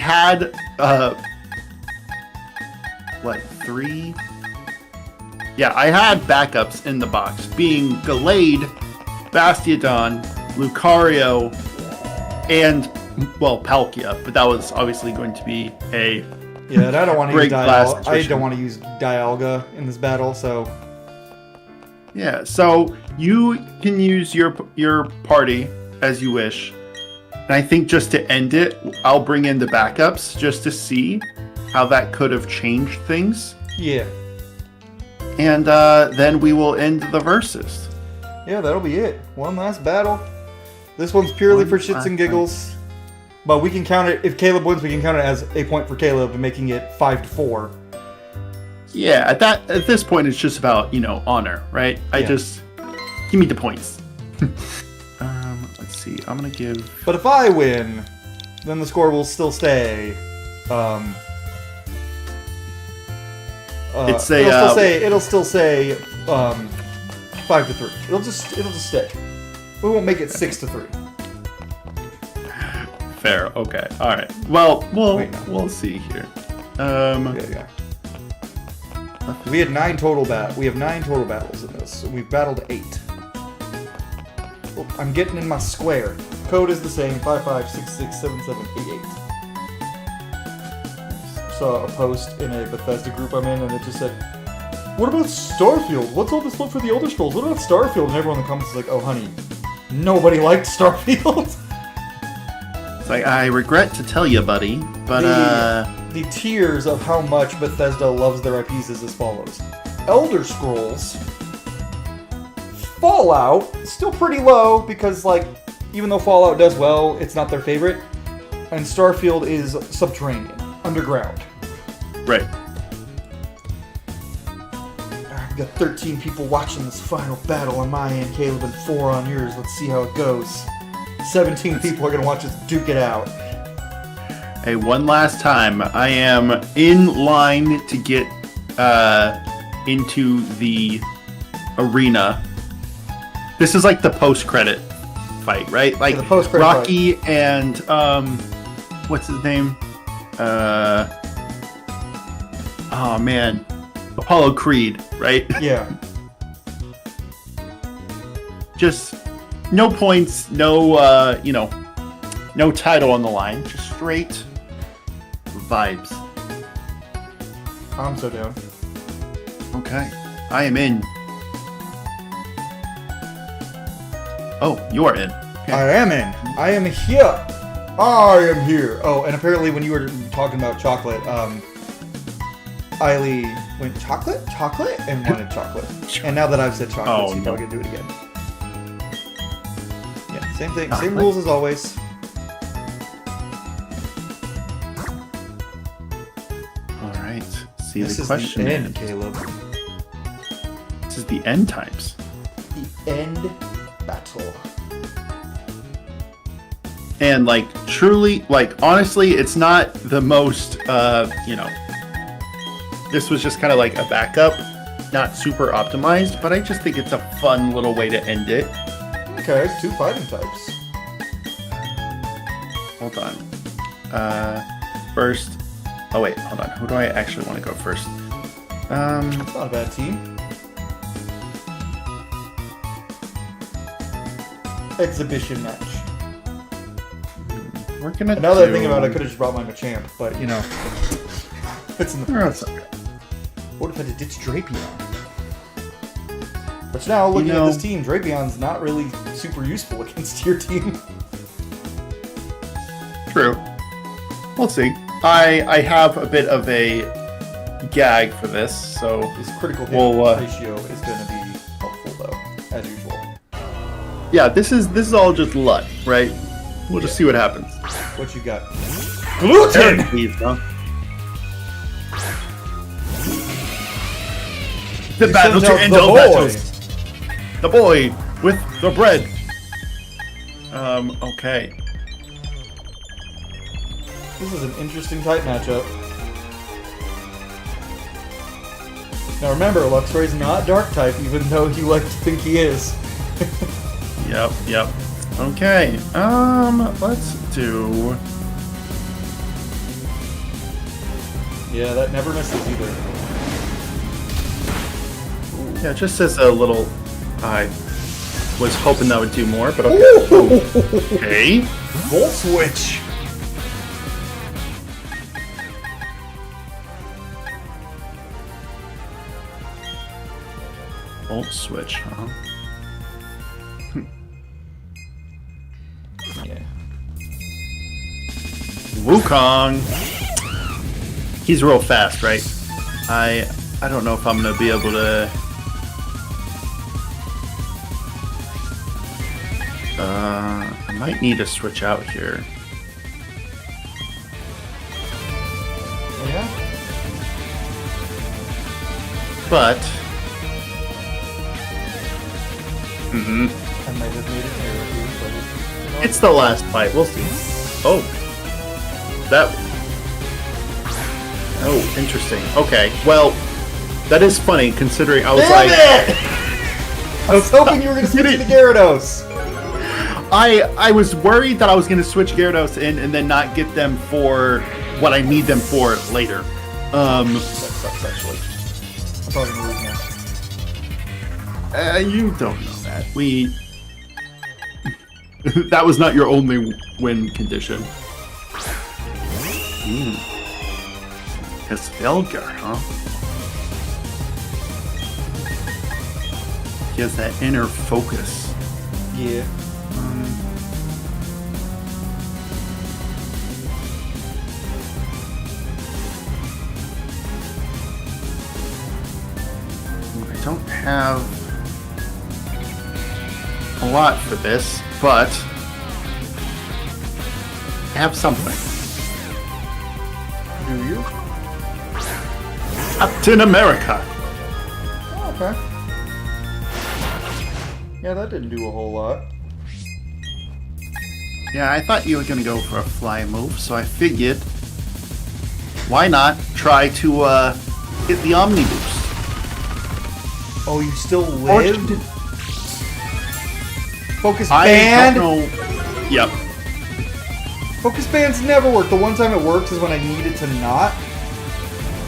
[SPEAKER 2] had what, 3? Yeah, I had backups in the box, being Gallade, Bastiodon, Lucario, and, well, Palkia, but that was obviously going to be a
[SPEAKER 1] Yeah, and I don't want to use
[SPEAKER 2] Dialga.
[SPEAKER 1] I don't want to use Dialga in this battle, so
[SPEAKER 2] Yeah, so you can use your party as you wish. And I think just to end it, I'll bring in the backups just to see how that could have changed things.
[SPEAKER 1] yeah.
[SPEAKER 2] And then we will end the verses.
[SPEAKER 1] Yeah, that'll be it. One last battle. This one's purely for shits and giggles. But we can count it, if Caleb wins, we can count it as a point for Caleb and making it 5-4.
[SPEAKER 2] Yeah, at this point, it's just about, honor, right?
[SPEAKER 1] Yeah.
[SPEAKER 2] Give me the points. Let's see, I'm gonna give...
[SPEAKER 1] But if I win, then the score will still stay. It'll still say 5-3. It'll just stay. We won't make it 6-3.
[SPEAKER 2] Fair, okay, alright. Well,
[SPEAKER 1] Wait, no.
[SPEAKER 2] we'll see here.
[SPEAKER 1] Yeah. We had 9 total We have 9 total battles in this. So we've battled 8. Oh, I'm getting in my square. Code is the same: 55667788. Saw a post in a Bethesda group I'm in, and it just said, "What about Starfield? What's all this love for the Elder Scrolls? What about Starfield?" And everyone in the comments is like, "Oh, honey, nobody liked Starfield."
[SPEAKER 2] It's like, I regret to tell you, buddy, but
[SPEAKER 1] The tiers of how much Bethesda loves their IPs is as follows: Elder Scrolls, Fallout, still pretty low because, like, even though Fallout does well, it's not their favorite, and Starfield is subterranean, underground.
[SPEAKER 2] right.
[SPEAKER 1] We got 13 people watching this final battle on my end, Caleb, and 4 on yours. Let's see how it goes. 17 people are going to watch us duke it out.
[SPEAKER 2] Hey, one last time, I am in line to get into the arena. This is like the post-credit fight, right? Like
[SPEAKER 1] the post-credit
[SPEAKER 2] Rocky and what's his name? Oh man, Apollo Creed, right?
[SPEAKER 1] Yeah.
[SPEAKER 2] Just no points, no no title on the line, just straight vibes.
[SPEAKER 1] I'm so down.
[SPEAKER 2] Okay, I am in. Oh, you are in. Okay.
[SPEAKER 1] I am in. I am here. I am here. Oh, and apparently when you were talking about chocolate, Eiley went chocolate, and wanted chocolate. And now that I've said chocolate, she's probably gonna do it again. Same thing. Same rules as always.
[SPEAKER 2] All right. See,
[SPEAKER 1] This
[SPEAKER 2] the question
[SPEAKER 1] is the end, Caleb.
[SPEAKER 2] This is the end times.
[SPEAKER 1] The end battle.
[SPEAKER 2] And like truly, like honestly, it's not the most this was just kind of like a backup, not super optimized, but I just think it's a fun little way to end it.
[SPEAKER 1] Okay, 2 fighting types.
[SPEAKER 2] Hold on. First. Oh wait, hold on. Who do I actually want to go first?
[SPEAKER 1] That's not a bad team. Exhibition match.
[SPEAKER 2] We're gonna.
[SPEAKER 1] Now that I think about it, I could have just brought my Machamp, but you know, it's in the.
[SPEAKER 2] Oh, it's okay.
[SPEAKER 1] What if I had to ditch Drapion? But now, looking at this team, Drapion's not really super useful against your team.
[SPEAKER 2] True. We'll see. I have a bit of a gag for this, so
[SPEAKER 1] This critical hit ratio is going to be helpful, though, as usual.
[SPEAKER 2] Yeah, this is all just luck, right? We'll just see what happens.
[SPEAKER 1] What you got? Gluten!
[SPEAKER 2] Please, huh? The battle to end all battles. The boy with the bread. Okay.
[SPEAKER 1] This is an interesting type matchup. Now remember, Luxray's not dark type, even though you like to think he is.
[SPEAKER 2] Yep. Okay. Let's do.
[SPEAKER 1] Yeah, that never misses either.
[SPEAKER 2] Yeah, just as a little. I was hoping that would do more, but okay. Okay.
[SPEAKER 1] Volt switch!
[SPEAKER 2] Volt switch, huh?
[SPEAKER 1] Yeah.
[SPEAKER 2] Wukong. He's real fast, right? I don't know if I'm gonna be able to. I might need to switch out here.
[SPEAKER 1] Oh, yeah?
[SPEAKER 2] But.
[SPEAKER 1] I might have made an error here, but
[SPEAKER 2] It's the last fight. We'll see. Oh. That. Oh, interesting. Okay. Well, that is funny considering I was
[SPEAKER 1] Damn
[SPEAKER 2] like.
[SPEAKER 1] it! I was hoping you were going to switch to Gyarados.
[SPEAKER 2] I was worried that I was going to switch Gyarados in and then not get them for what I need them for later.
[SPEAKER 1] That sucks, actually. I'm probably going to lose now.
[SPEAKER 2] You don't know that. That was not your only win condition. Helgar, huh? He has that inner focus.
[SPEAKER 1] Yeah.
[SPEAKER 2] I don't have a lot for this, but I have something.
[SPEAKER 1] Do you?
[SPEAKER 2] Captain America.
[SPEAKER 1] Oh, okay. Yeah, that didn't do a whole lot.
[SPEAKER 2] Yeah, I thought you were going to go for a fly move, so I figured, why not try to hit the Omni Boost?
[SPEAKER 1] Oh, you still lived? Focus
[SPEAKER 2] I
[SPEAKER 1] Band?
[SPEAKER 2] don't know. Yep.
[SPEAKER 1] Focus Bands never work. The one time it works is when I need it to not.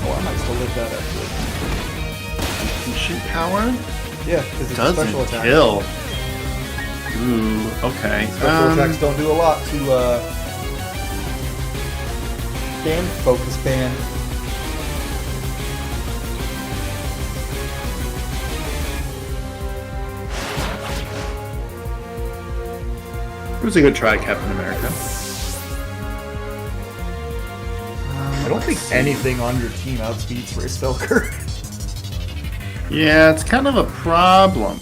[SPEAKER 1] Oh, I might still live that, actually.
[SPEAKER 2] Shoot power?
[SPEAKER 1] Yeah, because it's a
[SPEAKER 2] Doesn't
[SPEAKER 1] special attack.
[SPEAKER 2] kill. Ooh, okay.
[SPEAKER 1] Special attacks don't do a lot to, Band Focus Band.
[SPEAKER 2] It was a good try, Captain America.
[SPEAKER 1] I don't think anything on your team outspeeds Ray Spelker.
[SPEAKER 2] Yeah, it's kind of a problem.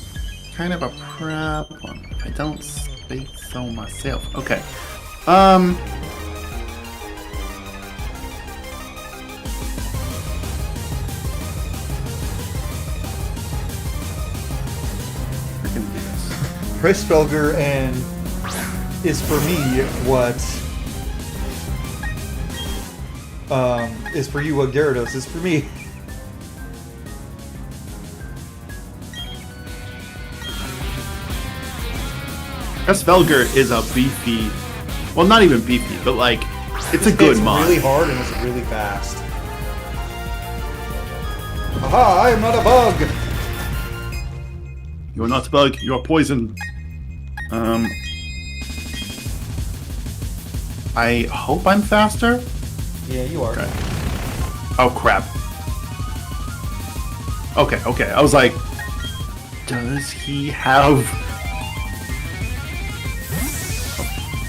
[SPEAKER 2] If I don't space so myself. Okay. I can do this.
[SPEAKER 1] Hraesvelgr and is for me what is for you what Gyarados is for me.
[SPEAKER 2] Hraesvelgr is a beefy, well, not even beefy, but like, it's a good mod.
[SPEAKER 1] It's really hard and it's really fast. Aha, I am not a bug!
[SPEAKER 2] You're not a bug, you're poison. I hope I'm faster?
[SPEAKER 1] Yeah, you are.
[SPEAKER 2] Okay. Oh, crap. Okay, I was like, does he have...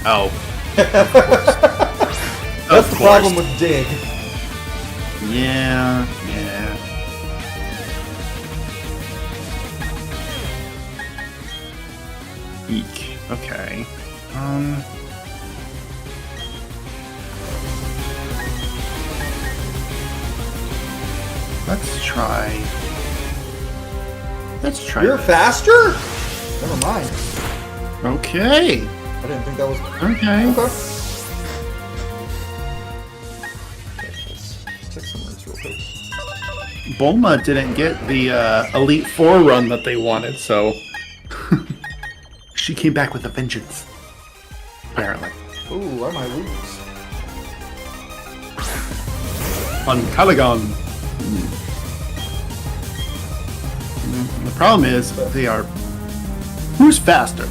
[SPEAKER 2] Oh. Of course.
[SPEAKER 1] That's the problem with Dig.
[SPEAKER 2] Yeah. Eek. Okay. Let's try.
[SPEAKER 1] You're
[SPEAKER 2] this.
[SPEAKER 1] faster? Never mind.
[SPEAKER 2] Okay.
[SPEAKER 1] I didn't think that was...
[SPEAKER 2] Okay.
[SPEAKER 1] Okay, let's check some words real quick.
[SPEAKER 2] Bulma didn't get the Elite Four run that they wanted, so she came back with a vengeance. Apparently.
[SPEAKER 1] Ooh, I might lose.
[SPEAKER 2] On Caligon. The problem is, they are... Who's faster?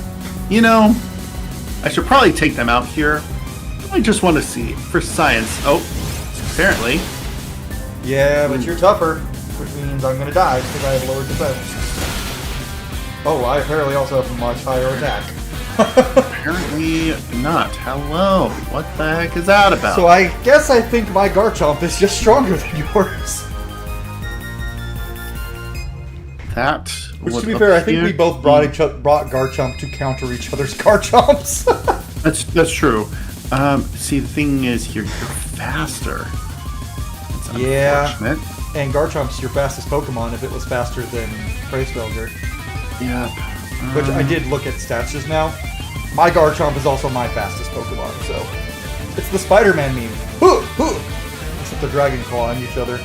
[SPEAKER 2] You know, I should probably take them out here. I just want to see, for science. Oh, apparently.
[SPEAKER 1] Yeah, but you're tougher, which means I'm gonna die because I have lower defense. Oh, I apparently also have a much higher attack.
[SPEAKER 2] Apparently not. Hello. What the heck is that about?
[SPEAKER 1] So I guess I think my Garchomp is just stronger than yours.
[SPEAKER 2] That
[SPEAKER 1] Which,
[SPEAKER 2] would
[SPEAKER 1] to be fair, I think
[SPEAKER 2] appear-
[SPEAKER 1] we both brought Garchomp to counter each other's Garchomps.
[SPEAKER 2] That's true. See, the thing is, you're faster. That's
[SPEAKER 1] Yeah.
[SPEAKER 2] unfortunate.
[SPEAKER 1] And Garchomp's your fastest Pokemon if it was faster than Hraesvelgr.
[SPEAKER 2] Yep.
[SPEAKER 1] Which I did look at stats just now. My Garchomp is also my fastest Pokemon, so... It's the Spider-Man meme. Huh, huh. Except the Dragon clawing each other.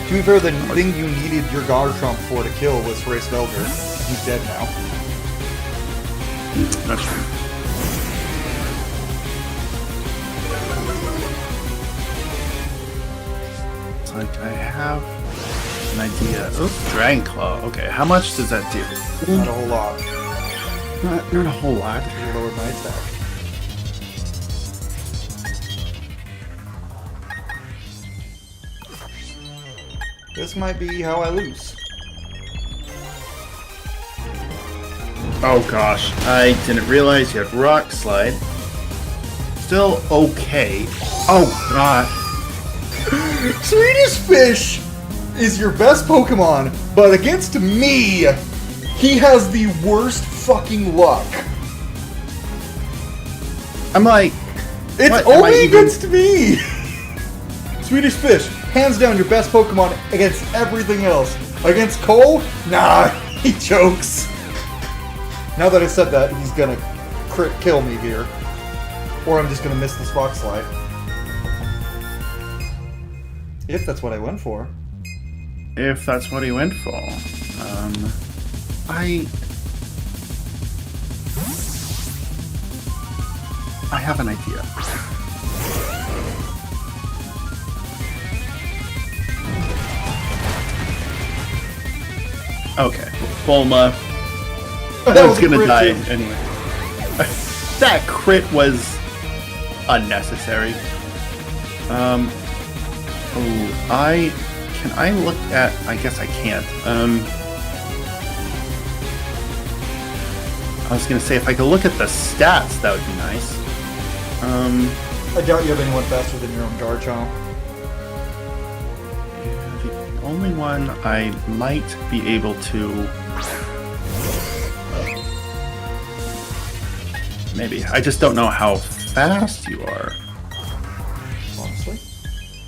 [SPEAKER 1] To be fair, the thing you needed your Garchomp for to kill was Hraesvelgr. He's dead now.
[SPEAKER 2] That's true. It's like I have an idea. Oh, Dragon Claw. Okay, how much does that do?
[SPEAKER 1] Not a whole lot.
[SPEAKER 2] Not a whole lot.
[SPEAKER 1] You lowered my attack. This might be how I lose.
[SPEAKER 2] Oh gosh, I didn't realize you had Rock Slide. Still okay. Oh god.
[SPEAKER 1] Swedish Fish is your best Pokemon, but against me, he has the worst fucking luck.
[SPEAKER 2] I'm like,
[SPEAKER 1] It's
[SPEAKER 2] what, am I
[SPEAKER 1] only
[SPEAKER 2] even-
[SPEAKER 1] against me! Swedish Fish, hands down your best Pokemon against everything else. Against Cole? Nah, he chokes. Now that I said that, he's gonna crit kill me here. Or I'm just gonna miss this Fox Slide. If that's what I went for.
[SPEAKER 2] if that's what he went for. I have an idea. Okay, Bulma.
[SPEAKER 1] That
[SPEAKER 2] was gonna
[SPEAKER 1] crit
[SPEAKER 2] die
[SPEAKER 1] too.
[SPEAKER 2] anyway. That crit was unnecessary. Oh, can I look at? I guess I can't. I was gonna say if I could look at the stats, that would be nice.
[SPEAKER 1] I doubt you have anyone faster than your own Garchomp.
[SPEAKER 2] The only one I might be able to Maybe. I just don't know how fast you are.
[SPEAKER 1] Honestly,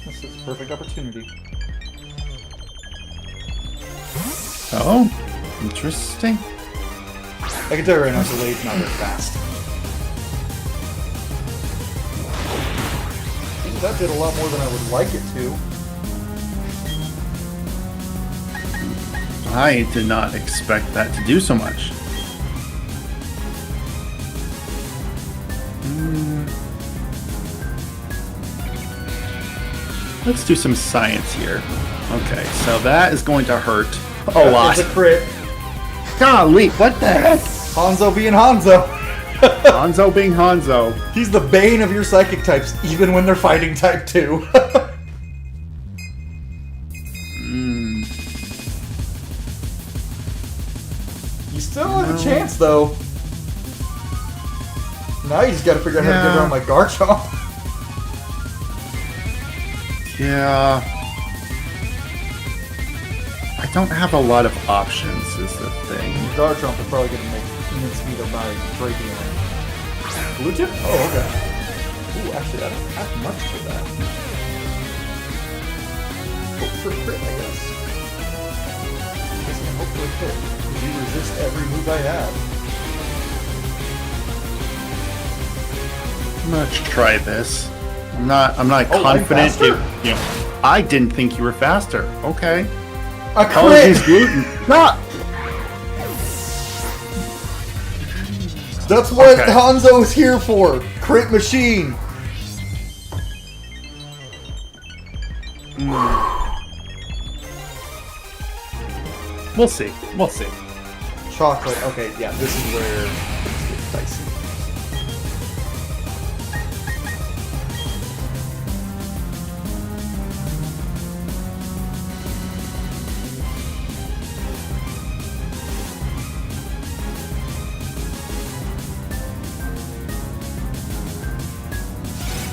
[SPEAKER 1] this is a perfect opportunity.
[SPEAKER 2] Oh, interesting.
[SPEAKER 1] I can tell you right now, Galade's not very fast. Ooh, that did a lot more than I would like it to.
[SPEAKER 2] I did not expect that to do so much. Let's do some science here. Okay, so that is going to hurt a lot.
[SPEAKER 1] It's a crit.
[SPEAKER 2] Golly, what the heck?
[SPEAKER 1] Hanzo being Hanzo.
[SPEAKER 2] Hanzo being Hanzo.
[SPEAKER 1] He's the bane of your psychic types, even when they're fighting type 2. You still have a chance, though. Now you just gotta figure out how to get around my Garchomp.
[SPEAKER 2] Yeah. I don't have a lot of options, is the thing.
[SPEAKER 1] Garchomp is probably gonna make mincemeat of my Drapion. Blue tip? Oh, okay. Ooh, actually, I don't have much for that. Hope for crit, I guess. I guess I can hope for a crit. You resist every move I have.
[SPEAKER 2] I'm gonna try this. I'm not confident. I didn't think you were faster. Okay.
[SPEAKER 1] A crit!
[SPEAKER 2] Apologies, gluten. Ah!
[SPEAKER 1] That's what Hanzo is here for. Crit machine.
[SPEAKER 2] We'll see. We'll see.
[SPEAKER 1] Chocolate. Okay, yeah, this is where things get dicey.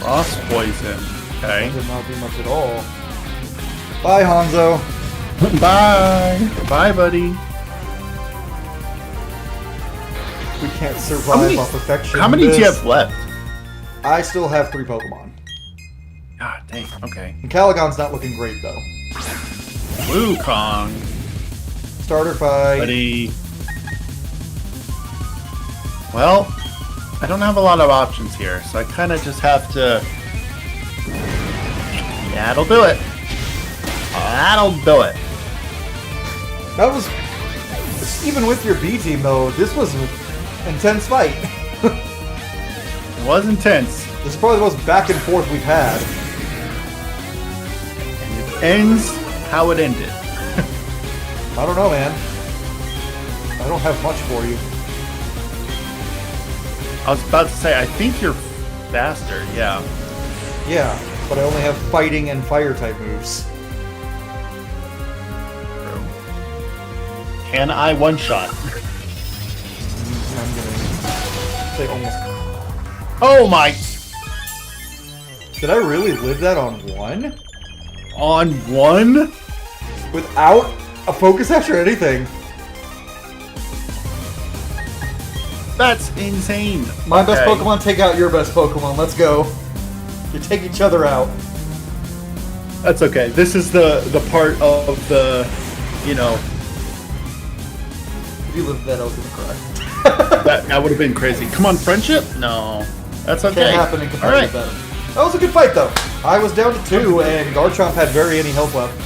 [SPEAKER 2] Frost poison. Okay.
[SPEAKER 1] That did not do much at all. Bye, Hanzo.
[SPEAKER 2] Bye. Bye, buddy.
[SPEAKER 1] We can't survive off perfection.
[SPEAKER 2] How many do you have left?
[SPEAKER 1] I still have 3 Pokemon.
[SPEAKER 2] God dang. Okay.
[SPEAKER 1] And Caligon's not looking great, though.
[SPEAKER 2] Wukong.
[SPEAKER 1] Starter fight.
[SPEAKER 2] Buddy. Well, I don't have a lot of options here, so I kind of just have to... Yeah, that'll do it. That'll do it.
[SPEAKER 1] That was... Even with your B team, though, this was an intense fight.
[SPEAKER 2] It was intense.
[SPEAKER 1] This is probably the most back and forth we've had.
[SPEAKER 2] And it ends how it ended.
[SPEAKER 1] I don't know, man. I don't have much for you.
[SPEAKER 2] I was about to say, I think you're faster, yeah.
[SPEAKER 1] Yeah, but I only have fighting and fire type moves.
[SPEAKER 2] True. Can I one-shot?
[SPEAKER 1] I'm gonna say almost.
[SPEAKER 2] Oh my!
[SPEAKER 1] Did I really live that on 1?
[SPEAKER 2] On 1?
[SPEAKER 1] Without a focus action or anything.
[SPEAKER 2] That's insane.
[SPEAKER 1] My best Pokemon take out your best Pokemon. Let's go. You take each other out.
[SPEAKER 2] That's okay. This is the part of the, you know...
[SPEAKER 1] If you lived that, I was gonna cry.
[SPEAKER 2] that would have been crazy. Come on, friendship? No. That's okay.
[SPEAKER 1] Can't happen in competitive battle. That was a good fight, though. I was down to 2, and Garchomp had barely any health left.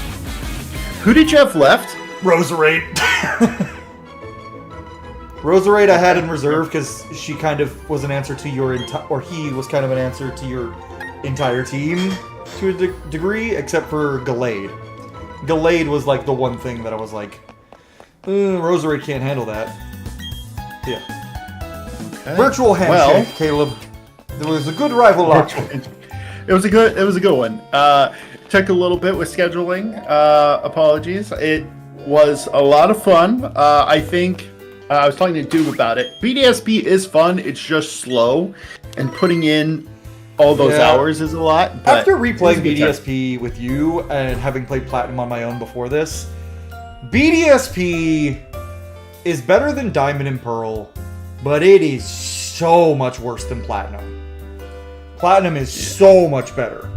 [SPEAKER 2] Who did you have left?
[SPEAKER 1] Roserade. Roserade I had in reserve because she kind of was an answer to your or he was kind of an answer to your entire team to a degree, except for Gallade. Gallade was like the one thing that I was like, Roserade can't handle that. Yeah.
[SPEAKER 2] Okay.
[SPEAKER 1] Virtual handshake, Caleb. It was a good rival lock.
[SPEAKER 2] It was a good one. Took a little bit with scheduling. Apologies. It was a lot of fun. I think I was talking to Duke about it. BDSP is fun. It's just slow, and putting in all those hours is a lot. But
[SPEAKER 1] after replaying BDSP with you and having played Platinum on my own before this, BDSP is better than Diamond and Pearl, but it is so much worse than Platinum. Platinum is so much better.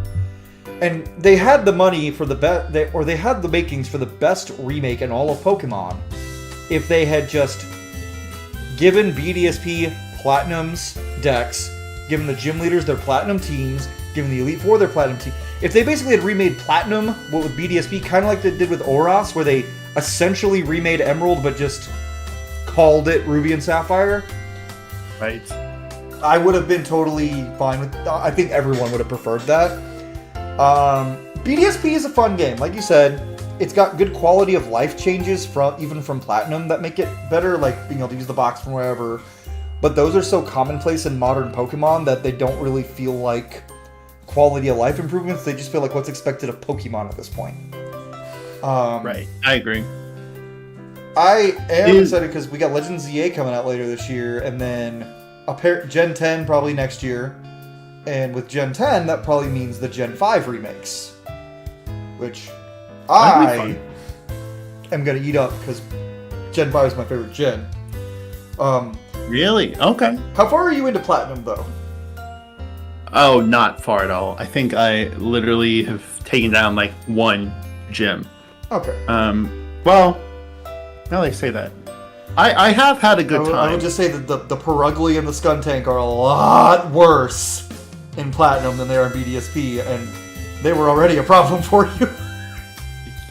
[SPEAKER 1] And they had the money for the they had the makings for the best remake in all of Pokemon if they had just given BDSP Platinum's decks, given the gym leaders their Platinum teams, given the Elite Four their Platinum team. If they basically had remade Platinum with BDSP, kind of like they did with Oros, where they essentially remade Emerald but just called it Ruby and Sapphire.
[SPEAKER 2] Right.
[SPEAKER 1] I would have been totally fine with. I think everyone would have preferred that. BDSP is a fun game, like you said. It's got good quality of life changes even from Platinum that make it better, like being able to use the box from wherever. But those are so commonplace in modern Pokemon that they don't really feel like quality of life improvements. They just feel like what's expected of Pokemon at this point.
[SPEAKER 2] Right, I agree.
[SPEAKER 1] I am excited because we got Legends ZA coming out later this year, and then Gen 10 probably next year. And with Gen 10, that probably means the Gen 5 remakes. Which I am going to eat up because Gen 5 is my favorite gen.
[SPEAKER 2] Really? Okay.
[SPEAKER 1] How far are you into Platinum, though?
[SPEAKER 2] Oh, not far at all. I think I literally have taken down like one gym.
[SPEAKER 1] Okay.
[SPEAKER 2] Well, now they say that. I have had a good time.
[SPEAKER 1] I would just say that the Perugly and the Skuntank are a lot worse in Platinum than they are in BDSP, and they were already a problem for you.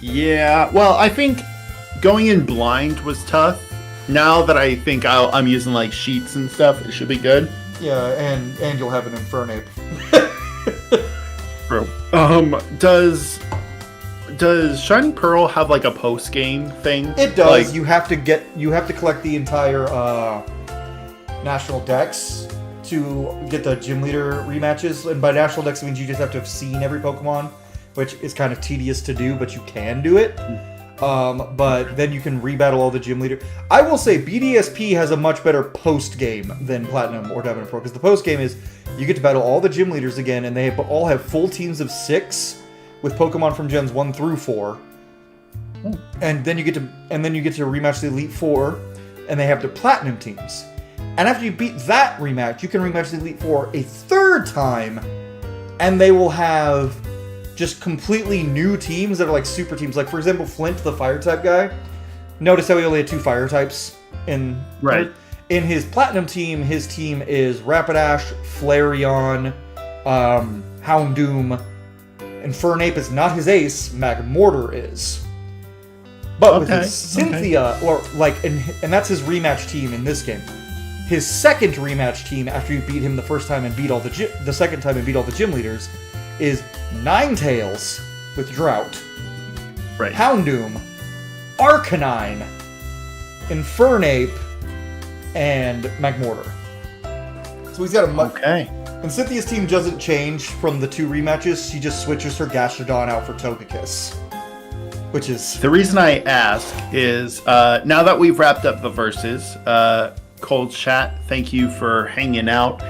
[SPEAKER 2] Yeah, well, I think going in blind was tough. Now that I think I'm using like sheets and stuff, it should be good.
[SPEAKER 1] Yeah, and you'll have an Infernape.
[SPEAKER 2] True. Does Shining Pearl have like a post game thing?
[SPEAKER 1] It does. Like, you have to collect the entire National Dex to get the gym leader rematches, and by National Dex it means you just have to have seen every Pokemon, which is kind of tedious to do, but you can do it. But then you can rebattle all the gym leader. I will say BDSP has a much better post game than Platinum or Diamond Pro, because the post game is you get to battle all the gym leaders again, and they all have full teams of 6 with Pokemon from Gens 1 through 4. And then you get to rematch the Elite Four, and they have the Platinum teams. And after you beat that rematch, you can rematch the Elite Four a third time, and they will have just completely new teams that are like super teams. Like, for example, Flint, the fire type guy. Notice how he only had 2 fire types in his Platinum team. His team is Rapidash, Flareon, Houndoom. Infernape is not his ace, Magmortar is. But with his Cynthia, and that's his rematch team in this game. His second rematch team, after you beat him the first time and beat all the second time and beat all the gym leaders, is Ninetales with Drought, Houndoom, Arcanine, Infernape, and Magmortar. So he's got a And Cynthia's team doesn't change from the 2 rematches. She just switches her Gastrodon out for Togekiss, which is
[SPEAKER 2] the reason I ask is now that we've wrapped up the verses. Cold Chat, thank you for hanging out.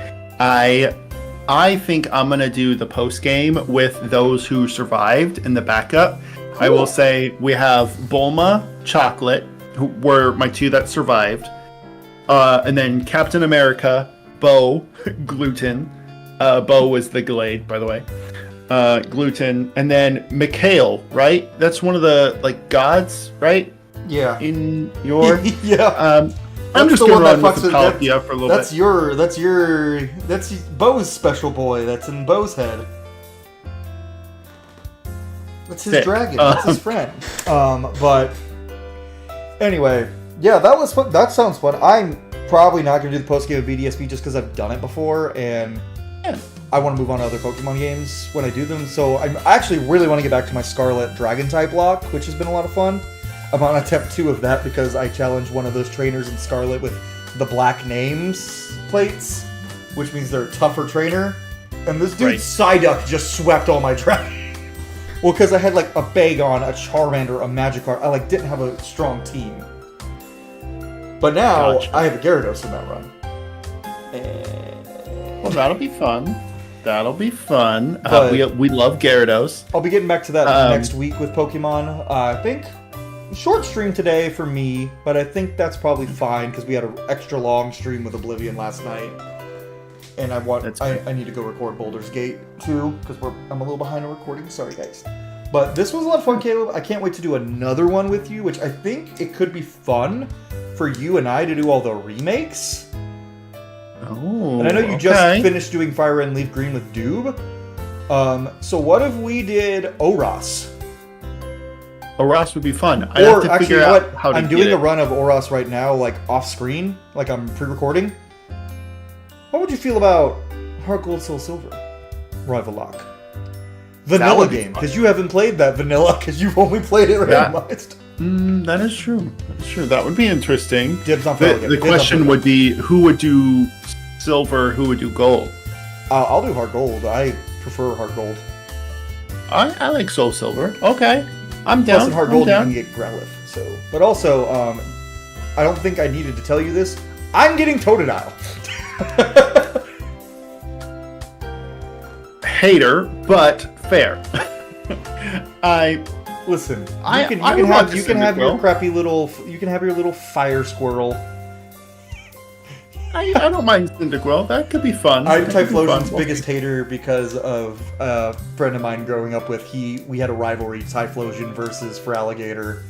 [SPEAKER 2] I think I'm gonna do the post game with those who survived in the backup. Cool. I will say we have Bulma, Chocolate, who were my 2 that survived, and then Captain America, Bo, Gluten. Bo was the Glade, by the way. Gluten, and then Mikhail, right? That's one of the gods, right?
[SPEAKER 1] Yeah.
[SPEAKER 2] In your
[SPEAKER 1] yeah.
[SPEAKER 2] I'm just gonna run with the Palkia for a little bit.
[SPEAKER 1] That's Bo's special boy. That's in Bo's head. That's his dragon. That's his friend. But anyway, yeah, that was fun. That sounds fun. I'm probably not gonna do the post game of BDSP just because I've done it before, and I want to move on to other Pokemon games when I do them. So I actually really want to get back to my Scarlet Dragon type lock, which has been a lot of fun. I'm on attempt 2 of that because I challenged one of those trainers in Scarlet with the black names plates, which means they're a tougher trainer. And this dude Psyduck just swept all my dragons. Well, because I had like a Bagon, a Charmander, a Magikarp. I didn't have a strong team. But now I have a Gyarados in that run.
[SPEAKER 2] Well, that'll be fun. That'll be fun. We love Gyarados.
[SPEAKER 1] I'll be getting back to that next week with Pokemon. I think short stream today for me, but I think that's probably fine because we had an extra long stream with Oblivion last night. And I need to go record Baldur's Gate 2 because I'm a little behind on recording. Sorry, guys. But this was a lot of fun, Caleb. I can't wait to do another one with you, which I think it could be fun for you and I to do all the remakes.
[SPEAKER 2] Oh,
[SPEAKER 1] and I know you just finished doing Fire Red and Leaf Green with Doob. So what if we did Oros?
[SPEAKER 2] Oros would be fun.
[SPEAKER 1] I'd have to figure out how to I'm doing a run of Oros right now, like off screen, like I'm pre-recording. What would you feel about Heart Gold, Soul Silver, Rival Locke? Vanilla game, because you haven't played that vanilla, because you've only played it randomized.
[SPEAKER 2] That is true. That's true. That would be interesting.
[SPEAKER 1] Dibs on
[SPEAKER 2] the question would be, who would do silver, who would do gold?
[SPEAKER 1] I'll do Heart Gold. I prefer Heart Gold.
[SPEAKER 2] I like Soul Silver. Okay. I'm down.
[SPEAKER 1] Plus in Heart Gold you can get Growlithe. So, but also, I don't think I needed to tell you this. I'm getting Totodile.
[SPEAKER 2] Hater, but fair.
[SPEAKER 1] Listen. You can have your crappy little. You can have your little fire squirrel.
[SPEAKER 2] I don't mind Cyndaquil. That could be fun.
[SPEAKER 1] I'm Typhlosion's biggest hater because of a friend of mine growing up with. We had a rivalry, Typhlosion versus Feraligatr.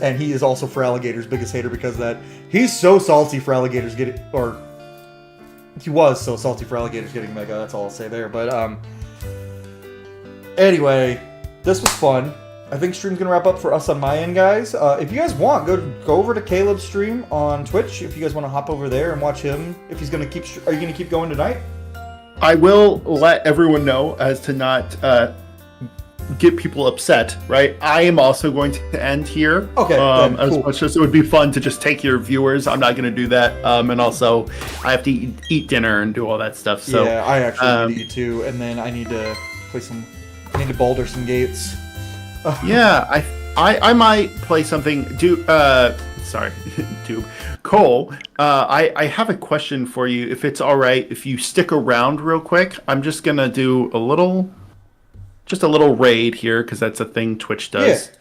[SPEAKER 1] And he is also Feraligator's biggest hater because of that. He's so salty for alligators getting... Or... He was so salty for alligators getting Mega. That's all I'll say there. But, anyway, this was fun. I think stream's gonna wrap up for us on my end, guys. If you guys want, go over to Caleb's stream on Twitch. If you guys want to hop over there and watch him, if he's gonna keep, are you gonna keep going tonight?
[SPEAKER 2] I will let everyone know as to not get people upset. Right, I am also going to end here.
[SPEAKER 1] Okay.
[SPEAKER 2] As much as it would be fun to just take your viewers, I'm not gonna do that. And also, I have to eat dinner and do all that stuff. So
[SPEAKER 1] yeah, I actually need to eat too, and then I need to play some. I need to boulder some gates.
[SPEAKER 2] Yeah, I might play something. Sorry, Tube. Cole, I have a question for you. If it's all right, if you stick around real quick, I'm just gonna do a little raid here because that's a thing Twitch does.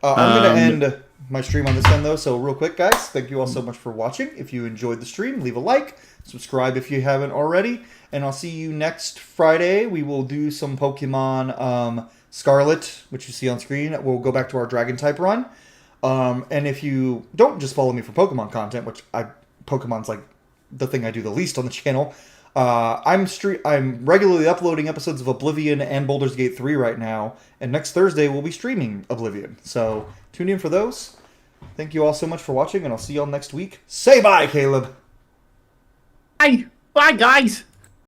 [SPEAKER 1] Yeah. I'm gonna end my stream on this end though. So real quick, guys, thank you all so much for watching. If you enjoyed the stream, leave a like, subscribe if you haven't already, and I'll see you next Friday. We will do some Pokemon. Scarlet, which you see on screen, we'll go back to our Dragon type run. And if you don't just follow me for Pokemon content, which Pokemon's like the thing I do the least on the channel, I'm regularly uploading episodes of Oblivion and Baldur's Gate 3 right now, and next Thursday we'll be streaming Oblivion. So tune in for those. Thank you all so much for watching, and I'll see you all next week. Say bye, Caleb!
[SPEAKER 2] Bye! Bye, guys!